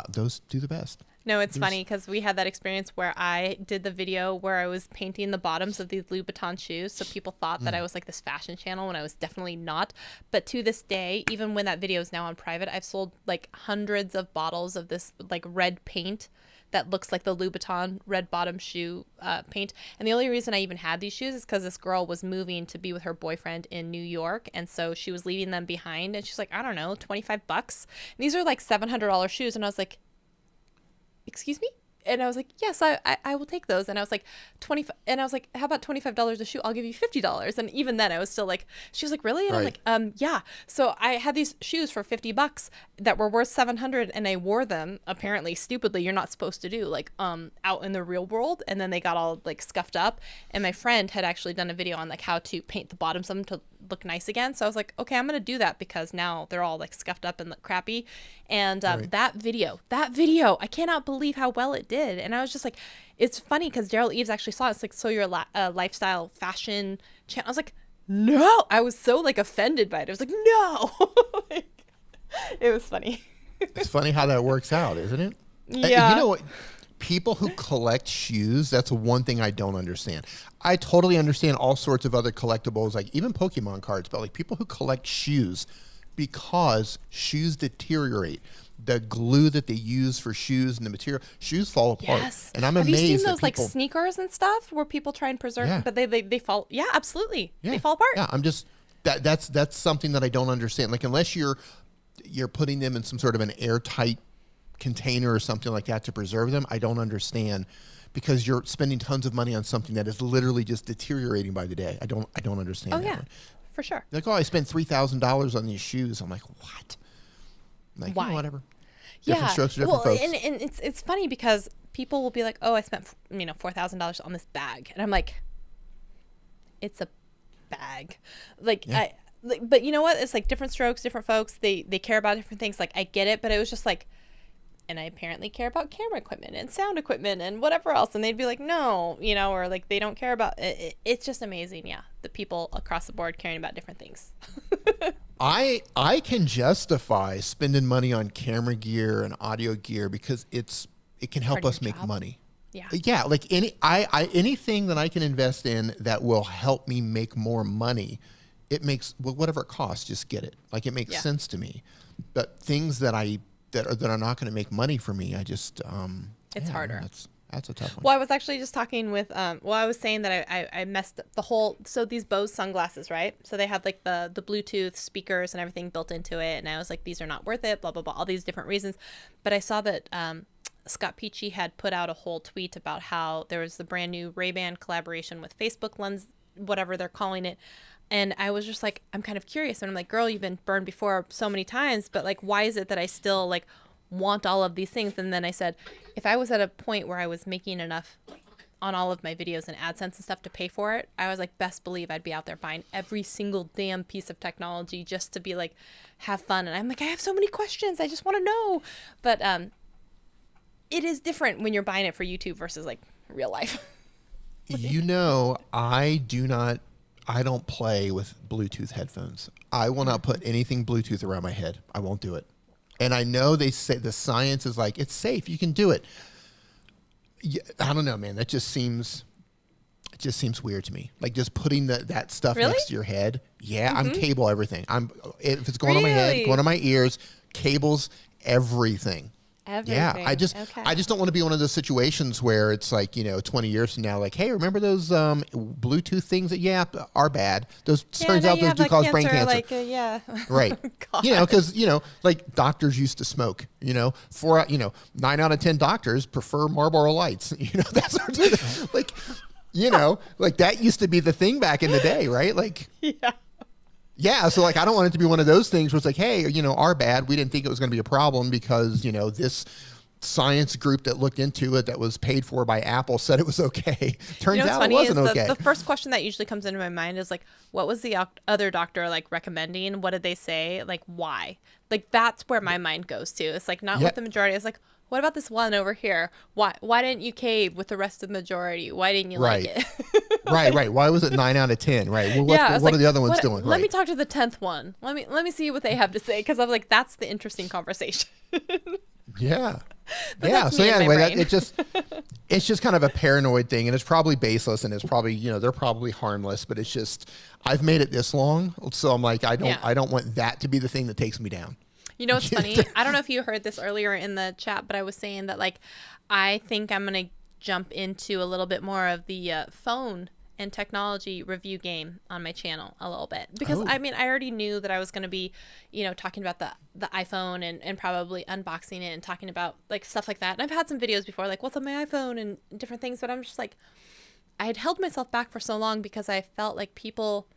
those do the best. No, it's funny because we had that experience where I did the video where I was painting the bottoms of these Louboutin shoes. So people thought that I was like this fashion channel when I was definitely not. But to this day, even when that video is now on private, I've sold like hundreds of bottles of this like red paint that looks like the Louboutin red bottom shoe paint. And the only reason I even had these shoes is because this girl was moving to be with her boyfriend in New York. And so she was leaving them behind. And she's like, I don't know, $25. And these are like $700 shoes. And I was like, excuse me? And I was like, yes, I will take those. And I was like, 25. And I was like, how about $25 a shoe? I'll give you $50. And even then I was still like, she was like, really? And I'm like, yeah. So I had these shoes for $50 that were worth 700, and I wore them, apparently stupidly, you're not supposed to do, like, out in the real world. And then they got all like scuffed up. And my friend had actually done a video on like how to paint the bottoms of them to look nice again. So I was like, okay, I'm going to do that because now they're all like scuffed up and look crappy. And that video, I cannot believe how well it did. And I was just like, it's funny because Daryl Eves actually saw it. It's like, so you're a lifestyle fashion channel. I was like, no, I was so like offended by it. I was like, no. Like, it was funny. It's funny how that works out, isn't it? Yeah. You know what? People who collect shoes, that's one thing I don't understand. I totally understand all sorts of other collectibles, like even Pokemon cards, but like people who collect shoes, because shoes deteriorate. The glue that they use for shoes and the material, shoes fall apart. Yes. And I'm Have amazed you seen that those like people, sneakers and stuff where people try and preserve, but they fall? Yeah, absolutely. Yeah. They fall apart. Yeah, I'm just that's something that I don't understand. Like unless you're putting them in some sort of an airtight container or something like that to preserve them, I don't understand, because you're spending tons of money on something that is literally just deteriorating by the day. I don't understand. Oh that yeah, one. for sure. Like, oh, I spent $3,000 on these shoes. I'm like, what? I'm like, why? You know, whatever. Different strokes for different well, folks. and it's funny because people will be like, oh, I spent $4,000 on this bag, and I'm like, it's a bag, like but you know what? It's like different strokes, different folks. They care about different things. Like I get it, but it was just like, and I apparently care about camera equipment and sound equipment and whatever else. And they'd be like, no, or like they don't care about it. It's just amazing. Yeah. The people across the board caring about different things. I can justify spending money on camera gear and audio gear because it can help us make money. Yeah. Yeah. Like anything that I can invest in that will help me make more money, it makes, whatever it costs, just get it. Like it makes sense to me. But things that are not going to make money for me, I just it's harder. That's a tough one. Well, I was actually just talking with I was saying that I messed up the whole, so these Bose sunglasses, right? So they have like the Bluetooth speakers and everything built into it, and I was like, these are not worth it, blah blah blah, all these different reasons. But I saw that Scott Peachy had put out a whole tweet about how there was the brand new Ray-Ban collaboration with Facebook Lens, whatever they're calling it. And I was just like, I'm kind of curious. And I'm like, girl, you've been burned before so many times, but like, why is it that I still like want all of these things? And then I said, if I was at a point where I was making enough on all of my videos and AdSense and stuff to pay for it, I was like, best believe I'd be out there buying every single damn piece of technology just to be like, have fun. And I'm like, I have so many questions. I just want to know. But it is different when you're buying it for YouTube versus like real life. I do not I don't play with Bluetooth headphones. I will not put anything Bluetooth around my head. I won't do it. And I know they say the science is like, it's safe. You can do it. Yeah, I don't know, man. It just seems weird to me. Like just putting that stuff Really? next to your head. Yeah, I'm cable everything. If it's going on my head, going on my ears, cables, everything. Yeah, I just don't want to be one of those situations where it's like, 20 years from now, like, hey, remember those Bluetooth things that are bad? Those turns out those do cause brain cancer. Like, yeah. Right. Because like doctors used to smoke. 9 out of 10 doctors prefer Marlboro Lights. That sort of thing. Like that used to be the thing back in the day, right? Like, yeah. Yeah, so like I don't want it to be one of those things where it's like, hey, our bad. We didn't think it was going to be a problem because, this science group that looked into it that was paid for by Apple said it was okay. Turns out it wasn't okay. The first question that usually comes into my mind is like, what was the other doctor like recommending? What did they say? Like, why? Like, that's where my mind goes to. It's like not with the majority. It's like, what about this one over here? Why didn't you cave with the rest of the majority? Why didn't you like it? Right. Why was it 9 out of 10? Right. Well, what are the other ones doing? Let me talk to the 10th one. Let me see what they have to say, because I'm like, that's the interesting conversation. Yeah. But So anyway, it's just kind of a paranoid thing, and it's probably baseless, and it's probably they're probably harmless, but it's just I've made it this long, so I'm like I don't want that to be the thing that takes me down. What's funny? I don't know if you heard this earlier in the chat, but I was saying that like I think I'm gonna jump into a little bit more of the phone and technology review game on my channel a little bit, because I already knew that I was going to be talking about the iPhone and probably unboxing it and talking about like stuff like that, and I've had some videos before like what's on my iPhone and different things, but I'm just like, I had held myself back for so long because I felt like people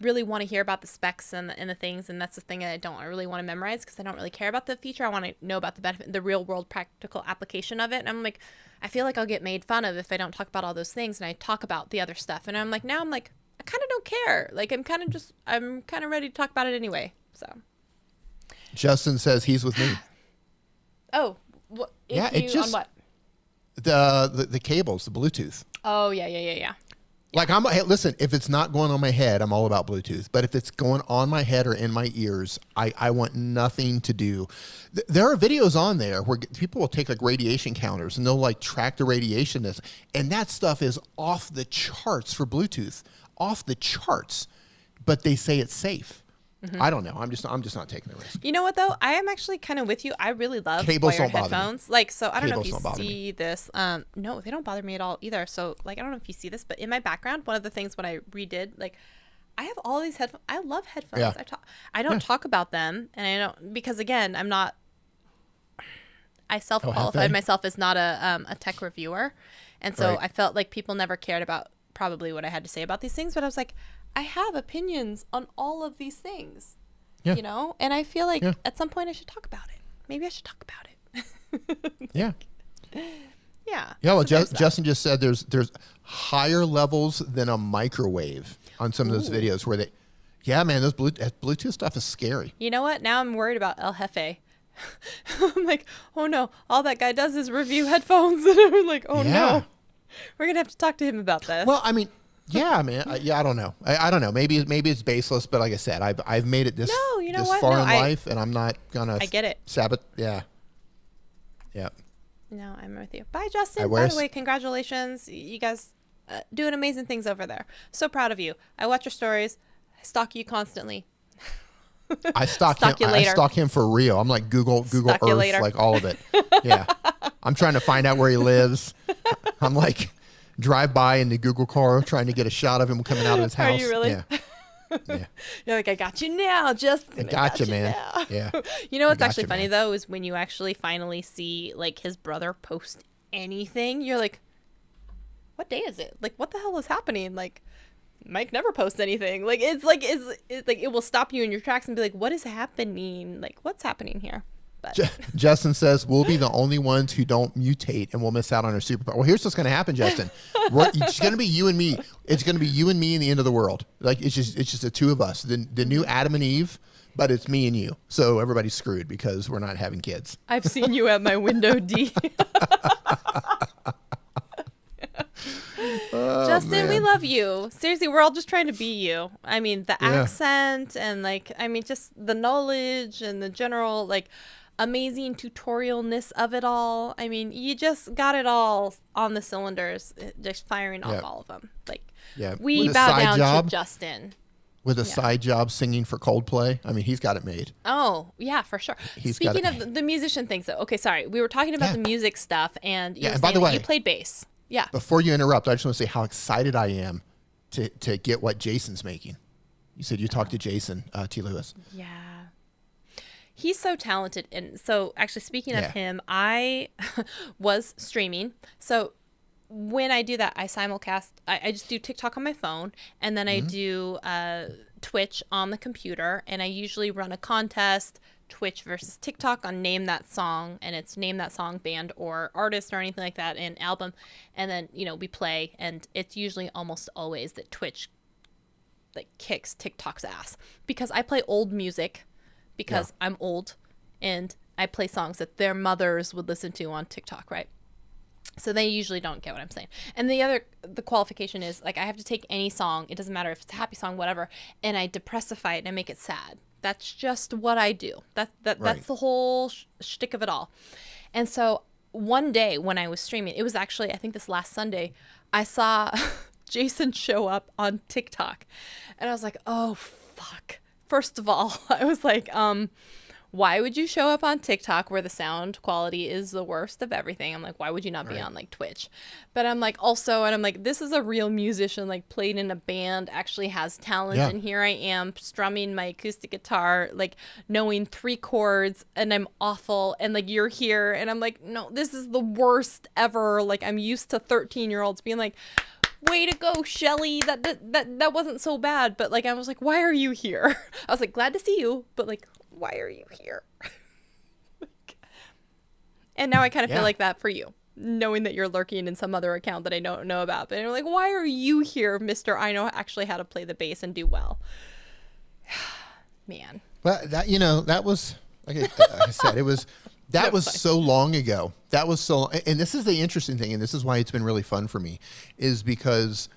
really want to hear about the specs and the things, and that's the thing that I really want to memorize, because I don't really care about the feature. I want to know about the benefit, the real world practical application of it, and I'm like, I feel like I'll get made fun of if I don't talk about all those things and I talk about the other stuff, and I'm like, I kind of don't care. Like I'm kind of ready to talk about it anyway. So Justin says he's with me. Oh, what? It's just on what? The cables, the Bluetooth. Oh yeah. Like hey, listen, if it's not going on my head, I'm all about Bluetooth. But if it's going on my head or in my ears, I want nothing to do. There are videos on there where people will take like radiation counters and they'll like track the radiation, and that stuff is off the charts for Bluetooth, off the charts. But they say it's safe. Mm-hmm. I don't know. I'm just not taking the risk. You know what though? I am actually kind of with you. I really love cables wired don't bother headphones. Me. Like, so I don't know if cables you see this. No, they don't bother me at all either. So like, I don't know if you see this, but in my background, one of the things when I redid, like, I have all these headphones. I love headphones. Yeah. I don't talk about them, and I don't, because again, I self-qualified myself as not a tech reviewer, and so I felt like people never cared about probably what I had to say about these things. But I was like, I have opinions on all of these things. Yeah. And I feel like at some point I should talk about it. Maybe I should talk about it. Yeah. Yeah. Yeah. Well, Justin just said there's higher levels than a microwave on some of those videos where they, man, those Bluetooth stuff is scary. You know what? Now I'm worried about El Jefe. I'm like, oh no, all that guy does is review headphones. And I'm like, oh no, we're going to have to talk to him about this. Well, I mean, yeah, man. I don't know. I don't know. Maybe it's baseless, but like I said, I've made it this far in life, and I'm not gonna. I get it. Sabbath. Yeah. Yeah. No, I'm with you. Bye, Justin. By the way, congratulations. You guys doing amazing things over there. So proud of you. I watch your stories. I stalk you constantly. I stalk him. I stalk him for real. I'm like Google Earth, like all of it. Yeah. I'm trying to find out where he lives. I'm like. Drive by in the Google car trying to get a shot of him coming out of his house. Are you really? Yeah. You're like, I got you now, Justin. I got you, man. Now. Yeah. You know what's actually funny, though, is when you actually finally see like his brother post anything, you're like, what day is it? Like, what the hell is happening? Like, Mike never posts anything. Like, it's like it will stop you in your tracks and be like, what is happening? Like, what's happening here? But. Justin says we'll be the only ones who don't mutate and we'll miss out on our superpower. Well, here's what's going to happen, Justin. It's going to be you and me. It's going to be you and me in the end of the world. Like it's just the two of us, the new Adam and Eve, but it's me and you. So everybody's screwed because we're not having kids. I've seen you at my window, D. Justin, we man. love you. Seriously, we're all just trying to be you. I mean, the Yeah. accent and like, I mean, just the knowledge and the general like amazing tutorialness of it all. I mean, you just got it all on the cylinders, just firing off Yeah. all of them. Like, Yeah. we With a bow side down job. to Justin. With a Yeah. side job singing for Coldplay. I mean, he's got it made. Oh, yeah, for sure. He's got Speaking it. of the musician things, though, okay, sorry. We were talking about Yeah. the music stuff, and you Yeah, were and by saying the that way- you played bass. Yeah. Before you interrupt, I just want to say how excited I am to get what Jason's making. You said you talked to Jason T. Lewis. Yeah. He's so talented. And so, actually, speaking of Yeah. him, I was streaming. So, when I do that, I simulcast. I just do TikTok on my phone, and then I do Twitch on the computer. And I usually run a contest, Twitch versus TikTok, on Name That Song. And it's Name That Song, band or artist or anything like that, and album. And then, we play. And it's usually almost always that Twitch like kicks TikTok's ass. Because I play old music. Because I'm old, and I play songs that their mothers would listen to on TikTok, right? So they usually don't get what I'm saying. And the qualification is, like, I have to take any song, it doesn't matter if it's a happy song, whatever, and I depressify it and I make it sad. That's just what I do. That's the whole shtick of it all. And so one day when I was streaming, it was actually, I think this last Sunday, I saw Jason show up on TikTok, and I was like, oh, fuck. First of all, I was like, why would you show up on TikTok where the sound quality is the worst of everything? I'm like, why would you not be on like Twitch? But I'm like, also, and I'm like, this is a real musician, like played in a band, actually has talent. Yeah. And here I am strumming my acoustic guitar, like knowing 3 chords, and I'm awful. And like, you're here. And I'm like, no, this is the worst ever. Like, I'm used to 13-year-olds being like, way to go, Shelly. That wasn't so bad. But like, I was like, why are you here? I was like, glad to see you, but like, why are you here? And now I kind of feel like that for you, knowing that you're lurking in some other account that I don't know about. But you're like, why are you here, Mr. I know actually how to play the bass and do well? Man. Well, that was, like I said, it was, that was so long ago. That was so, and this is the interesting thing, and this is why it's been really fun for me, is because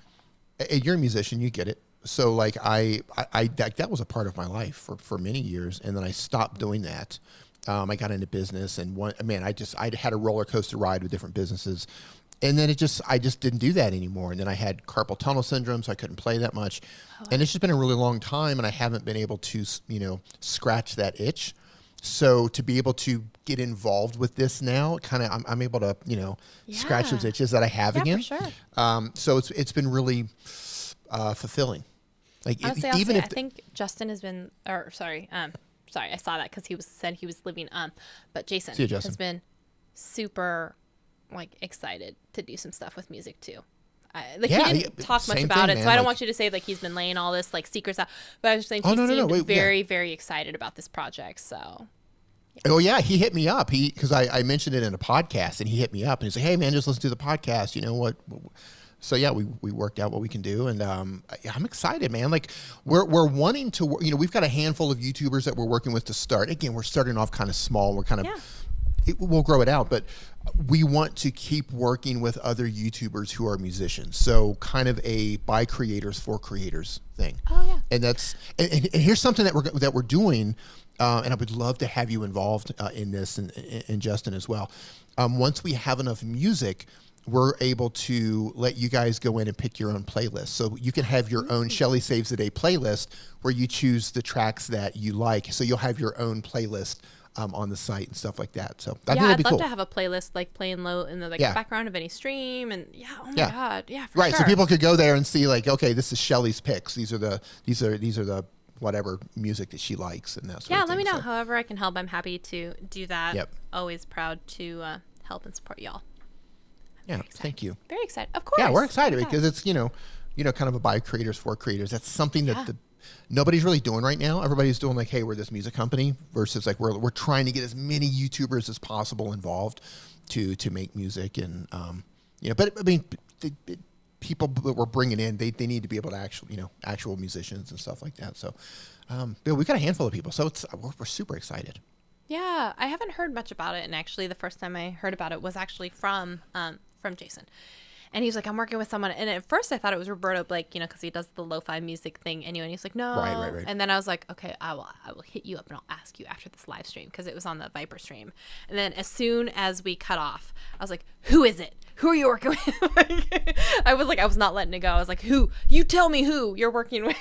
you're a musician, you get it. So like that was a part of my life for many years, and then I stopped doing that. I got into business, and I had a roller coaster ride with different businesses, and then I just didn't do that anymore. And then I had carpal tunnel syndrome, so I couldn't play that much. And it's just been a really long time, and I haven't been able to, scratch that itch. So to be able to get involved with this now, kind of, I'm able to, scratch those itches that I have again. For sure. So it's been really fulfilling. Like Honestly, I think Justin has been, sorry, I saw that because said he was leaving. But Jason has been super, like, excited to do some stuff with music too. He didn't talk much about it, so I don't want you to say like he's been laying all this like secrets out. But I was just saying he seemed very, very excited about this project. So. Oh yeah, he hit me up. Because I mentioned it in a podcast, and he hit me up and he's like, "Hey man, just listen to the podcast. You know what?" So yeah, we worked out what we can do, and I'm excited, man. Like we're wanting to, we've got a handful of YouTubers that we're working with to start. Again, we're starting off kind of small. We're kind of we'll grow it out, but we want to keep working with other YouTubers who are musicians. So kind of a by creators for creators thing. Oh yeah. And that's and here's something that we're doing, and I would love to have you involved in this, and Justin as well. Once we have enough music, we're able to let you guys go in and pick your own playlist. So you can have your own Shelly Saves the Day playlist where you choose the tracks that you like. So you'll have your own playlist on the site and stuff like that. So I think that'd be cool. I'd love to have a playlist like playing low in the background of any stream, and oh my god, for sure. So people could go there and see like, okay, this is Shelly's picks. These are the whatever music that she likes, and that sort of thing. Let me know. However I can help, I'm happy to do that. Yep. Always proud to help and support y'all. Yeah, thank you. Very excited. Of course. Yeah, we're excited because it's kind of a by creators for creators. That's something that nobody's really doing right now. Everybody's doing like, hey, we're this music company, versus like we're trying to get as many YouTubers as possible involved to make music, and but I mean, people that we're bringing in, they need to be able to actual musicians and stuff like that. So, we've got a handful of people, so we're super excited. Yeah, I haven't heard much about it, and actually, the first time I heard about it was actually from Jason, And he was like, I'm working with someone. And at first I thought it was Roberto Blake, because he does the lo-fi music thing anyway. And he's like, no. Right. And then I was like, okay, I will hit you up and I'll ask you after this live stream, because it was on the Viper stream. And then as soon as we cut off, I was like, who is it? Who are you working with? I was not letting it go. I was like, who? You tell me who you're working with.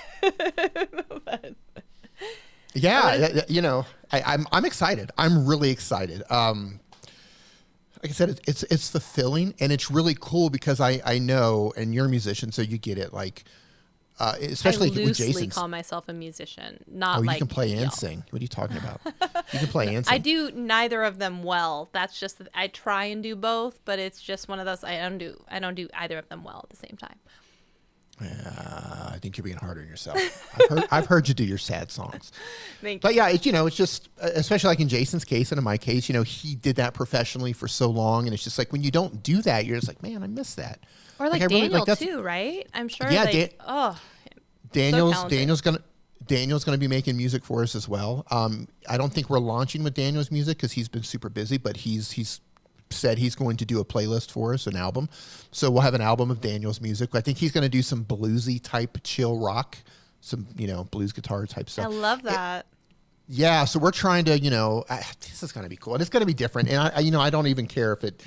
But, yeah, I'm excited. I'm really excited. Like I said, it's fulfilling, and it's really cool because I know, and you're a musician, so you get it. Like, especially I with loosely Jason's. call myself a musician, not Oh, you like can play and yell. sing. What are you talking about? You can play and sing. I do neither of them well. That's just, I try and do both, but it's just one of those, I don't do either of them well at the same time. I think you're being hard on yourself. I've heard you do your sad songs. Thank you. But yeah, it's just, especially like in Jason's case and in my case, he did that professionally for so long, and it's just like when you don't do that, you're just like, man, I miss that. Or like I really, Daniel too, right? I'm sure. Yeah, Daniel's Daniel's gonna be making music for us as well. I don't think we're launching with Daniel's music because he's been super busy, but he's said he's going to do a playlist for us, an album. So we'll have an album of Daniel's music. I think he's going to do some bluesy type chill rock, some, blues guitar type stuff. I love that. Yeah. So we're trying to, this is going to be cool. And it's going to be different. And I don't even care if it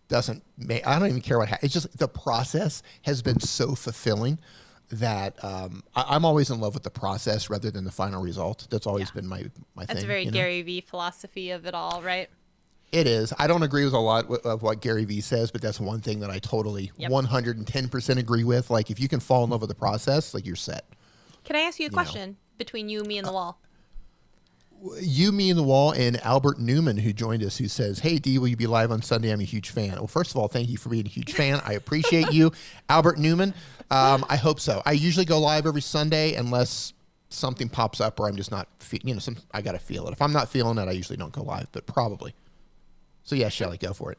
doesn't make, I don't even care what happens. It's just the process has been so fulfilling that I'm always in love with the process rather than the final result. That's always been my thing. That's a very Gary Vee philosophy of it all, right? It is. I don't agree with a lot of what Gary Vee says, but that's one thing that I totally 110% agree with. Like, if you can fall in love with the process, like, you're set. Can I ask you a question between you, me, and the wall? You, me, and the wall, and Albert Newman, who joined us, who says, hey, Dee, will you be live on Sunday? I'm a huge fan. Well, first of all, thank you for being a huge fan. I appreciate you. Albert Newman, I hope so. I usually go live every Sunday unless something pops up or I'm just not, I got to feel it. If I'm not feeling it, I usually don't go live, but probably. So yeah, Shelly, go for it.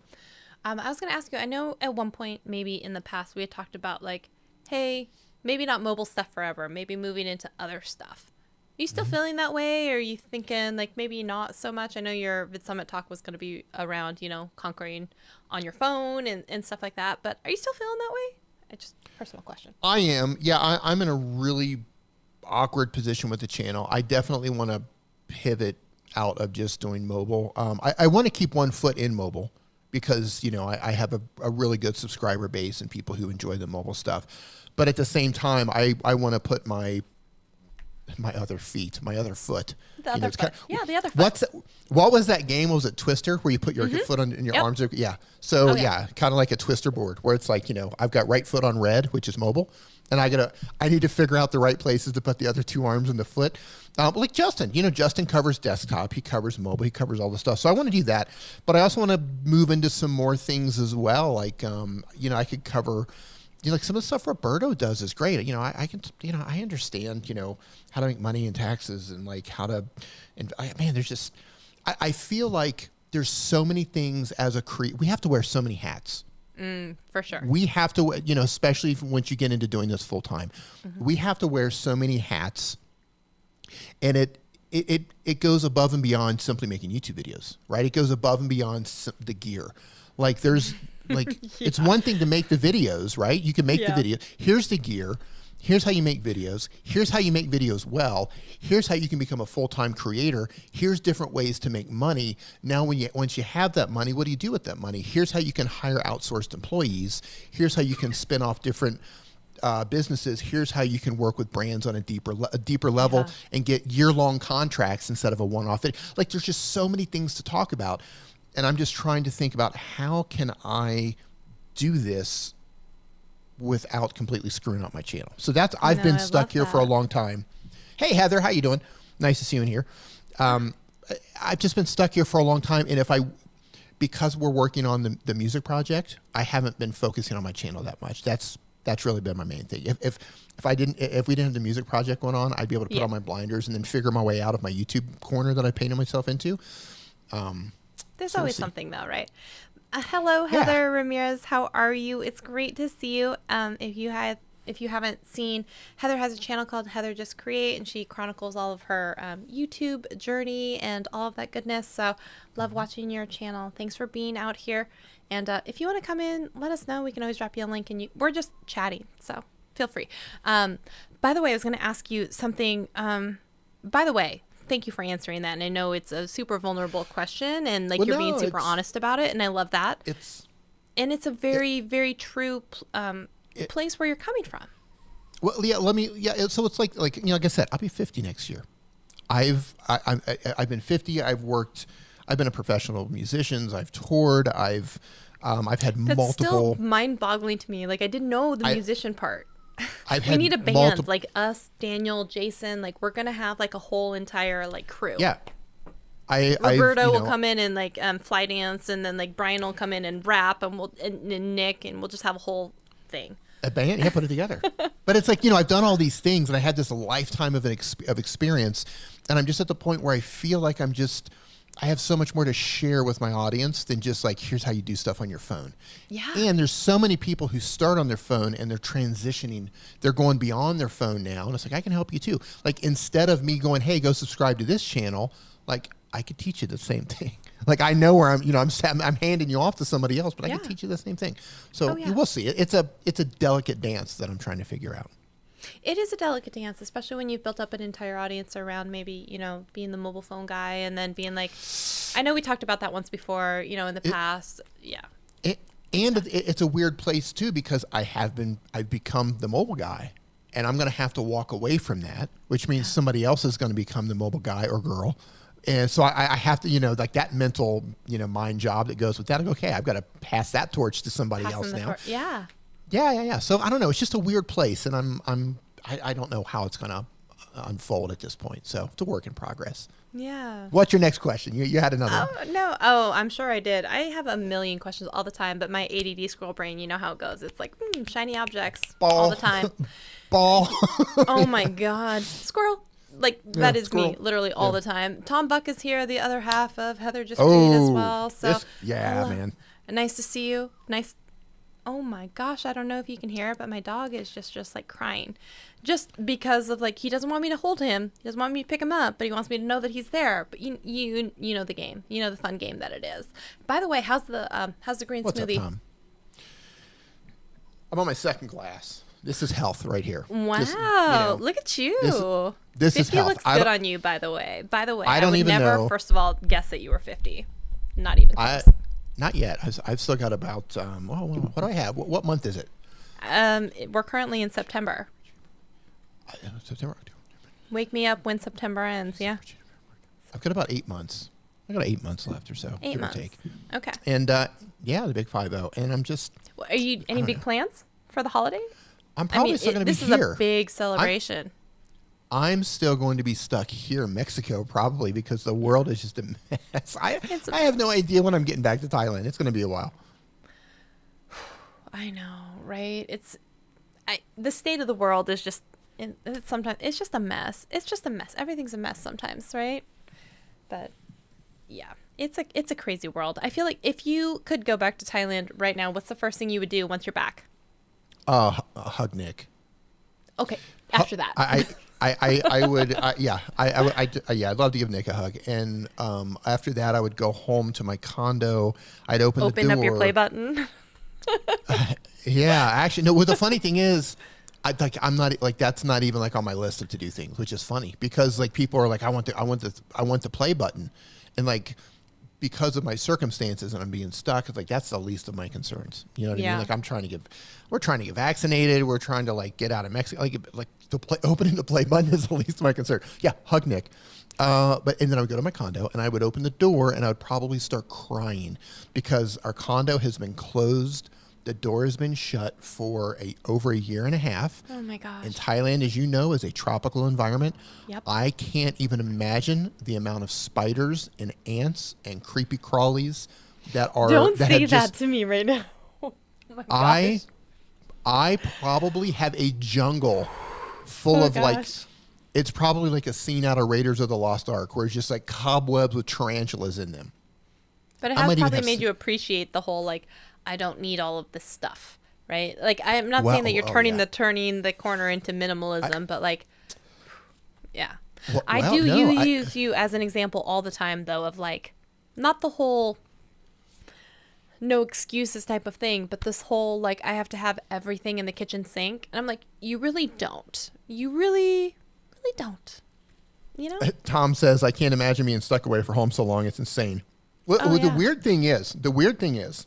I was going to ask you, I know at one point, maybe in the past, we had talked about like, hey, maybe not mobile stuff forever, maybe moving into other stuff. Are you still feeling that way? Or are you thinking like maybe not so much? I know your VidSummit talk was going to be around, conquering on your phone and stuff like that, but are you still feeling that way? It's just a personal question. I am. Yeah, I'm in a really awkward position with the channel. I definitely want to pivot out of just doing mobile. I want to keep one foot in mobile because, I have a really good subscriber base and people who enjoy the mobile stuff. But at the same time, I want to put my other foot. The other foot. The other foot. What was that game? Was it Twister where you put your foot on and your arms? Yeah. So kind of like a Twister board where it's like, I've got right foot on red, which is mobile. And I need to figure out the right places to put the other two arms in the foot. Like Justin, Justin covers desktop, he covers mobile, he covers all the stuff. So I want to do that, but I also want to move into some more things as well. Like, I could cover, like some of the stuff Roberto does is great. I can, I understand, how to make money in taxes and like how to, there's just, I feel like there's so many things as a we have to wear so many hats. For sure. We have to, especially once you get into doing this full time, we have to wear so many hats, and it goes above and beyond simply making YouTube videos, right? It goes above and beyond the gear. Like there's like, it's one thing to make the videos, right? You can make the video. Here's the gear. Here's how you make videos. Here's how you make videos well. Here's how you can become a full-time creator. Here's different ways to make money. Now, once you have that money, what do you do with that money? Here's how you can hire outsourced employees. Here's how you can spin off different businesses. Here's how you can work with brands on a deeper level and get year-long contracts instead of a one-off. Like, there's just so many things to talk about. And I'm just trying to think about how can I do this without completely screwing up my channel. So I've been stuck here for a long time. Hey, Heather, how you doing? Nice to see you in here. I've just been stuck here for a long time. And because we're working on the music project, I haven't been focusing on my channel that much. That's really been my main thing. If we didn't have the music project going on, I'd be able to put on my blinders and then figure my way out of my YouTube corner that I painted myself into. There's always something though, right? Hello, Heather Ramirez. How are you? It's great to see you. If you have if you haven't seen, Heather has a channel called Heather Just Create, and she chronicles all of her YouTube journey and all of that goodness. So love watching your channel. Thanks for being out here. And if you want to come in, let us know. We can always drop you a link, and we're just chatting, so feel free. By the way, I was going to ask you something. By the way, thank you for answering that. And I know it's a super vulnerable question, and like you're being super honest about it, and I love that. It's a very, very true place where you're coming from. Well, yeah. So it's like like I said, I'll be 50 next year. I've been 50. I've been a professional musician. I've toured. I've had multiple. That's still mind-boggling to me. Like I didn't know the musician part. We need a band like us, Daniel, Jason. Like we're gonna have like a whole entire like crew. Yeah. Roberto will come in and like fly dance, and then like Brian will come in and rap, and and Nick, and we'll just have a whole thing. A band, yeah, put it together. But it's like, I've done all these things, and I had this lifetime of experience, and I'm just at the point where I feel like I have so much more to share with my audience than just like, here's how you do stuff on your phone. Yeah. And there's so many people who start on their phone and they're transitioning. They're going beyond their phone now. And it's like, I can help you too. Like, instead of me going, hey, go subscribe to this channel, like I could teach you the same thing. Like I know where I'm handing you off to somebody else, but I can teach you the same thing. So we'll see. It's a delicate dance that I'm trying to figure out. It is a delicate dance, especially when you've built up an entire audience around maybe, being the mobile phone guy, and then being like, I know we talked about that once before, in the past. Yeah. It's a weird place too, because I've become the mobile guy, and I'm going to have to walk away from that, which means somebody else is going to become the mobile guy or girl. And so I have to, like that mental, mind job that goes with that. I go, okay, I've got to pass that torch to somebody else now. Yeah. Yeah. So I don't know. It's just a weird place, and I don't know how it's going to unfold at this point. So it's a work in progress. Yeah. What's your next question? You had another one. Oh, no. Oh, I'm sure I did. I have a million questions all the time, but my ADD squirrel brain, you know how it goes. It's like shiny objects all the time. Ball. Oh my God. Squirrel. Like that is squirrel. Me literally all the time. Tom Buck is here, the other half of Heather Just Create as well. So man. Nice to see you. Nice. Oh my gosh, I don't know if you can hear it, but my dog is just like crying. Just because of like, he doesn't want me to hold him. He doesn't want me to pick him up, but he wants me to know that he's there. But you know the game. You know the fun game that it is. By the way, how's the green smoothie? What's up, Tom? I'm on my second glass. This is health right here. Wow, just, look at you. This 50 is health. looks good on you, by the way. I don't would even never, know. First of all, guess that you were 50. Not even close. Not yet. I've still got about, what do I have? What month is it? We're currently in September. September. Wake me up when September ends, yeah? I've got about 8 months. I got 8 months left or so. 8 months. Take. Okay. And, the big 5-0. And I'm just. Are you any big plans for the holiday? I'm probably still going to be here. This is a big celebration. I'm still going to be stuck here in Mexico probably because the world is just a mess. I have no idea when I'm getting back to Thailand. It's going to be a while. I know, right? The state of the world is just sometimes it's just a mess. It's just a mess. Everything's a mess sometimes, right? But yeah, it's a crazy world. I feel like if you could go back to Thailand right now, what's the first thing you would do once you're back? Hug Nick. Okay, after that. I would, I'd love to give Nick a hug. And after that, I would go home to my condo. I'd open the door. Open up your play button. Yeah, actually, no. Well, the funny thing is, I'm not like that's not even like on my list of to do things, which is funny because like people are like, I want the play button, and like because of my circumstances and I'm being stuck, it's like that's the least of my concerns. You know what I mean? Like we're trying to get vaccinated. We're trying to like get out of Mexico. Like opening the play button is the least of my concern. Yeah, hug Nick. And then I would go to my condo and I would open the door and I would probably start crying because our condo has been closed. The door has been shut for over a year and a half. Oh my gosh. And Thailand, as you know, is a tropical environment. Yep. I can't even imagine the amount of spiders and ants and creepy crawlies that are. Don't say that to me right now. Oh my gosh. I probably have a jungle full of gosh. like. It's probably like a scene out of Raiders of the Lost Ark where it's just like cobwebs with tarantulas in them. But it has probably made you appreciate the whole like, I don't need all of this stuff. right? Like, I'm not Well, saying that you're oh, turning yeah. the corner into minimalism, but like, yeah. Well, I well, do no, use you as an example all the time, though, of like, not the whole no excuses type of thing, but this whole like, I have to have everything in the kitchen sink. And I'm like, you really don't. You really, really don't. You know? Tom says, I can't imagine being stuck away from home so long. It's insane. Well, Oh, well, yeah. the weird thing is,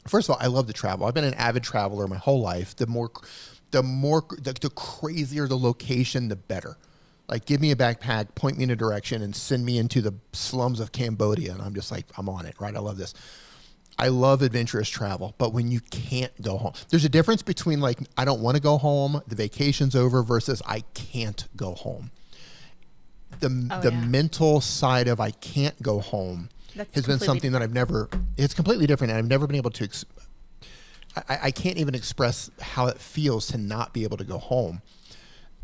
first of all, I love to travel. I've been an avid traveler my whole life. The crazier the location, the better. Like, give me a backpack, point me in a direction, and send me into the slums of Cambodia, and I'm just like, I'm on it, right? I love this. I love adventurous travel, but when you can't go home, there's a difference between like, I don't want to go home, the vacation's over, versus I can't go home. The mental side of I can't go home has been something that it's completely different, and I've never been able to, I can't even express how it feels to not be able to go home.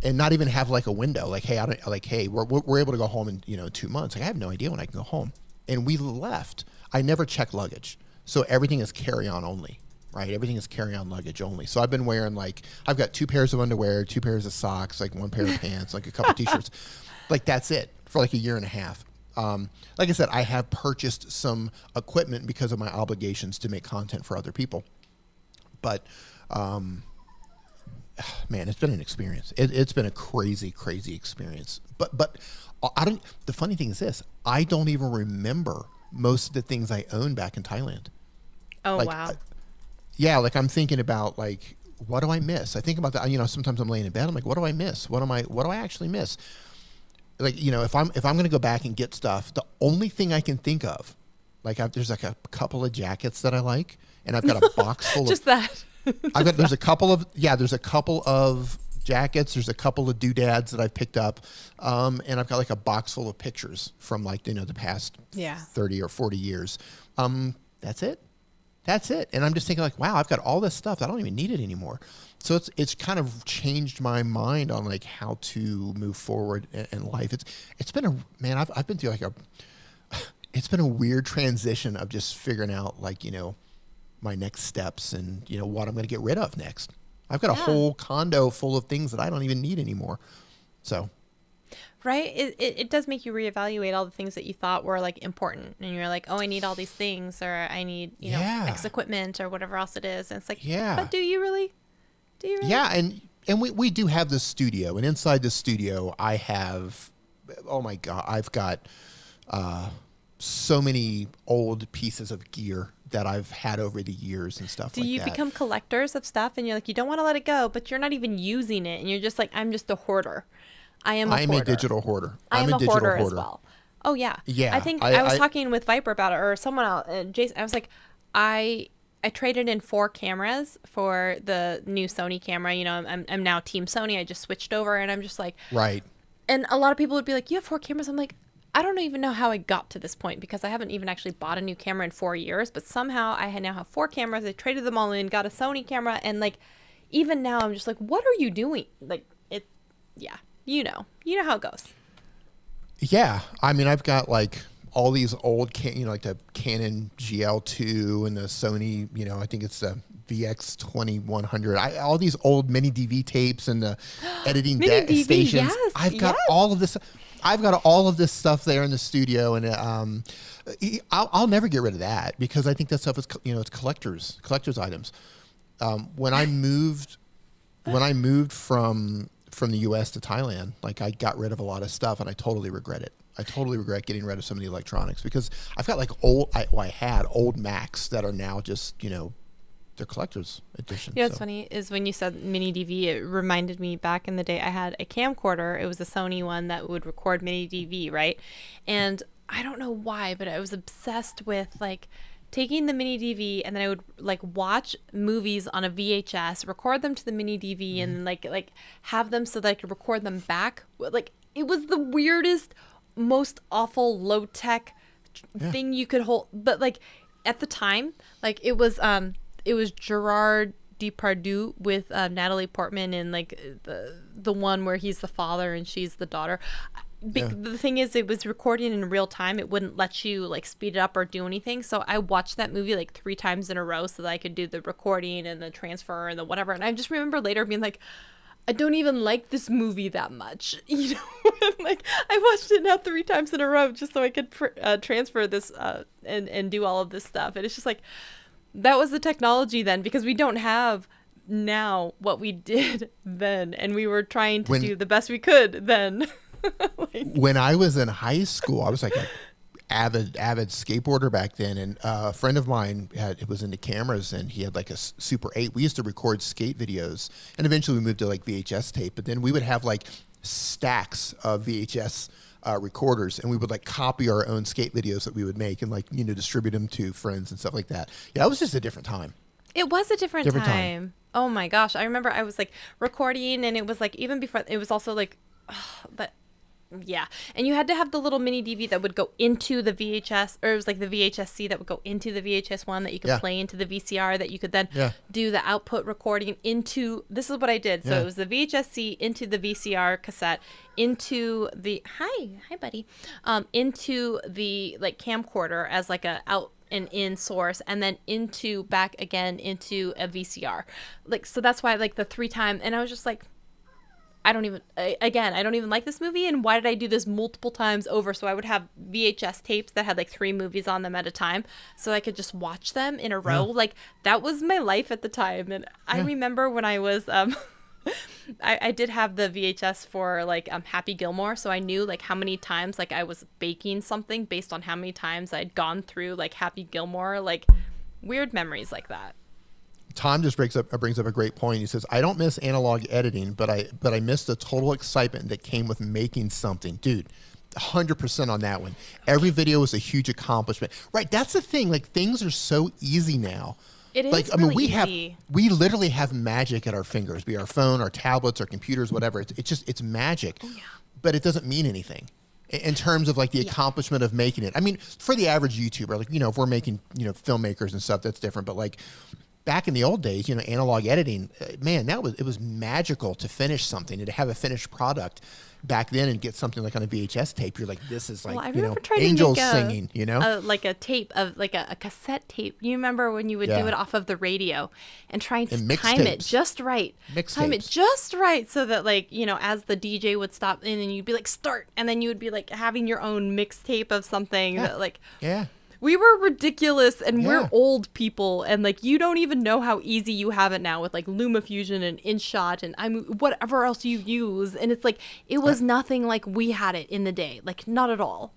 And not even have like a window, like, hey, we're able to go home in 2 months. Like, I have no idea when I can go home. And we left. I never check luggage, so everything is carry-on only, right? Everything is carry-on luggage only. So I've been wearing I've got 2 pairs of underwear, 2 pairs of socks, like 1 pair of pants, like a couple t-shirts, like that's it for like a year and a half. Like I said, I have purchased some equipment because of my obligations to make content for other people, but. Man, it's been an experience. It's been a crazy, crazy experience. But I don't. The funny thing is this: I don't even remember most of the things I owned back in Thailand. Oh, Like, wow. Yeah, like I'm thinking about like, what do I miss? I think about that. Sometimes I'm laying in bed. I'm like, what do I miss? What do I actually miss? Like, if I'm going to go back and get stuff, the only thing I can think of, like, there's like a couple of jackets that I like, and I've got a box full Just of. that. There's a couple of jackets. There's a couple of doodads that I've picked up, and I've got like a box full of pictures from like the past 30 or 40 years. That's it. And I'm just thinking like, wow, I've got all this stuff. I don't even need it anymore. So it's kind of changed my mind on like how to move forward in life. It's been I've been through like it's been a weird transition of just figuring out like my next steps and what I'm going to get rid of next. I've got a whole condo full of things that I don't even need anymore. So, right? It does make you reevaluate all the things that you thought were like important, and you're like, oh, I need all these things, or I need X equipment or whatever else it is. And it's like, but do you really? Yeah, and we do have this studio, and inside the studio I have, oh my God, I've got so many old pieces of gear that I've had over the years and stuff like that. Do you become collectors of stuff, and you're like, you don't want to let it go, but you're not even using it, and you're just like, I'm just a hoarder. I'm a digital hoarder. I'm a hoarder as well. Oh yeah. Yeah. I think I was talking with Viper about it, or someone else, Jason. I was like, I traded in 4 cameras for the new Sony camera. I'm now Team Sony. I just switched over, and I'm just like, right. And a lot of people would be like, you have 4 cameras. I'm like, I don't even know how I got to this point, because I haven't even actually bought a new camera in 4 years, but somehow I now have 4 cameras. I traded them all in, got a Sony camera, and like, even now I'm just like, what are you doing? Like, you know how it goes. Yeah. I mean, I've got like all these old, like the Canon GL2 and the Sony, I think it's the VX2100. All these old mini DV tapes and the editing stations. Yes, I've got all of this. I've got all of this stuff there in the studio, and I'll never get rid of that, because I think that stuff is it's collector's items. When I moved from the U.S. to Thailand, like I got rid of a lot of stuff, and I totally regret it. I totally regret getting rid of some of the electronics, because I've got like I had old Macs that are now just they're collector's edition. Yeah, what's funny is when you said mini DV, it reminded me back in the day I had a camcorder. It was a Sony one that would record mini DV, right? And I don't know why, but I was obsessed with like taking the mini DV, and then I would like watch movies on a VHS, record them to the mini DV, and like have them so that I could record them back. Like, it was the weirdest, most awful low tech thing you could hold. But like at the time, like it was Gerard Depardieu with Natalie Portman in like the one where he's the father and she's the daughter. The thing is, it was recording in real time. It wouldn't let you like speed it up or do anything. So I watched that movie like 3 times in a row so that I could do the recording and the transfer and the whatever. And I just remember later being like, I don't even like this movie that much. You know, like I watched it now 3 times in a row just so I could transfer this and do all of this stuff. And it's just like, that was the technology then, because we don't have now what we did then. And we were trying to do the best we could then. Like, when I was in high school, I was like an avid skateboarder back then, and a friend of mine was into cameras, and he had like a Super 8. We used to record skate videos, and eventually we moved to like VHS tape. But then we would have like stacks of VHS recorders, and we would like copy our own skate videos that we would make and like distribute them to friends and stuff like that. Yeah, it was just a different time. It was a different time. Oh my gosh, I remember I was like recording, and it was like even before it was also like, but. Yeah, and you had to have the little mini DV that would go into the VHS, or it was like the VHS-C that would go into the VHS one that you could play into the VCR that you could then do the output recording into. This is what I did. So it was the VHS-C into the VCR cassette, into the hi buddy, into the like camcorder as like a out and in source, and then into back again into a VCR. Like, so that's why like the 3 times, and I was just like, I don't even like this movie, and why did I do this multiple times over? So I would have VHS tapes that had like 3 movies on them at a time, so I could just watch them in a row. Like, that was my life at the time. And I remember when I was I did have the VHS for like Happy Gilmore, so I knew like how many times like I was baking something based on how many times I'd gone through like Happy Gilmore, like weird memories like that. Tom just brings up a great point. He says, I don't miss analog editing, but I miss the total excitement that came with making something. Dude, 100% on that one. Every video was a huge accomplishment. Right, that's the thing. Like, things are so easy now. It is like, I really mean, easy. we literally have magic at our fingers, be it our phone, our tablets, our computers, whatever. It's magic. Oh, yeah. But it doesn't mean anything in terms of like the accomplishment of making it. I mean, for the average YouTuber, like, if we're making, filmmakers and stuff, that's different. But like, back in the old days, analog editing, man, it was magical to finish something and to have a finished product back then and get something like on a VHS tape. You're like, this is like, angels singing, like a tape of like a cassette tape. You remember when you would do it off of the radio and try and time it just right. Time it just right so that like, as the DJ would stop in and you'd be like, start. And then you would be like having your own mixtape of something that like, we were ridiculous, and we're old people, and like you don't even know how easy you have it now with like LumaFusion and InShot and whatever else you use, and it's like it was nothing like we had it in the day, like not at all.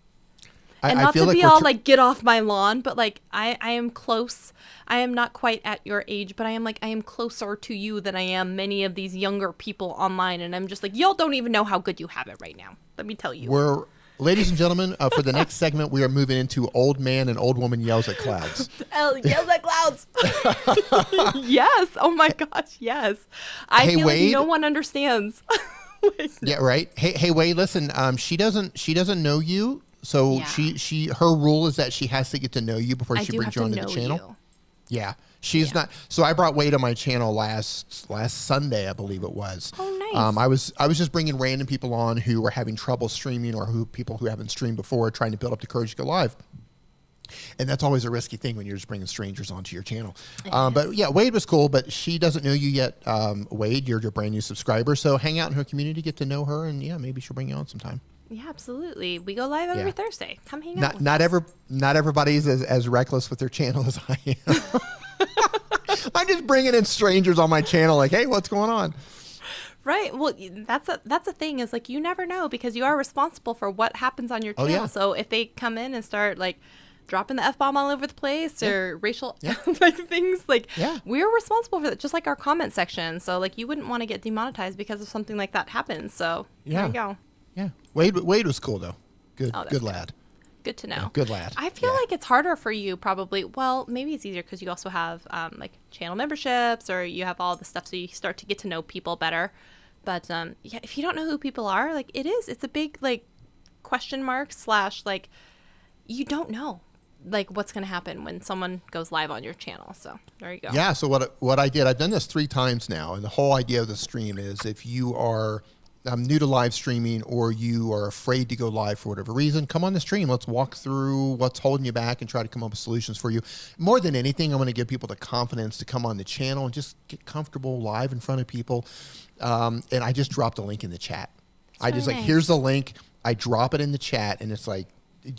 And not to be all like get off my lawn, but like I am close. I am not quite at your age, but I am closer to you than I am many of these younger people online, and I'm just like, y'all don't even know how good you have it right now. Let me tell you. Ladies and gentlemen, for the next segment, we are moving into Old Man and Old Woman Yells at Clouds. Yells at clouds. Yes. Oh my gosh. Yes. I feel Wade, like no one understands. Yeah. Right. Hey, Wade. Listen. She doesn't know you, so her rule is that she has to get to know you before she brings you onto the channel. You. Yeah. She's not. So I brought Wade on my channel last Sunday, I believe it was. Oh, nice. I was just bringing random people on who were having trouble streaming, or people who haven't streamed before, trying to build up the courage to go live. And that's always a risky thing when you're just bringing strangers onto your channel. But yeah, Wade was cool, but she doesn't know you yet. Wade, you're a brand new subscriber, so hang out in her community, get to know her, and maybe she'll bring you on sometime. Yeah, absolutely. We go live every Thursday. Come hang out. Not everybody's as reckless with their channel as I am. I'm just bringing in strangers on my channel, like, hey, what's going on? Right. Well, that's a thing, is like you never know, because you are responsible for what happens on your channel. Oh, yeah. So if they come in and start like dropping the F-bomb all over the place or racial like things, like we're responsible for that, just like our comment section. So like you wouldn't want to get demonetized because of something like that happens. So there you go. Yeah. Wade was cool though. Good lad. Good to know. Yeah, good lad. I feel like it's harder for you probably. Well, maybe it's easier because you also have like channel memberships, or you have all the stuff, so you start to get to know people better. But if you don't know who people are, like it's a big like question mark / like you don't know like what's going to happen when someone goes live on your channel. So there you go. Yeah. So what I did, I've done this 3 times now, and the whole idea of the stream is if you are new to live streaming, or you are afraid to go live for whatever reason, come on the stream. Let's walk through what's holding you back and try to come up with solutions for you. More than anything, I want to give people the confidence to come on the channel and just get comfortable live in front of people. And I just dropped a link in the chat. I just like, here's the link. I drop it in the chat, and it's like,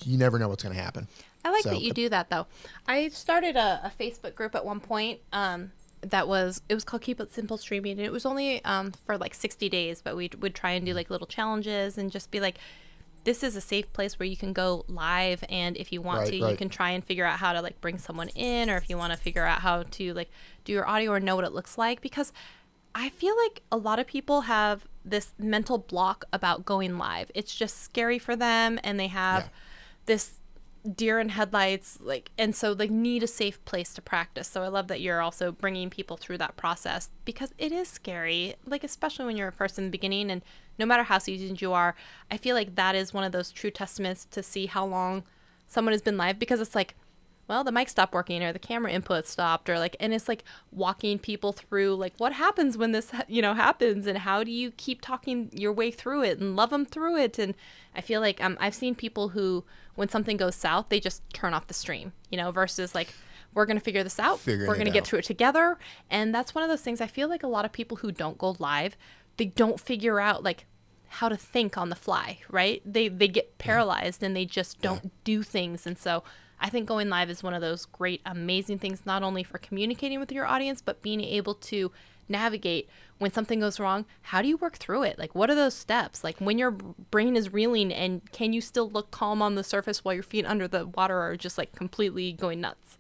you never know what's going to happen. I like that you do that, though. I started a Facebook group at one point. It was called Keep It Simple Streaming, and it was only for like 60 days, but we would try and do like little challenges and just be like, this is a safe place where you can go live, and if you want you can try and figure out how to like bring someone in, or if you want to figure out how to like do your audio or know what it looks like, because I feel like a lot of people have this mental block about going live. It's just scary for them, and they have this deer in headlights, like, and so like need a safe place to practice. So I love that you're also bringing people through that process, because it is scary, like especially when you're first in the beginning, and no matter how seasoned you are, I feel like that is one of those true testaments to see how long someone has been live, because it's like, well, the mic stopped working, or the camera input stopped, or like, and it's like walking people through like what happens when this, happens, and how do you keep talking your way through it and love them through it. And I feel like I've seen people who, when something goes south, they just turn off the stream, versus like, we're going to figure this out. We're going to get through it together. And that's one of those things. I feel like a lot of people who don't go live, they don't figure out like how to think on the fly, right? They get paralyzed and they just don't do things. And so I think going live is one of those great, amazing things, not only for communicating with your audience, but being able to navigate when something goes wrong. How do you work through it? Like, what are those steps? Like, when your brain is reeling, and can you still look calm on the surface while your feet under the water are just like completely going nuts?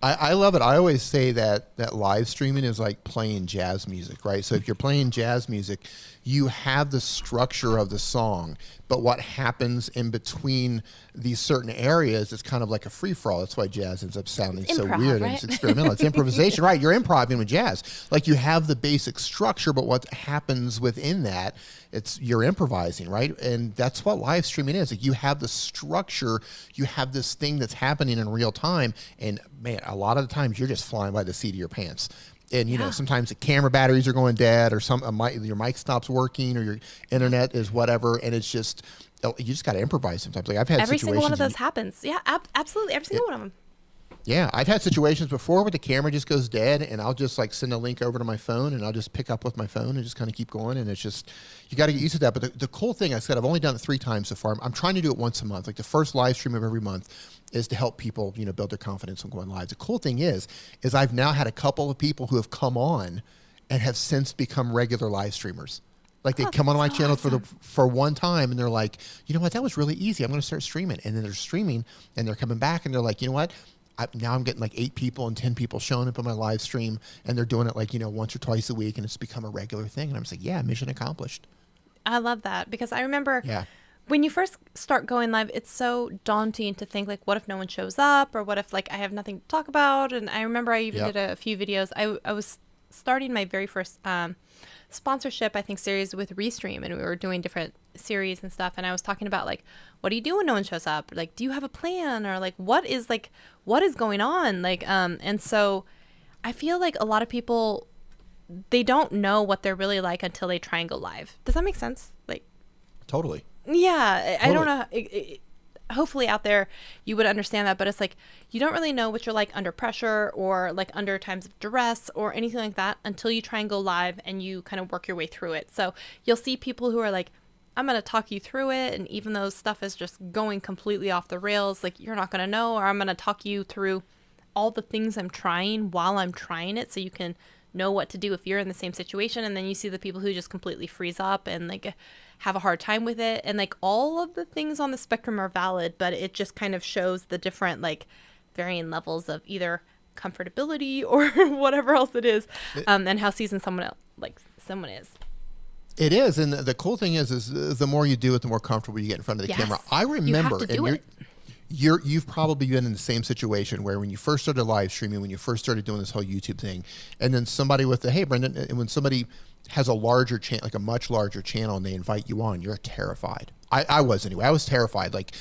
I love it. I always say that live streaming is like playing jazz music, right? So if you're playing jazz music, you have the structure of the song, but what happens in between these certain areas is kind of like a free-for-all. That's why jazz ends up sounding so weird, right? And it's experimental. It's improvisation, right? You're improvising with jazz. Like, you have the basic structure, but what happens within that, you're improvising, right? And that's what live streaming is. Like, you have the structure, you have this thing that's happening in real time, and man, a lot of the times you're just flying by the seat of your pants. And, sometimes the camera batteries are going dead, or your mic stops working, or your internet is whatever. And it's just, you just got to improvise sometimes. Like, I've had every situations. single one of those happens. Yeah, absolutely. Every single one of them. Yeah, I've had situations before where the camera just goes dead, and I'll just like send a link over to my phone, and I'll just pick up with my phone and just kind of keep going. And it's just, you got to get used to that. But the cool thing, I said, I've only done it 3 times so far. I'm trying to do it once a month. Like, the first live stream of every month is to help people, build their confidence on going live. The cool thing is I've now had a couple of people who have come on and have since become regular live streamers. Like, they come on my channel for one time, and they're like, you know what, that was really easy. I'm going to start streaming. And then they're streaming, and they're coming back, and they're like, you know what? Now I'm getting like 8 people and 10 people showing up on my live stream, and they're doing it like, once or twice a week, and it's become a regular thing. And I'm just like, yeah, mission accomplished. I love that, because I remember when you first start going live, it's so daunting to think like, what if no one shows up, or what if like I have nothing to talk about? And I remember I even did a few videos. I was starting my very first sponsorship, I think, series with Restream, and we were doing different series and stuff, and I was talking about like, what do you do when no one shows up? Like, do you have a plan, or like what is going on? Like, and so I feel like a lot of people, they don't know what they're really like until they try and go live. Does that make sense? Like, totally. Yeah, I don't know. Hopefully out there you would understand that, but it's like, you don't really know what you're like under pressure, or like under times of duress, or anything like that, until you try and go live and you kind of work your way through it. So you'll see people who are like, I'm going to talk you through it, and even though stuff is just going completely off the rails, like, you're not going to know, or I'm going to talk you through all the things I'm trying while I'm trying it, so you can know what to do if you're in the same situation. And then you see the people who just completely freeze up and like have a hard time with it, and like all of the things on the spectrum are valid, but it just kind of shows the different like varying levels of either comfortability or whatever else it is, and how seasoned someone is. It is, and the cool thing is the more you do it, the more comfortable you get in front of the camera. I remember, you've probably been in the same situation where when you first started live streaming, when you first started doing this whole YouTube thing, and then somebody with the, hey, Brendan, and when somebody has a larger channel, like a much larger channel, and they invite you on, you're terrified. I was anyway. I was terrified. Like,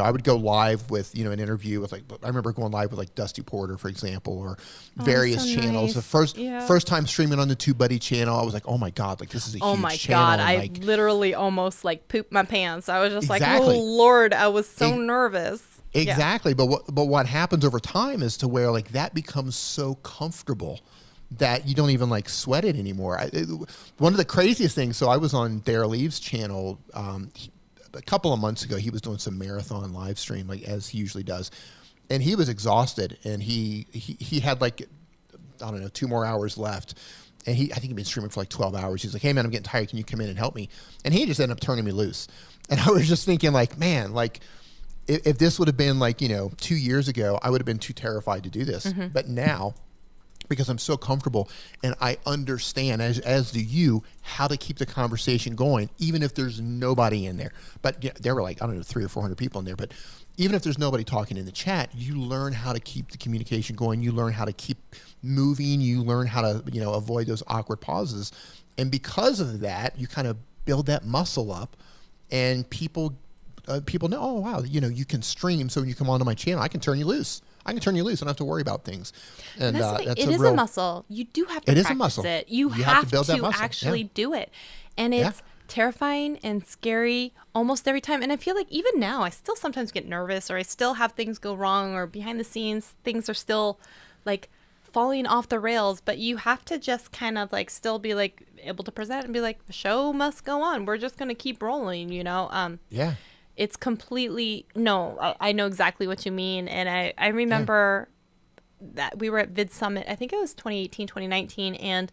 I would go live with, an interview with, like, I remember going live with like Dusty Porter, for example, or various channels. Nice. The first time streaming on the TubeBuddy channel, I was like, oh my God, like this is a huge channel. Oh my God. And, I literally almost like pooped my pants. I was just Exactly. like, oh Lord, I was so nervous. Exactly. Yeah. But what happens over time is to where like that becomes so comfortable that you don't even like sweat it anymore. One of the craziest things, so I was on Daryl Eve's channel a couple of months ago. He was doing some marathon live stream, like as he usually does, and he was exhausted, and he had like, I don't know, 2 more hours left, and I think he'd been streaming for like 12 hours. He's like, hey man, I'm getting tired, can you come in and help me? And he just ended up turning me loose, and I was just thinking like, man, like if this would have been like 2 years ago, I would have been too terrified to do this. Mm-hmm. But now, because I'm so comfortable and I understand, as do you, how to keep the conversation going, even if there's nobody in there. But there were like, I don't know, 300 or 400 people in there. But even if there's nobody talking in the chat, you learn how to keep the communication going. You learn how to keep moving. You learn how to, avoid those awkward pauses. And because of that, you kind of build that muscle up, and people know, oh, wow, you can stream. So when you come onto my channel, I can turn you loose. I can turn you loose. I don't have to worry about things. And it is a muscle. You do have to practice it. You have to build that muscle. Actually do it. And it's terrifying and scary almost every time. And I feel like even now, I still sometimes get nervous, or I still have things go wrong, or behind the scenes, things are still like falling off the rails. But you have to just kind of like still be like able to present and be like, the show must go on. We're just going to keep rolling, Yeah. It's completely, I know exactly what you mean. And I remember that we were at Vid Summit, I think it was 2018, 2019. And,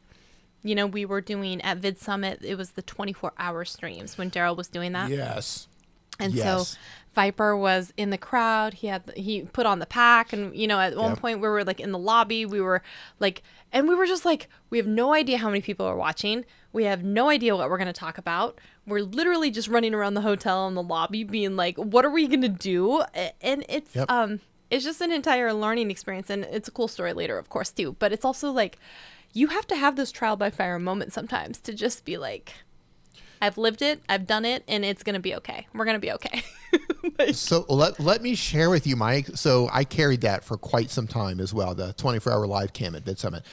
we were doing at Vid Summit, it was the 24-hour streams when Daryl was doing that. Yes. And so Viper was in the crowd. He put on the pack. And, at one point we were like in the lobby, we were like, and we were just like, we have no idea how many people are watching. We have no idea what we're going to talk about. We're literally just running around the hotel in the lobby being like, what are we going to do? And it's just an entire learning experience. And it's a cool story later, of course, too. But it's also like, you have to have this trial by fire moment sometimes to just be like, I've lived it, I've done it, and it's going to be okay. We're going to be okay. So let me share with you, Mike. So I carried that for quite some time as well, the 24-hour live cam at Vid Summit.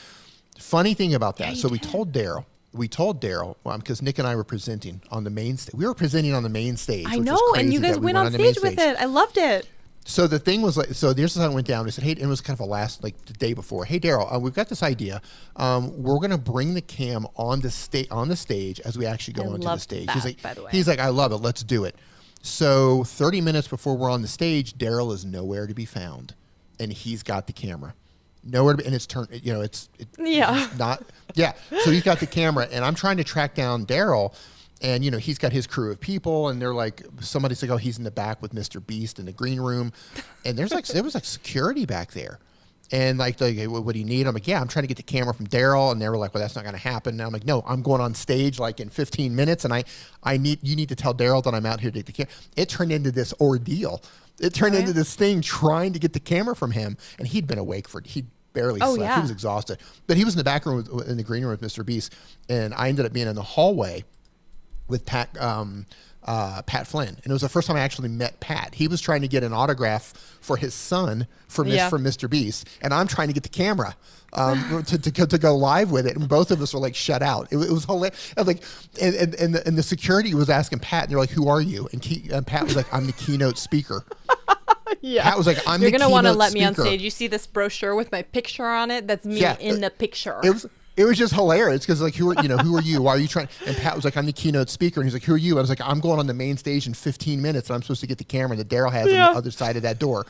Funny thing about that, we told Daryl, because Nick and I were presenting on the main stage. We were presenting on the main stage. I know, and you guys went on stage with it. I loved it. So the thing was like, so this is how it went down. We said, hey, it was kind of the day before. Hey, Daryl, we've got this idea. We're going to bring the cam on the stage as we actually go onto the stage. He's like, I love it. Let's do it. So 30 minutes before we're on the stage, Daryl is nowhere to be found, and he's got the camera. Nowhere to be, and it's turned, So he's got the camera, and I'm trying to track down Daryl. And, he's got his crew of people, and they're like, somebody's like, oh, he's in the back with Mr. Beast in the green room. And there was like security back there. And like, what do you need? I'm like, yeah, I'm trying to get the camera from Daryl. And they were like, well, that's not going to happen. And I'm like, no, I'm going on stage like in 15 minutes. And you need to tell Daryl that I'm out here to get the camera. It turned into this ordeal. It turned into this thing trying to get the camera from him. And he'd been awake he barely slept. Yeah. He was exhausted. But he was in the back room in the green room with Mr. Beast. And I ended up being in the hallway with Pat Flynn, and it was the first time I actually met Pat. He was trying to get an autograph for his son from Mr. Beast, and I'm trying to get the camera to go live with it, and both of us were like shut out. It was hilarious. And the security was asking Pat, and they're like, "Who are you?" And Pat was like, "I'm the keynote speaker." Pat was like, "I'm the keynote speaker." You're gonna want to let me on stage. You see this brochure with my picture on it? That's me in the picture. It was just hilarious because like, who are you? Why are you trying? And Pat was like, I'm the keynote speaker. And he's like, who are you? And I was like, I'm going on the main stage in 15 minutes, and I'm supposed to get the camera that Daryl has on the other side of that door.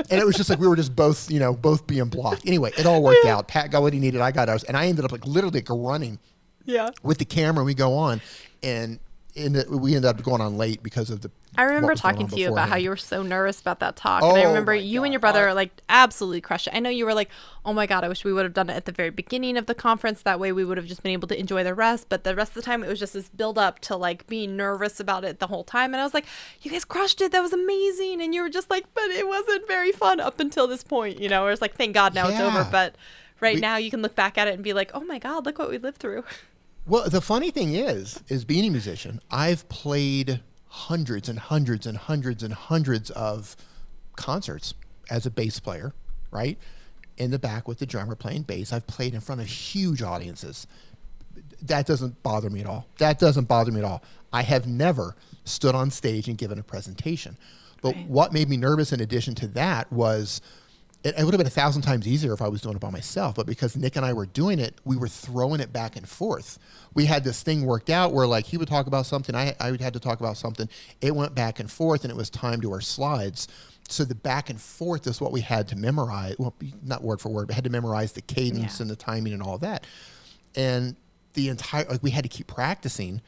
And it was just like, we were just both being blocked. Anyway, it all worked out. Pat got what he needed. I got ours. And I ended up like literally running with the camera. We go on, and we ended up going on late because of the. I remember talking to you about how you were so nervous about that talk. And I remember you and your brother like absolutely crushed it. I know you were like, oh my God, I wish we would have done it at the very beginning of the conference. That way we would have just been able to enjoy the rest. But the rest of the time it was just this build up to like being nervous about it the whole time. And I was like, you guys crushed it. That was amazing. And you were just like, but it wasn't very fun up until this point, where it's like, thank God now it's over. But now you can look back at it and be like, oh my God, look what we lived through. Well, the funny thing is being a musician, I've played hundreds and hundreds and hundreds and hundreds of concerts as a bass player, right? In the back with the drummer playing bass. I've played in front of huge audiences. That doesn't bother me at all. That doesn't bother me at all. I have never stood on stage and given a presentation. But what made me nervous in addition to that was it would have been 1,000 times easier if I was doing it by myself. But because Nick and I were doing it, we were throwing it back and forth. We had this thing worked out where like he would talk about something, I had to talk about something. It went back and forth and it was time to our slides. So the back and forth is what we had to memorize. Well, not word for word, but had to memorize the cadence and the timing and all that. And the entire, like we had to keep practicing.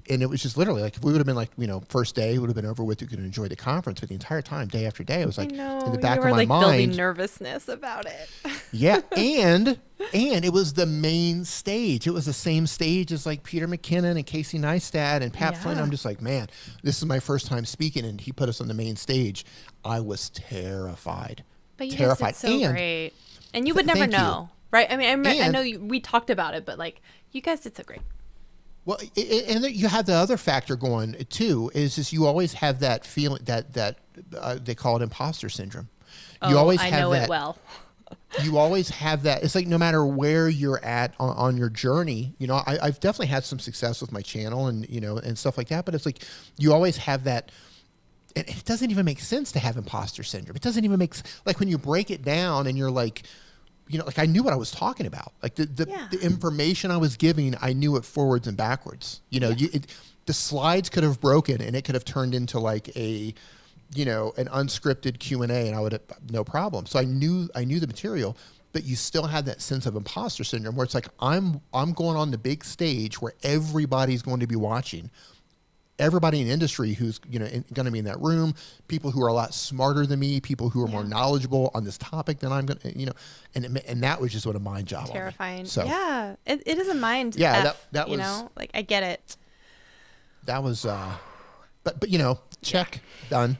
And it was just literally like, if we would have been like, first day, it would have been over with. You could enjoy the conference. But the entire time, day after day, it was like in the back of my mind. Building nervousness about it. Yeah. And it was the main stage. It was the same stage as like Peter McKinnon and Casey Neistat and Pat Flynn. I'm just like, man, this is my first time speaking. And he put us on the main stage. I was terrified. But you terrified. Guys did so great. And you would never know, right? I mean, I know we talked about it, but like you guys did so great. Well, and you have the other factor going too, is just you always have that feeling that they call it imposter syndrome. You always have know that, it well. You always have that. It's like no matter where you're at on your journey, I've definitely had some success with my channel and and stuff like that. But it's like you always have that. And it doesn't even make sense to have imposter syndrome. It doesn't even make like when you break it down and you're like. Like I knew what I was talking about. Like the information I was giving, I knew it forwards and backwards. The slides could have broken and it could have turned into like an unscripted Q&A, and I would have no problem. So I knew the material, but you still had that sense of imposter syndrome where it's like I'm going on the big stage where everybody's going to be watching. Everybody in industry who's going to be in that room, people who are a lot smarter than me, people who are more knowledgeable on this topic than I'm going to, and that was just what a mind job. Terrifying. So yeah, it is a mind. Yeah, F, that was like I get it. That was, but check done.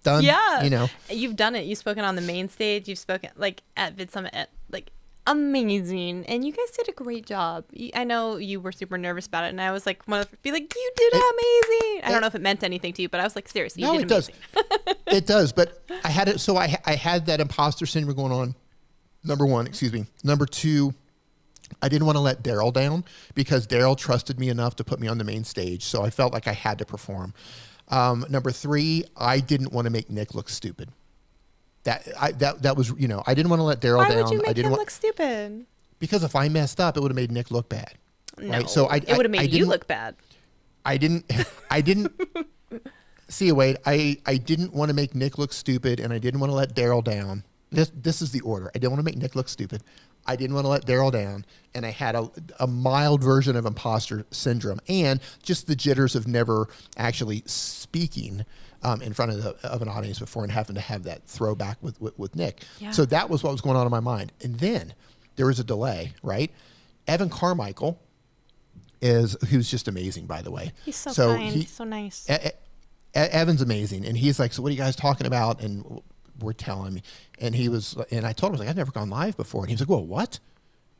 Yeah, you've done it. You've spoken on the main stage. You've spoken like at Vid Summit, like amazing, and you guys did a great job. I know you were super nervous about it, and I was like, be like, you did amazing. I don't know if it meant anything to you, but I was like, seriously, you did amazing. It does. But I had it. So I had that imposter syndrome going on. Number one, excuse me. Number two, I didn't want to let Daryl down because Daryl trusted me enough to put me on the main stage. So I felt like I had to perform. Number three, I didn't want to make Nick look stupid. That was, I didn't want to let Daryl down. Why would you make him look stupid? Because if I messed up, it would have made Nick look bad. No, right? So it would have made you look bad. I didn't see, Wade, I didn't want to make Nick look stupid, and I didn't want to let Daryl down. This is the order. I didn't want to make Nick look stupid. I didn't want to let Daryl down, and I had a mild version of imposter syndrome and just the jitters of never actually speaking in front of an audience before and having to have that throwback with Nick. Yeah. So that was what was going on in my mind. And then there was a delay, right? Evan Carmichael who's just amazing, by the way. He's so kind. He's so nice. Evan's amazing. And he's like, so what are you guys talking about? And we're telling me. And I told him, I was like, I've never gone live before. And he was like, well, what?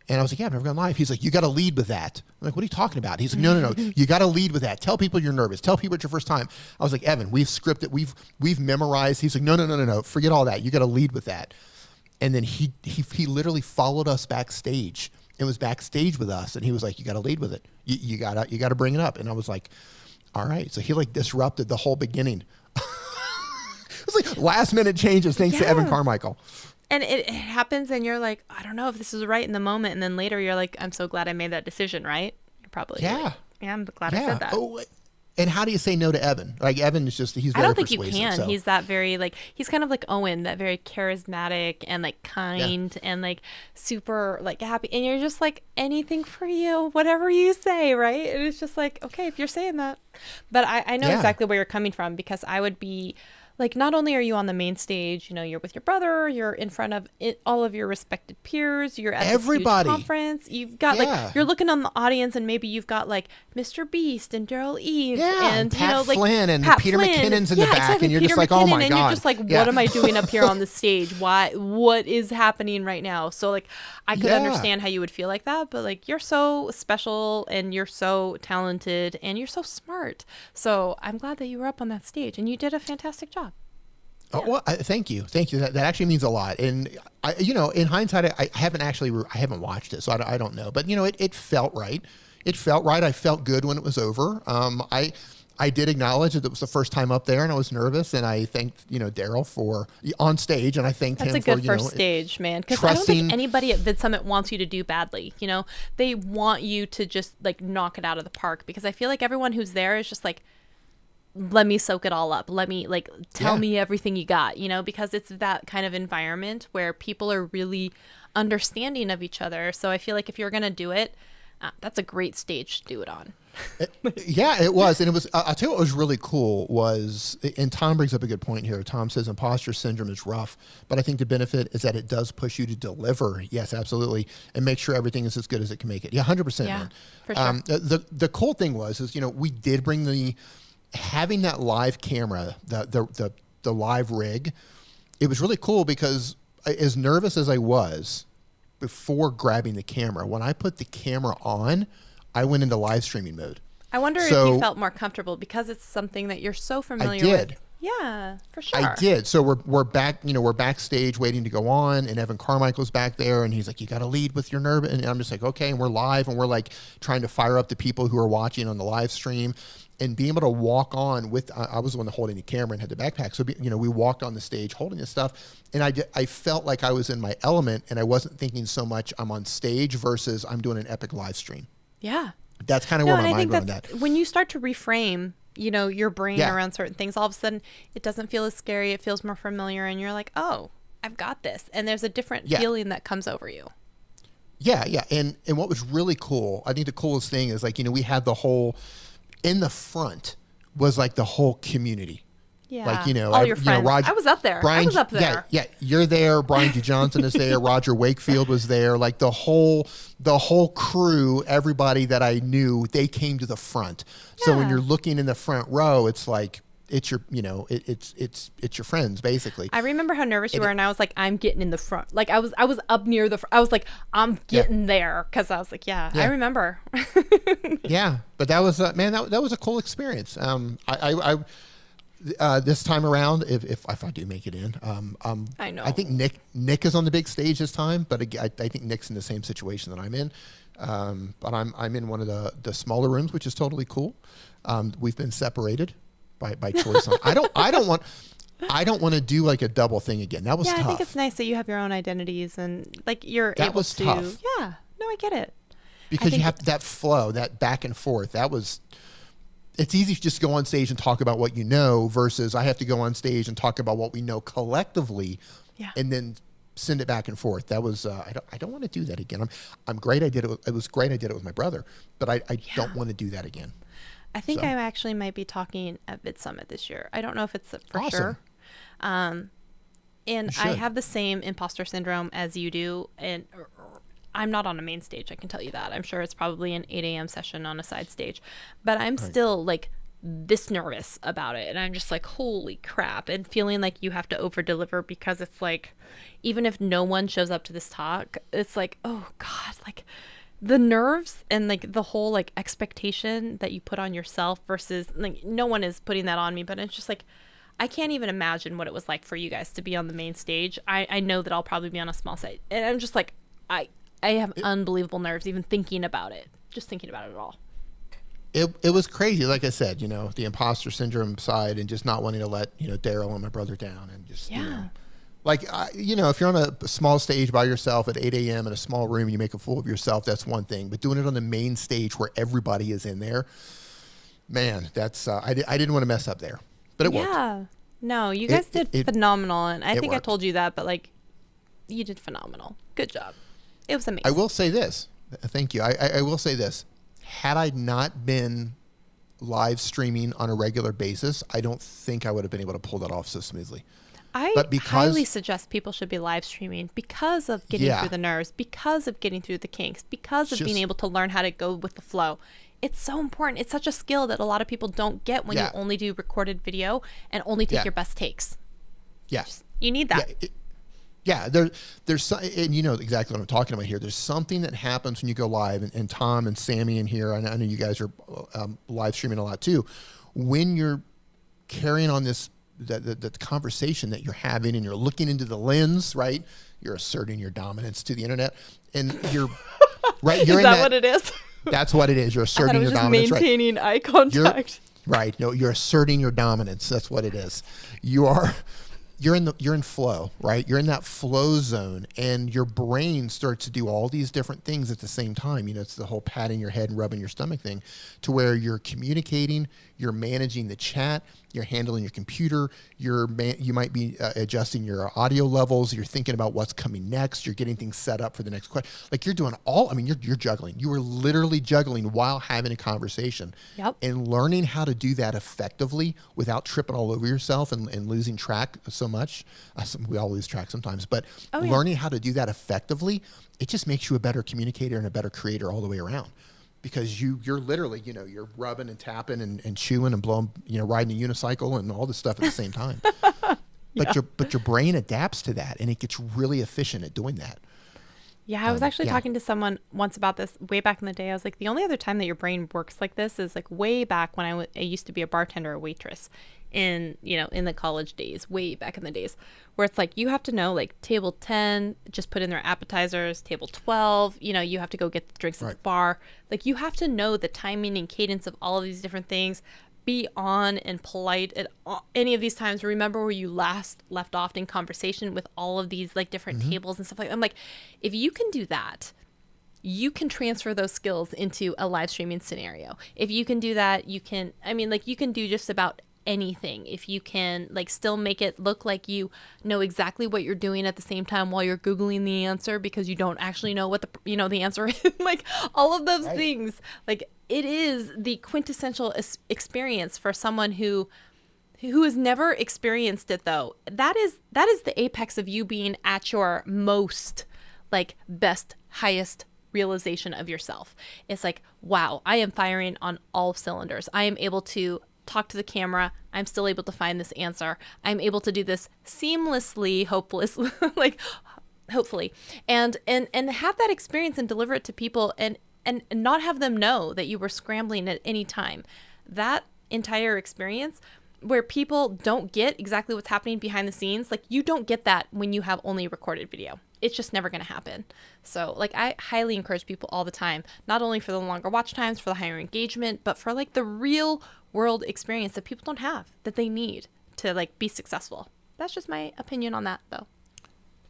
And I was like, yeah, I've never gone live. He's like, you got to lead with that. I'm like, what are you talking about? He's like, no. You got to lead with that. Tell people you're nervous. Tell people it's your first time. I was like, Evan, we've scripted. We've memorized. He's like, no. Forget all that. You got to lead with that. And then he literally followed us backstage and was backstage with us. And he was like, you got to lead with it. You got to bring it up. And I was like, all right. So he like disrupted the whole beginning. It was like last minute changes thanks to Evan Carmichael. And it happens and you're like, I don't know if this is right in the moment. And then later you're like, I'm so glad I made that decision, right? You're probably like, I'm glad I said that. Oh, and how do you say no to Evan? Like Evan is just, he's very I don't think persuasive, you can. So. He's that very like, he's kind of like Owen, that very charismatic and like kind and like super like happy. And you're just like, anything for you, whatever you say, right? And it's just like, okay, if you're saying that. But I know exactly where you're coming from because I would be like not only are you on the main stage, you know, you're with your brother, you're in front of all of your respected peers, you're at Everybody. this huge conference, you've got like, you're looking on the audience and maybe you've got like Mr. Beast and Daryl Eves and Pat you know, like Flynn and Pat Peter Flynn. McKinnon's in the back, exactly. and you're Peter just like, McKinnon, oh my and God. you're just like, what am I doing up here on the stage? What is happening right now? So like, I could understand how you would feel like that, but like, you're so special and you're so talented and you're so smart. So I'm glad that you were up on that stage and you did a fantastic job. Oh, well, thank you. That actually means a lot. And I, you know, in hindsight, I haven't watched it, so I don't know. But you know, it felt right. It felt right. I felt good when it was over. I did acknowledge that it was the first time up there, and I was nervous. And I thanked, you know, Daryl for on stage, and I thanked him for, That's a good first stage, man. Because I don't think anybody at VidSummit wants you to do badly. You know, they want you to just like knock it out of the park. Because I feel like everyone who's there is just like, let me soak it all up. Let me like tell me everything you got, you know, because it's that kind of environment where people are really understanding of each other. So I feel like if you're going to do it, that's a great stage to do it on. Yeah, it was. And it was, I'll tell you what was really cool was, and Tom brings up a good point here. Tom says imposter syndrome is rough, but I think the benefit is that it does push you to deliver. Yes, absolutely. And make sure everything is as good as it can make it. Yeah, 100%. Yeah, man. for sure. The cool thing was, you know, we did bring having that live camera, the live rig, it was really cool because as nervous as I was before grabbing the camera, when I put the camera on, I went into live streaming mode. I wonder if you felt more comfortable because it's something that you're so familiar with. I did. Yeah, for sure. I did. So we're back, you know, we're backstage waiting to go on, and Evan Carmichael's back there, and he's like, you got to lead with your nerve. And I'm just like, okay. And we're live, and we're like trying to fire up the people who are watching on the live stream. And being able to walk on with, I was the one holding the camera and had the backpack. So, you know, we walked on the stage holding this stuff. And I felt like I was in my element, and I wasn't thinking so much I'm on stage versus I'm doing an epic live stream. Yeah. That's kind of where my mind went on that. When you start to reframe, you know, your brain around certain things, all of a sudden it doesn't feel as scary. It feels more familiar. And you're like, oh, I've got this. And there's a different feeling that comes over you. Yeah, yeah. And what was really cool, I think the coolest thing is like, you know, we had the whole, in the front was like the whole community. Yeah. Like, you know, all your friends. You know, Roger, I was up there. Brian, I was up there. Yeah, you're there. Brian G. Johnson is there. Roger Wakefield was there. Like the whole crew, everybody that I knew, they came to the front. Yeah. So when you're looking in the front row, it's like, it's your, you know, it's your friends basically. I remember how nervous you were, and I was like, I'm getting in the front. Like I was up near the. I was like, I'm getting there because I was like, I remember. Yeah, but that was man, that was a cool experience. This time around, if I do make it in, I know. I think Nick is on the big stage this time, but I think Nick's in the same situation that I'm in. But I'm in one of the smaller rooms, which is totally cool. We've been separated by choice. I don't want to do like a double thing again. That was tough. I think it's nice that you have your own identities and like you're that able was to. Tough. Yeah, no, I get it. Because you have that flow, that back and forth. It's easy to just go on stage and talk about what you know versus I have to go on stage and talk about what we know collectively, and then send it back and forth. That was I don't want to do that again. I'm great. I did it. It was great. I did it with my brother, but I don't want to do that again. I think I actually might be talking at VidSummit this year. I don't know if it's for sure. And I have the same imposter syndrome as you do, and I'm not on a main stage. I can tell you that. I'm sure it's probably an 8 a.m. session on a side stage, but I'm still like this nervous about it. And I'm just like, holy crap. And feeling like you have to over deliver because it's like, even if no one shows up to this talk, it's like, oh God, like the nerves and like the whole like expectation that you put on yourself versus like no one is putting that on me, but it's just like, I can't even imagine what it was like for you guys to be on the main stage. I know that I'll probably be on a small site, and I'm just like, I have unbelievable nerves even thinking about it, just thinking about it at all. It was crazy. Like I said, you know, the imposter syndrome side and just not wanting to let, you know, Daryl and my brother down and just, you know, like, you know, if you're on a small stage by yourself at 8 a.m. in a small room and you make a fool of yourself, that's one thing. But doing it on the main stage where everybody is in there, man, that's, I didn't want to mess up there, but it worked. Yeah. No, you guys did phenomenal. And I think worked. I told you that, but like, you did phenomenal. Good job. It was amazing. I will say this. Thank you. I will say this. Had I not been live streaming on a regular basis, I don't think I would have been able to pull that off so smoothly. I But because highly suggest people should be live streaming because of getting Yeah. through the nerves, because of getting through the kinks, because of being Just- able to learn how to go with the flow. It's so important. It's such a skill that a lot of people don't get when you Yeah. only do recorded video and only take Yeah. your best takes. yeah. You need that. Yeah, there's and you know exactly what I'm talking about here. There's something that happens when you go live, and Tom and Sammy in here, I know you guys are live streaming a lot too. When you're carrying on this the conversation that you're having, and you're looking into the lens, right? You're asserting your dominance to the internet, and you're right. You're Is that what it is? That's what it is. You're I thought it asserting was your just dominance, right? maintaining eye contact. Right. No, you're asserting your dominance. That's what it is. You're in flow, right? You're in that flow zone, and your brain starts to do all these different things at the same time. You know, it's the whole patting your head and rubbing your stomach thing, to where you're communicating, you're managing the chat, you're handling your computer, you might be adjusting your audio levels, you're thinking about what's coming next, you're getting things set up for the next question. Like you're doing you're juggling. You are literally juggling while having a conversation. Yep. And learning how to do that effectively without tripping all over yourself and losing track so much. We all lose track sometimes, but learning how to do that effectively, it just makes you a better communicator and a better creator all the way around. Because you're literally, you're rubbing and tapping and chewing and blowing, riding a unicycle and all this stuff at the same time. But your brain adapts to that, and it gets really efficient at doing that. Yeah, I was actually talking to someone once about this way back in the day. I was like, the only other time that your brain works like this is like way back when I used to be a bartender or waitress in the college days, way back in the days, where it's like you have to know like table 10, just put in their appetizers, table 12, you have to go get the drinks at the bar. Like you have to know the timing and cadence of all of these different things, be on and polite at any of these times. Remember where you last left off in conversation with all of these like different tables and stuff like that. I'm like, if you can do that, you can transfer those skills into a live streaming scenario. If you can do that, you can do just about anything. If you can like still make it look like you know exactly what you're doing at the same time while you're Googling the answer because you don't actually know what the answer is, like all of those things, like it is the quintessential experience for someone who has never experienced it though. That is the apex of you being at your most like best, highest realization of yourself. It's like, wow, I am firing on all cylinders. I am able to talk to the camera. I'm still able to find this answer. I'm able to do this seamlessly, hopelessly, like hopefully, and have that experience and deliver it to people and not have them know that you were scrambling at any time. That entire experience where people don't get exactly what's happening behind the scenes, like you don't get that when you have only recorded video. It's just never going to happen. So like I highly encourage people all the time, not only for the longer watch times, for the higher engagement, but for like the real world experience that people don't have, that they need to like be successful. That's just my opinion on that though.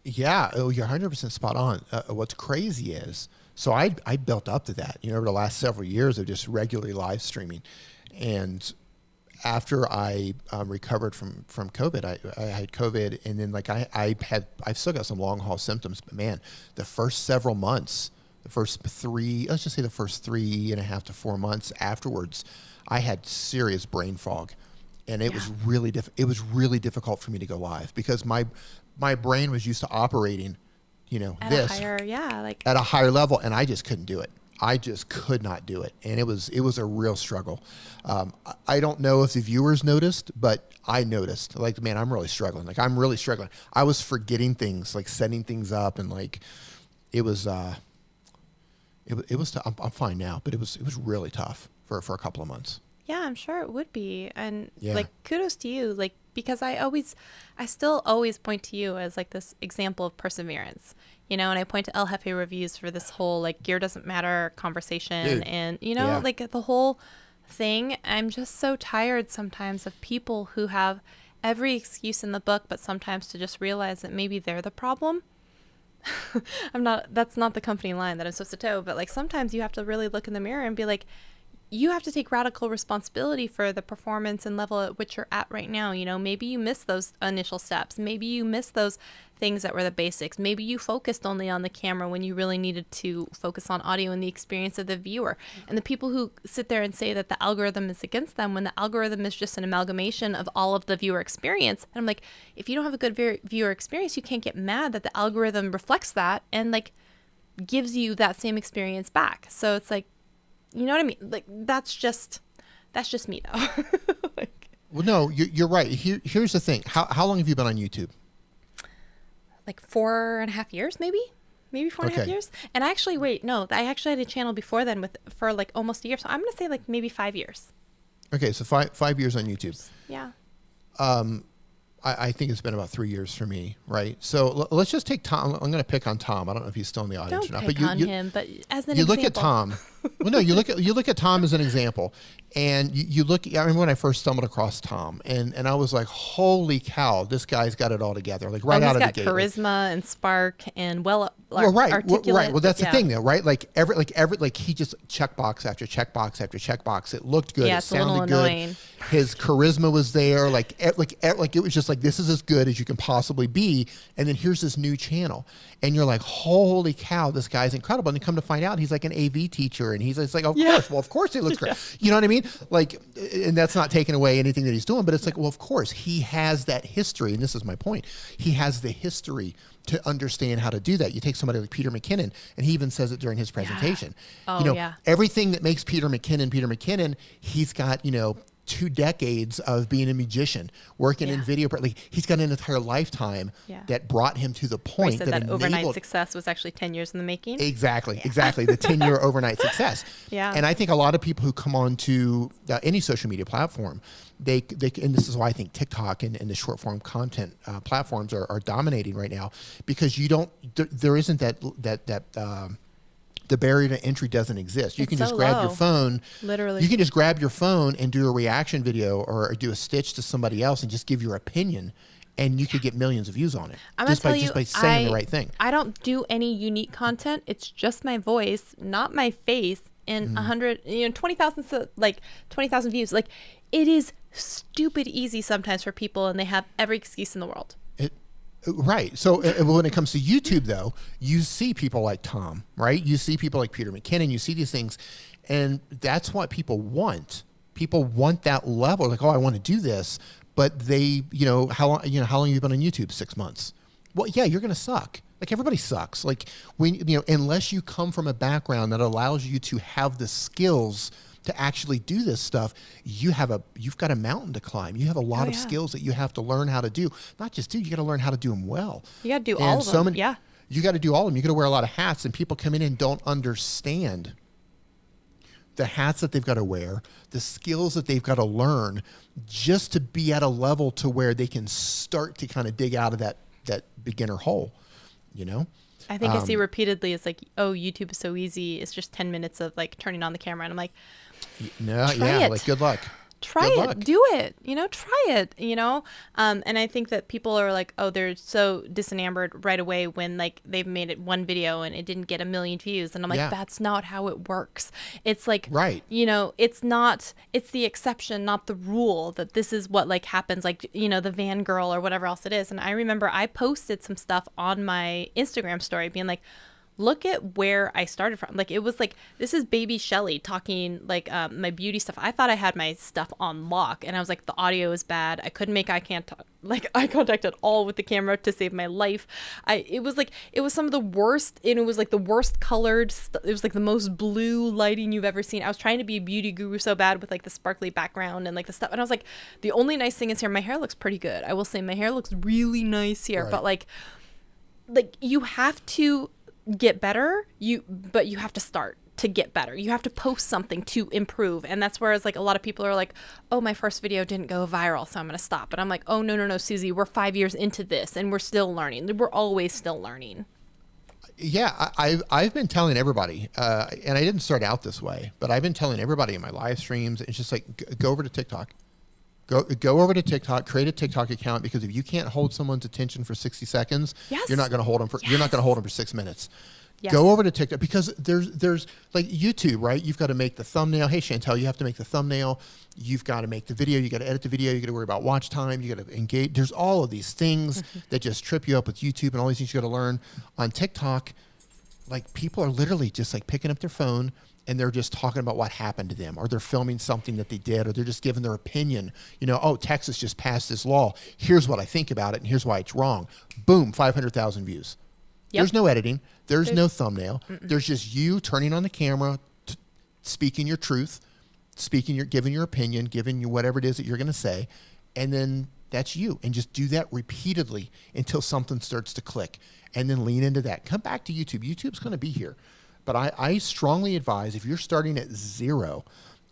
Yeah, you're 100% spot on. What's crazy is, so I built up to that, over the last several years of just regularly live streaming. And after I recovered from COVID, I had COVID, and then like I've still got some long haul symptoms, but man, the first several months, let's just say the first 3.5 to 4 months afterwards, I had serious brain fog, and it was really difficult for me to go live because my brain was used to operating, At a higher level, and I just couldn't do it. I just could not do it, and it was a real struggle. I don't know if the viewers noticed, but I noticed. Like, man, I'm really struggling. I was forgetting things, like setting things up, and like it was. It was. I'm fine now, but it was really tough for a couple of months. Yeah, I'm sure it would be, and like kudos to you, like because I still always point to you as like this example of perseverance. And I point to El Jefe reviews for this whole like gear doesn't matter conversation. Dude, and, like the whole thing. I'm just so tired sometimes of people who have every excuse in the book, but sometimes to just realize that maybe they're the problem. That's not the company line that I'm supposed to toe, but like sometimes you have to really look in the mirror and be like, you have to take radical responsibility for the performance and level at which you're at right now. You know, maybe you missed those initial steps. Maybe you missed those things that were the basics. Maybe you focused only on the camera when you really needed to focus on audio and the experience of the viewer. And the people who sit there and say that the algorithm is against them, when the algorithm is just an amalgamation of all of the viewer experience. And I'm like, if you don't have a good viewer experience, you can't get mad that the algorithm reflects that and like gives you that same experience back. So it's like, you know what I mean? Like, that's just me though. Like, well, no, you're right. Here's the thing. How long have you been on YouTube? Like 4.5 years, maybe 4.5 years. And I actually had a channel before then for like almost a year. So I'm going to say like maybe 5 years. Okay. So 5 years on YouTube. Yeah. I think it's been about 3 years for me, right? So let's just take Tom. I'm going to pick on Tom. I don't know if he's still in the audience or not. Don't pick on him, but as an example. You look at Tom. Well, no, you look at Tom as an example, and you look. I remember when I first stumbled across Tom, and I was like, "Holy cow, this guy's got it all together!" Like right out of the gate. He's got charisma and spark and right. Well, that's the thing, though, right? Like he just checkbox after checkbox after checkbox. It looked good. Yeah, it sounded good. Annoying. His charisma was there. Like it was just like, this is as good as you can possibly be. And then here's this new channel, and you're like, "Holy cow, this guy's incredible!" And you come to find out, he's like an AV teacher. And he's like, of course he looks great. You know what I mean? Like, and that's not taking away anything that he's doing, but it's like, well, of course he has that history. And this is my point. He has the history to understand how to do that. You take somebody like Peter McKinnon, and he even says it during his presentation. Everything that makes Peter McKinnon, he's got, 2 decades of being a musician, working in video. Like, he's got an entire lifetime that brought him to the point that overnight success was actually 10 years in the making. Exactly. The 10-year overnight success. Yeah. And I think a lot of people who come on to any social media platform, they and this is why I think TikTok and the short form content platforms are dominating right now, because there isn't that the barrier to entry doesn't exist. You can just grab your phone. Literally. You can just grab your phone and do a reaction video or do a stitch to somebody else and just give your opinion, and you could get millions of views on it just by saying the right thing. I don't do any unique content. It's just my voice, not my face, and 20,000 views. Like, it is stupid easy sometimes for people, and they have every excuse in the world. Right. So when it comes to YouTube, though, you see people like Tom, right? You see people like Peter McKinnon. You see these things, and that's what people want. People want that level. Like, oh, I want to do this, but they, how long have you been on YouTube? 6 months. Well, yeah, you're going to suck. Like, everybody sucks. Like, when unless you come from a background that allows you to have the skills to actually do this stuff, you've got a mountain to climb. You have a lot of skills that you have to learn how to do. Not just do, you got to learn how to do them well. You got to do all of them. You got to do all of them. You got to wear a lot of hats, and people come in and don't understand the hats that they've got to wear, the skills that they've got to learn, just to be at a level to where they can start to kind of dig out of that beginner hole, I think I see repeatedly, it's like, oh, YouTube is so easy. It's just 10 minutes of like turning on the camera. And I'm like, like, good luck. Try it. Do it. Try it. And I think that people are like, oh, they're so disenamored right away when like they've made it one video and it didn't get 1 million views. And I'm like, that's not how it works. It's like, it's the exception, not the rule, that this is what like happens, like, the van girl or whatever else it is. And I remember I posted some stuff on my Instagram story being like, look at where I started from. Like, it was like, this is baby Shelly talking like my beauty stuff. I thought I had my stuff on lock, and I was like, the audio is bad. I couldn't make eye contact at all with the camera to save my life. It was some of the worst, and it was like the worst colored. It was like the most blue lighting you've ever seen. I was trying to be a beauty guru so bad with like the sparkly background and like the stuff. And I was like, the only nice thing is here, my hair looks pretty good. I will say my hair looks really nice here, but like you have to get better, but you have to start to get better. You have to post something to improve. And that's where it's like a lot of people are like, oh, my first video didn't go viral, so I'm going to stop. And I'm like, oh, no, Susie, we're 5 years into this and we're still learning. We're always still learning. Yeah, I've been telling everybody, and I didn't start out this way, but I've been telling everybody in my live streams, it's just like, go over to TikTok. Go over to TikTok, create a TikTok account, because if you can't hold someone's attention for 60 seconds, you're not going to hold them for 6 minutes. Yes. Go over to TikTok, because there's like YouTube, right? You've got to make the thumbnail. Hey, Chantel, you have to make the thumbnail. You've got to make the video. You got to edit the video. You got to worry about watch time. You got to engage. There's all of these things that just trip you up with YouTube and all these things you got to learn. On TikTok, like, people are literally just like picking up their phone and they're just talking about what happened to them, or they're filming something that they did, or they're just giving their opinion. You know, oh, Texas just passed this law. Here's what I think about it, and here's why it's wrong. Boom, 500,000 views. Yep. There's no editing. There's no thumbnail. There's just you turning on the camera, speaking your truth, giving your opinion, giving you whatever it is that you're going to say, and then that's you. And just do that repeatedly until something starts to click, and then lean into that. Come back to YouTube. YouTube's going to be here. But I strongly advise, if you're starting at zero,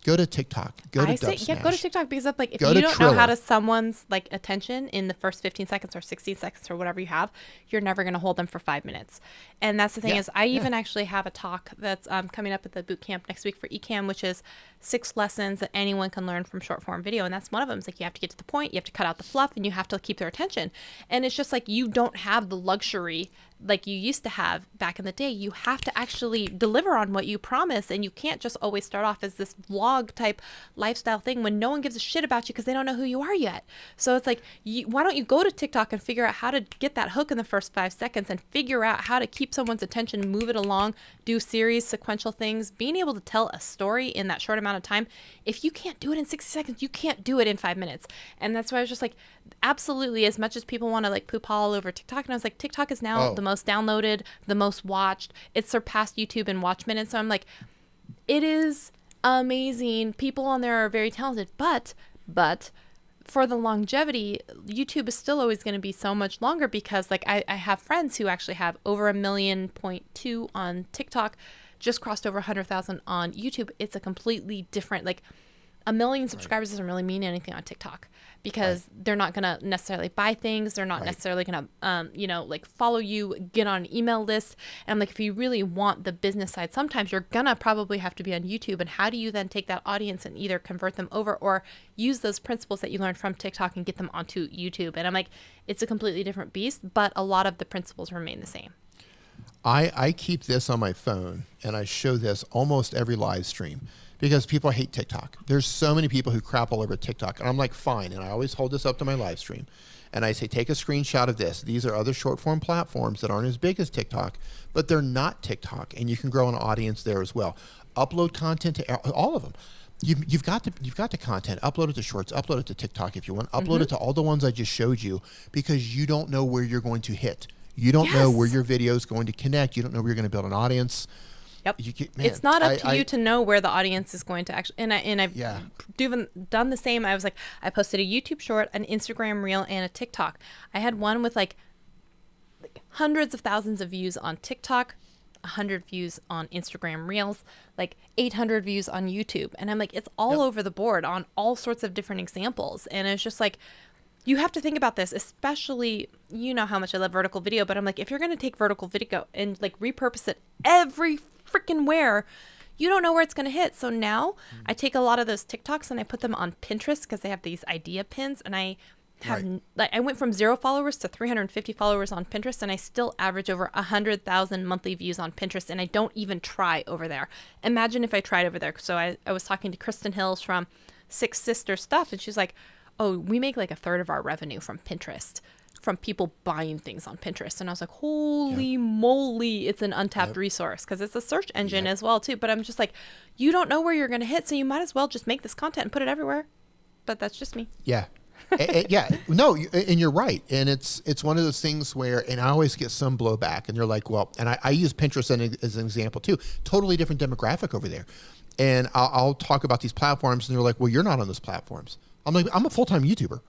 go to TikTok. Go to Dubsmash. Go to TikTok, because if you don't know how to someone's like attention in the first 15 seconds or 16 seconds or whatever you have, you're never going to hold them for 5 minutes. And that's the thing is, I even actually have a talk that's coming up at the boot camp next week for eCam, which is 6 lessons that anyone can learn from short form video. And that's one of them. It's like, you have to get to the point, you have to cut out the fluff, and you have to keep their attention. And it's just like, you don't have the luxury like you used to have back in the day. You have to actually deliver on what you promise, and you can't just always start off as this vlog type lifestyle thing when no one gives a shit about you because they don't know who you are yet. So it's like, why don't you go to TikTok and figure out how to get that hook in the first 5 seconds, and figure out how to keep someone's attention, move it along, do series, sequential things, being able to tell a story in that short amount of time. If you can't do it in 60 seconds, you can't do it in 5 minutes. And that's why I was just like, absolutely, as much as people want to like poop all over TikTok, and I was like, TikTok is now the most downloaded, the most watched. It's surpassed YouTube in watch minutes. So I'm like, it is amazing. People on there are very talented, but for the longevity, YouTube is still always going to be so much longer, because like I have friends who actually have over 1.2 million on TikTok, just crossed over 100,000 on YouTube. It's a completely different, like, 1 million subscribers doesn't really mean anything on TikTok, because they're not going to necessarily buy things. They're not necessarily going to, like, follow you, get on an email list. And I'm like, if you really want the business side, sometimes you're going to probably have to be on YouTube. And how do you then take that audience and either convert them over or use those principles that you learned from TikTok and get them onto YouTube? And I'm like, it's a completely different beast, but a lot of the principles remain the same. I keep this on my phone, and I show this almost every live stream, because people hate TikTok. There's so many people who crap all over TikTok. And I'm like, fine. And I always hold this up to my live stream. And I say, take a screenshot of this. These are other short form platforms that aren't as big as TikTok, but they're not TikTok. And you can grow an audience there as well. Upload content to all of them. You've got the content. Upload it to Shorts. Upload it to TikTok if you want. Upload it to all the ones I just showed you, because you don't know where you're going to hit. You don't know where your video is going to connect. You don't know where you're going to build an audience. Yep. It's not up to you to know where the audience is going to actually, and I've done the same. I was like, I posted a YouTube short, an Instagram reel, and a TikTok. I had one with like hundreds of thousands of views on TikTok, 100 views on Instagram reels, like 800 views on YouTube. And I'm like, it's all over the board on all sorts of different examples. And it's just like, you have to think about this, especially, you know how much I love vertical video, but I'm like, if you're going to take vertical video and like repurpose it every freaking where, you don't know where it's going to hit. So now I take a lot of those TikToks and I put them on Pinterest, because they have these idea pins, and I have like, I went from 0 followers to 350 followers on Pinterest, and I still average over 100,000 monthly views on Pinterest, and I don't even try over there. Imagine if I tried over there. So I was talking to Kristen Hills from Six Sisters Stuff, and she's like, oh, we make like 1/3 of our revenue from Pinterest, from people buying things on Pinterest. And I was like, holy moly, it's an untapped resource, because it's a search engine as well too. But I'm just like, you don't know where you're going to hit, so you might as well just make this content and put it everywhere. But that's just me. Yeah. No, and you're right. And it's one of those things where, and I always get some blowback, and they're like, well, and I use Pinterest as an example too, totally different demographic over there. And I'll talk about these platforms, and they're like, well, you're not on those platforms. I'm like, I'm a full-time YouTuber.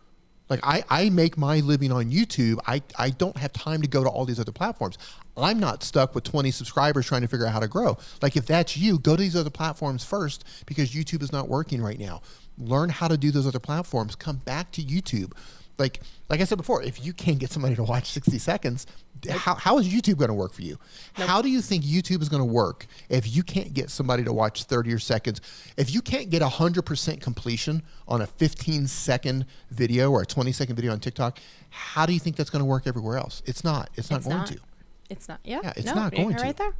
Like, I make my living on YouTube. I don't have time to go to all these other platforms. I'm not stuck with 20 subscribers trying to figure out how to grow. Like, if that's you, go to these other platforms first, because YouTube is not working right now. Learn how to do those other platforms. Come back to YouTube. Like I said before, if you can't get somebody to watch 60 seconds, how is YouTube going to work for you? Nope. How do you think YouTube is going to work if you can't get somebody to watch 30 seconds? If you can't get 100% completion on a 15-second video or a 20-second video on TikTok, how do you think that's going to work everywhere else? It's not going to. It's not. Yeah. Yeah, it's no, not going you're to. right there.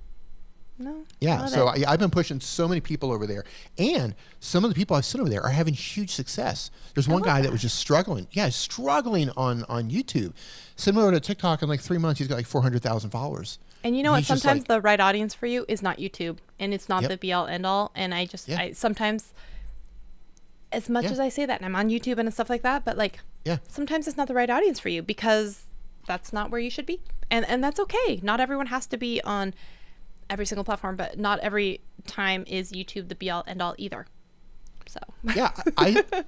No. Yeah, love so it. I've been pushing so many people over there, and some of the people I've seen over there are having huge success. There's one guy that was just struggling. Yeah, struggling on YouTube. Similar to TikTok, in like 3 months, he's got like 400,000 followers. And you know what? He's just Sometimes like- the right audience for you is not YouTube, and it's not Yep. the be all end all. And I just, Yeah. I sometimes, as much as I say that, and I'm on YouTube and stuff like that, but like, Yeah. sometimes it's not the right audience for you because that's not where you should be, and that's okay. Not everyone has to be on every single platform, but not every time is YouTube the be all end all either. So Yeah,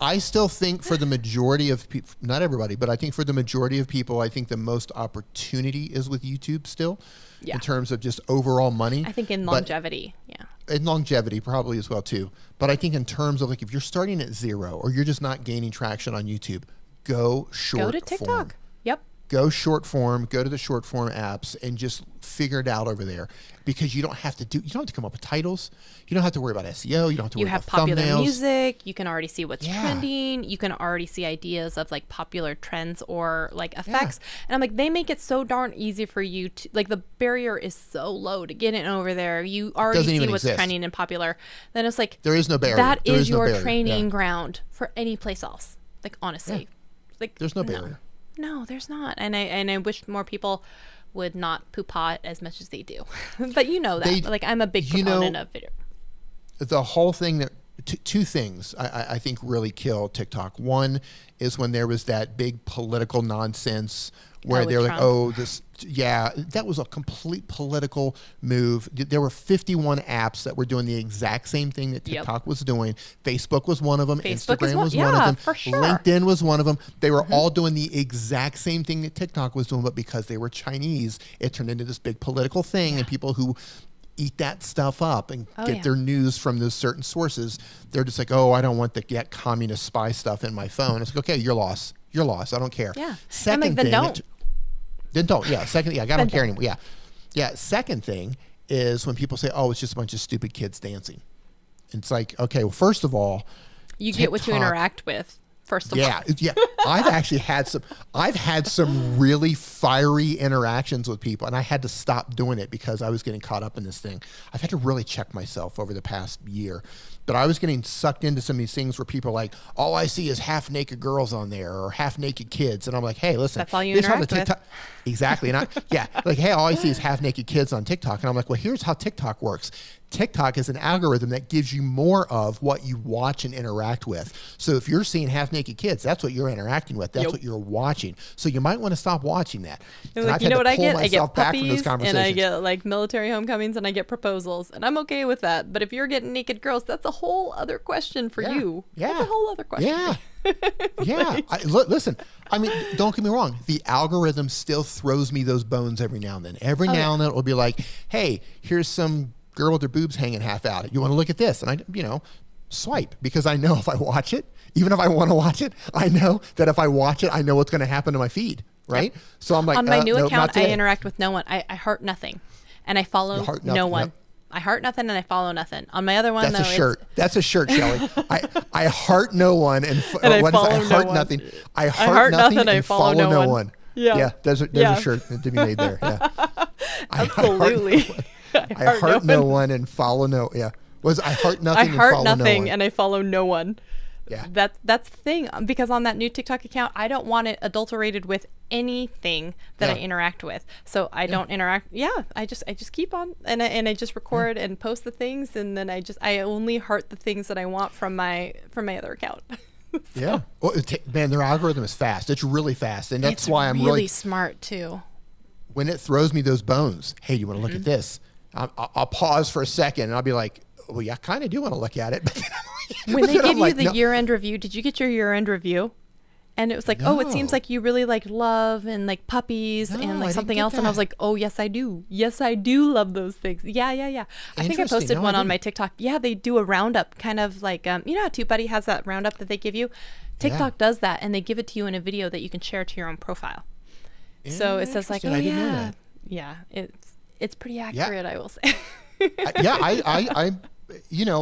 I still think for the majority of people, not everybody, but I think for the majority of people, I think the most opportunity is with YouTube still, Yeah. in terms of just overall money. I think in But- longevity, yeah. and longevity probably as well too. But I think in terms of like if you're starting at zero or you're just not gaining traction on YouTube, go short Go to TikTok. form. Yep. Go short form, go to the short form apps and just figure it out over there, because you don't have to come up with titles. You don't have to worry about SEO. You don't have to You worry have about popular thumbnails. music. You can already see what's Yeah. trending. You can already see ideas of like popular trends or like effects. And I'm like, they make it so darn easy for you to, like, the barrier is so low to get in over there. You already Doesn't see even what's exist. trending and popular. Then it's like, There is no barrier. that There is is no your barrier. training Yeah. ground for any place else. Like, honestly, like There's no barrier. No, there's not. And I wish more people would not poo-pah it as much as they do. But you know that. They- like, I'm a big you know- proponent of video. The whole thing that two things I think really kill TikTok. One is when there was that big political nonsense where with they're like, Trump. oh, that was a complete political move. There were 51 apps that were doing the exact same thing that Yep. TikTok was doing. Facebook was one of them. Facebook Instagram is one- was one of yeah, them. for sure. LinkedIn was one of them. They were all doing the exact same thing that TikTok was doing, but because they were Chinese, it turned into this big political thing, and people who eat that stuff up and get yeah. their news from those certain sources, they're just like, oh, I don't want the communist spy stuff in my phone. It's like, okay, you're lost. You're lost. I don't care. Yeah. Second I'm like, then thing. don't. Then don't. Yeah. Second. Yeah. I don't Then care don't. anymore. Yeah. Yeah. Second thing is when people say, oh, it's just a bunch of stupid kids dancing. It's like, okay, well, first of all, You get what you TikTok- interact with, first of all. yeah. I've actually had some really fiery interactions with people, and I had to stop doing it because I was getting caught up in this thing. I've had to really check myself over the past year. But I was getting sucked into some of these things where people are like, all I see is half naked girls on there or half naked kids. And I'm like, hey, listen. That's all you this is how interact with. TikTok. Exactly. And like, hey, all I see is half naked kids on TikTok. And I'm like, well, here's how TikTok works. TikTok is an algorithm that gives you more of what you watch and interact with. So if you're seeing half naked kids, that's what you're interacting with. That's Yep. what you're watching. So you might want to stop watching that. And Like, I've you had know to what I pull get? I get myself back from those puppies and I conversations. get like military homecomings and I get proposals. And I'm okay with that. But if you're getting naked girls, that's a whole other question for you. Yeah. That's a whole other question. Yeah. Yeah. Listen, I mean, don't get me wrong. The algorithm still throws me those bones every now and then. Every now and then it will be like, hey, here's some girl with her boobs hanging half out. You want to look at this? And I, swipe, because I know if I watch it, even if I want to watch it, I know that if I watch it, I know what's going to happen to my feed. Right. Yep. So I'm like, On my new no, not account, I today. interact with no one. I heart nothing. And I follow You heart no nothing, one. yep. I heart nothing and I follow nothing. On my other one, That's though, a shirt. That's a shirt, Shelly. I heart no one and, And I what is it? follow I no heart one. nothing. I heart heart nothing nothing, I and follow no one. Yeah. Yeah. There's Yeah. a shirt to be made there. Yeah. Absolutely. I heart no one and follow no. Yeah. I heart I nothing and heart follow no nothing one. and I follow no one. Yeah. That's the thing, because on that new TikTok account, I don't want it adulterated with anything that I Yeah. interact with. So I don't interact. Yeah, I just keep on and I just record and post the things, and then I only heart the things that I want from my other account. Yeah. Well, man, their algorithm is fast. It's really fast, and that's It's why I'm really smart too. when it throws me those bones. Hey, do you want to look Mm-hmm. at this? I'll pause for a second, and I'll be like, well, yeah, I kind of do want to look at it. But When they then I'm give you like, the no. year-end review, did you get your year-end review? And it was like, oh, it seems No. like you really like love and like puppies No, and I like didn't something get else. And I was that. like, oh, yes, I do. Yes, I do love those things. Yeah. I think I Interesting. posted No, I one on didn't. my TikTok. Yeah, they do a roundup, kind of like, you know how TubeBuddy has that roundup that they give you? TikTok does that, and they give it to you in a video that you can share to your own profile. So it says like, Interesting. oh, I didn't know yeah. that. Yeah, it's pretty accurate, I will say. I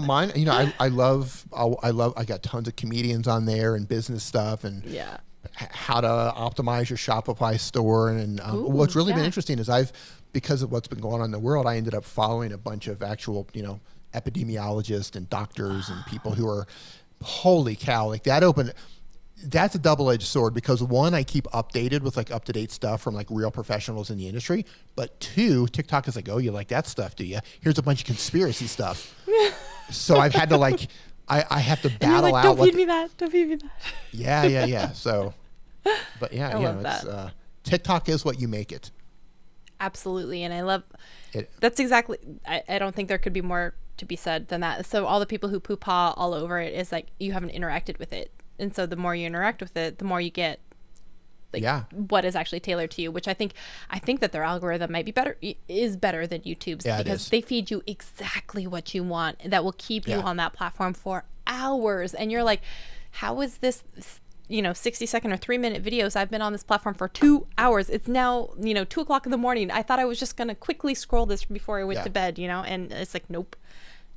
mine, I love, I got tons of comedians on there and business stuff and Yeah. how to optimize your Shopify store. And what's really been yeah. interesting is I've because of what's been going on in the world, I ended up following a bunch of actual, epidemiologists and doctors and people who are, holy cow, like that's a double-edged sword, because one, I keep updated with like up-to-date stuff from like real professionals in the industry, but two, TikTok is like, oh, you like that stuff, do you? Here's a bunch of conspiracy stuff. So I've had to like, I have to battle out. Don't feed me that. Don't feed me that. Yeah. So, but yeah, I love it's TikTok is what you make it. Absolutely, and I love that's exactly. I don't think there could be more to be said than that. So all the people who poo-paw all over it is like, you haven't interacted with it. And so the more you interact with it, the more you get what is actually tailored to you, which I think that their algorithm might be is better than YouTube's, because they feed you exactly what you want, that will keep you on that platform for hours. And you're like, how is this, 60-second or 3-minute videos? I've been on this platform for 2 hours. It's now, 2:00 in the morning. I thought I was just going to quickly scroll this before I went to bed, and it's like, nope,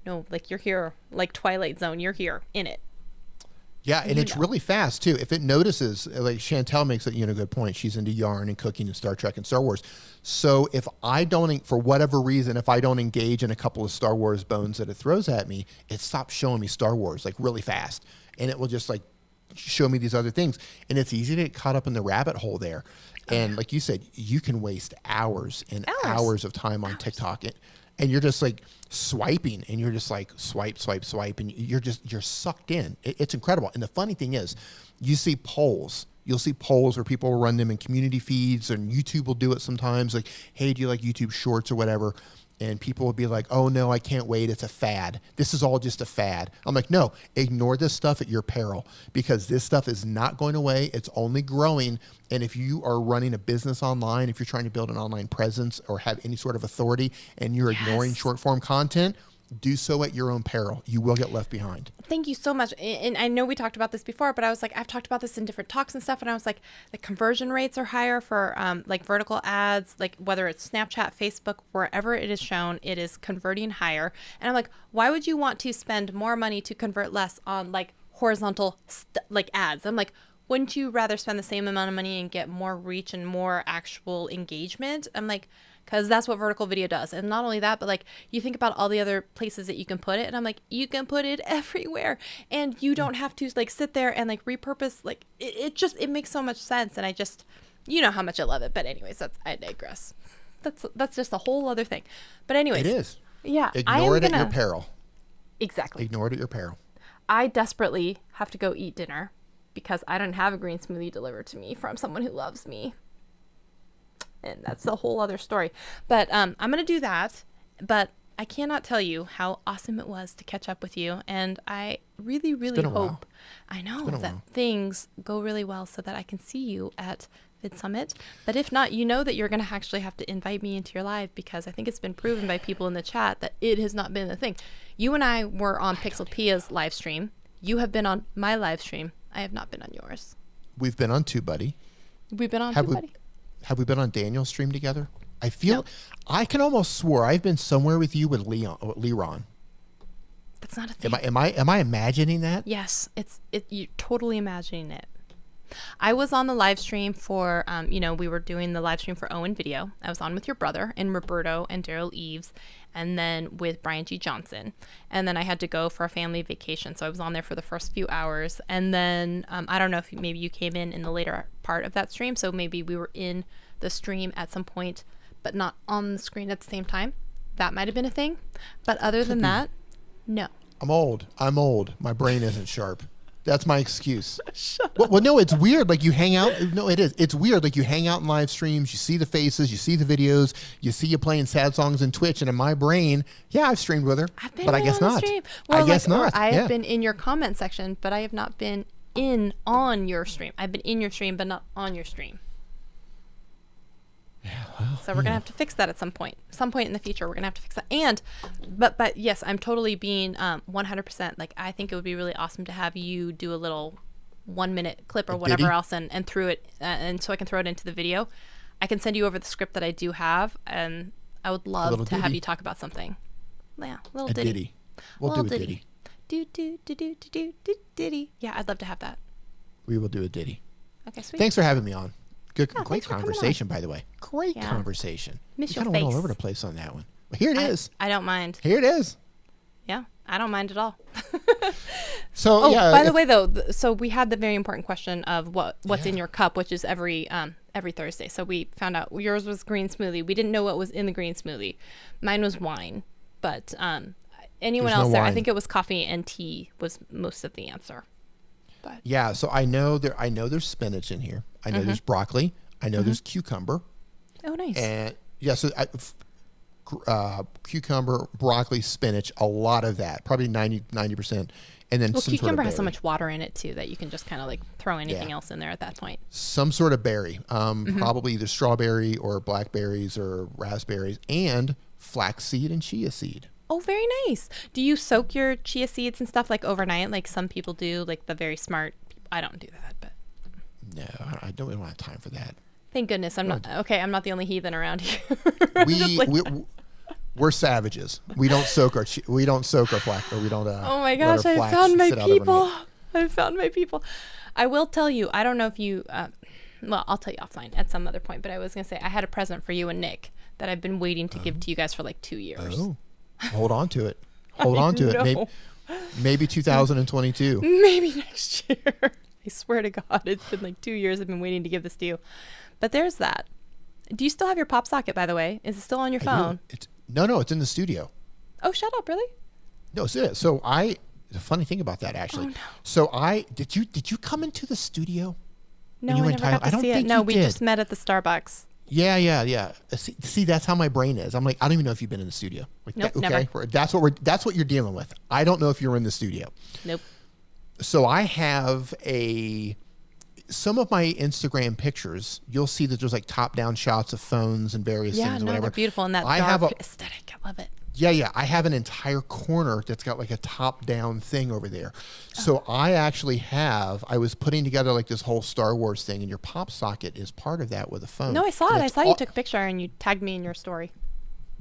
no, like you're here, like Twilight Zone, you're here in it. Yeah, and it's really fast too. If it notices, like Chantel makes a good point. She's into yarn and cooking and Star Trek and Star Wars. So if I don't, for whatever reason, if I don't engage in a couple of Star Wars bones that it throws at me, it stops showing me Star Wars like really fast, and it will just like show me these other things. And it's easy to get caught up in the rabbit hole there. And like you said, you can waste hours and hours of time on TikTok. And you're just like swiping, and you're just like swipe, and you're sucked in. It's incredible. And the funny thing is, you'll see polls where people will run them in community feeds, and YouTube will do it sometimes. Like, hey, do you like YouTube Shorts or whatever? And people will be like, oh no, I can't wait. It's a fad. This is all just a fad. I'm like, no, ignore this stuff at your peril, because this stuff is not going away. It's only growing. And if you are running a business online, if you're trying to build an online presence or have any sort of authority, and you're ignoring short form content, do so at your own peril. You will get left behind. Thank you so much. And I know we talked about this before, but I was like, I've talked about this in different talks and stuff. And I was like, the conversion rates are higher for like vertical ads, like whether it's Snapchat, Facebook, wherever it is shown, it is converting higher. And I'm like, why would you want to spend more money to convert less on like horizontal like ads? I'm like, wouldn't you rather spend the same amount of money and get more reach and more actual engagement? I'm like, because that's what vertical video does. And not only that, but like you think about all the other places that you can put it, and I'm like, you can put it everywhere, and you don't have to like sit there and like repurpose. Like it makes so much sense. And I just, how much I love it. But anyways, I digress. That's just a whole other thing. But anyways, it is. Yeah, ignore it at your peril. Exactly. Ignore it at your peril. I desperately have to go eat dinner because I don't have a green smoothie delivered to me from someone who loves me. And that's a whole other story. But I'm going to do that. But I cannot tell you how awesome it was to catch up with you. And I really, really hope, I know, that things go really well so that I can see you at Vid Summit. But if not, you know that you're going to actually have to invite me into your live, because I think it's been proven by people in the chat that it has not been a thing. You and I were on Pixel Pia's live stream. You have been on my live stream. I have not been on yours. We've been on TubeBuddy. We've been on TubeBuddy. Have we been on Daniel's stream together? I feel I can almost swear I've been somewhere with you with Leron. That's not a thing. Am I imagining that? Yes, you're totally imagining it. I was on the live stream for we were doing the live stream for Owen Video. I was on with your brother and Roberto and Daryl Eves, and then with Brian G. Johnson. And then I had to go for a family vacation, so I was on there for the first few hours. And then I don't know if maybe you came in the later part of that stream, so maybe we were in the stream at some point, but not on the screen at the same time. That might have been a thing. But other than that, no. I'm old. My brain isn't sharp. That's my excuse. Well, no, it's weird. Like you hang out. No, it is. It's weird. Like you hang out in live streams. You see the faces. You see the videos. You see you playing sad songs in Twitch. And in my brain, yeah, I've streamed with her. But I guess not. Well, I guess not. I have been in your comment section, but I have not been on your stream. I've been in your stream, but not on your stream. Yeah, well, so we're gonna have to fix that at some point. Some point in the future, we're gonna have to fix that. And, but yes, I'm totally being 100%. Like I think it would be really awesome to have you do a little 1-minute clip or whatever else, and through it, and so I can throw it into the video. I can send you over the script that I do have, and I would love to have you talk about something. Yeah, little ditty. We'll do a ditty. Ditty. Yeah, I'd love to have that. We will do a ditty. Okay, sweet. Thanks for having me on. Good, Yeah, great thanks for coming conversation, by the way. Great Yeah. conversation. Miss We your kind of went all face. over the place on that one. But here it is. I don't mind. Here it is. Yeah, I don't mind at all. So Oh, yeah. by the way, though, so we had the very important question of what's in your cup, which is every Thursday. So we found out yours was green smoothie. We didn't know what was in the green smoothie. Mine was wine, but anyone There's no else there? I wine. think it was coffee and tea was most of the answer. But Yeah, so I know there's spinach in here. I know there's broccoli. I know there's cucumber. oh, nice. And yeah, so cucumber, broccoli, spinach, a lot of that, probably 90%. And then Well, some cucumber sort of has so berry. much water in it too that you can just kind of like throw anything Yeah. else in there at that point. Some sort of berry, probably either strawberry or blackberries or raspberries, and flaxseed and chia seed. Oh, very nice. Do you soak your chia seeds and stuff like overnight, like some people do, like the very smart? I don't do that, but No, I don't really have time for that. thank goodness I'm not. Okay, I'm not the only heathen around here. We're savages. We don't soak our flax, or we don't. Oh my let gosh, our I flax found my sit out people. overnight. I found my people. I will tell you, I don't know if you, well, I'll tell you offline at some other point, but I was going to say I had a present for you and Nick that I've been waiting to give to you guys for like 2 years. Oh, hold on to it. Hold on to it. know. Maybe 2022. Maybe next year. I swear to God, it's been like 2 years I've been waiting to give this to you. But there's that. Do you still have your pop socket, by the way? Is it still on your I do. phone? No, it's in the studio. Oh, shut up, really? No, it's it. So the funny thing about that actually. Oh, no. So did you come into the studio? No, you I were never in Thailand? got to I don't see it. think No, you we did. just met at the Starbucks. Yeah. See, that's how my brain is. I'm like, I don't even know if you've been in the studio. Like, Nope, okay, that's what you're dealing with. I don't know if you're in the studio. Nope. So I have some of my Instagram pictures. You'll see that there's like top-down shots of phones and various Yeah, things. no, or whatever. they're beautiful in that I dark have aesthetic. I love it. Yeah. I have an entire corner that's got like a top-down thing over there. So I was putting together like this whole Star Wars thing, and your pop socket is part of that with a phone. No, I saw And it. I it's saw you all- took a picture and you tagged me in your story.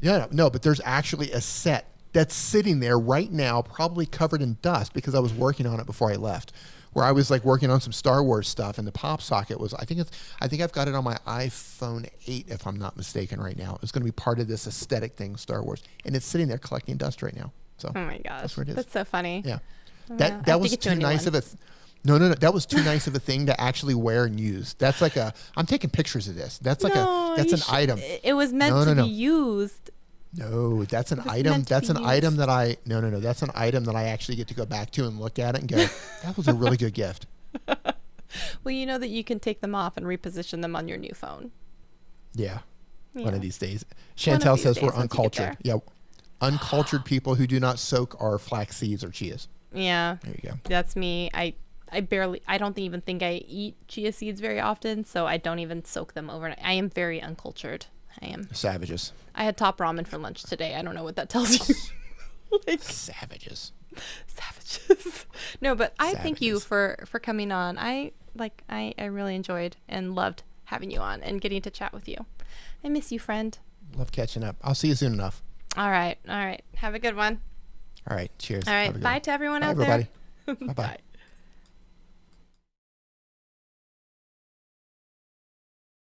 Yeah, no, but there's actually a set that's sitting there right now, probably covered in dust because I was working on it before I left. Where I was like working on some Star Wars stuff, and the pop socket was. I think I've got it on my iPhone 8, if I'm not mistaken, right now. It's going to be part of this aesthetic thing, Star Wars, and it's sitting there collecting dust right now. So Oh my gosh, that's where it is. That's so funny. Yeah, I have that to was get you a too new nice one. of a. No, that was too nice of a thing to actually wear and use. That's like I'm taking pictures of this. That's like No, that's you an should- item. It was meant to No. be used. No, that's an was item. meant to That's be an item that I no. That's an item that I actually get to go back to and look at it and go, that was a really good gift. Well, you know that you can take them off and reposition them on your new phone. Yeah, one Yeah. of these days. One of Chantel these says days we're once you get uncultured. Yeah, uncultured people who do not soak our flax seeds or chias. Yeah, There you go. that's me. I don't even think I eat chia seeds very often, so I don't even soak them overnight. I am very uncultured. I am. Savages. I had top ramen for lunch today. I don't know what that tells you. Like Savages. savages. No, but I thank you Savages. for coming on. I really enjoyed and loved having you on and getting to chat with you. I miss you, friend. Love catching up. I'll see you soon enough. All right. Have a good one. All right. Cheers. All Have a right. good Bye one. to everyone Bye, out everybody. there. Bye-bye. Bye.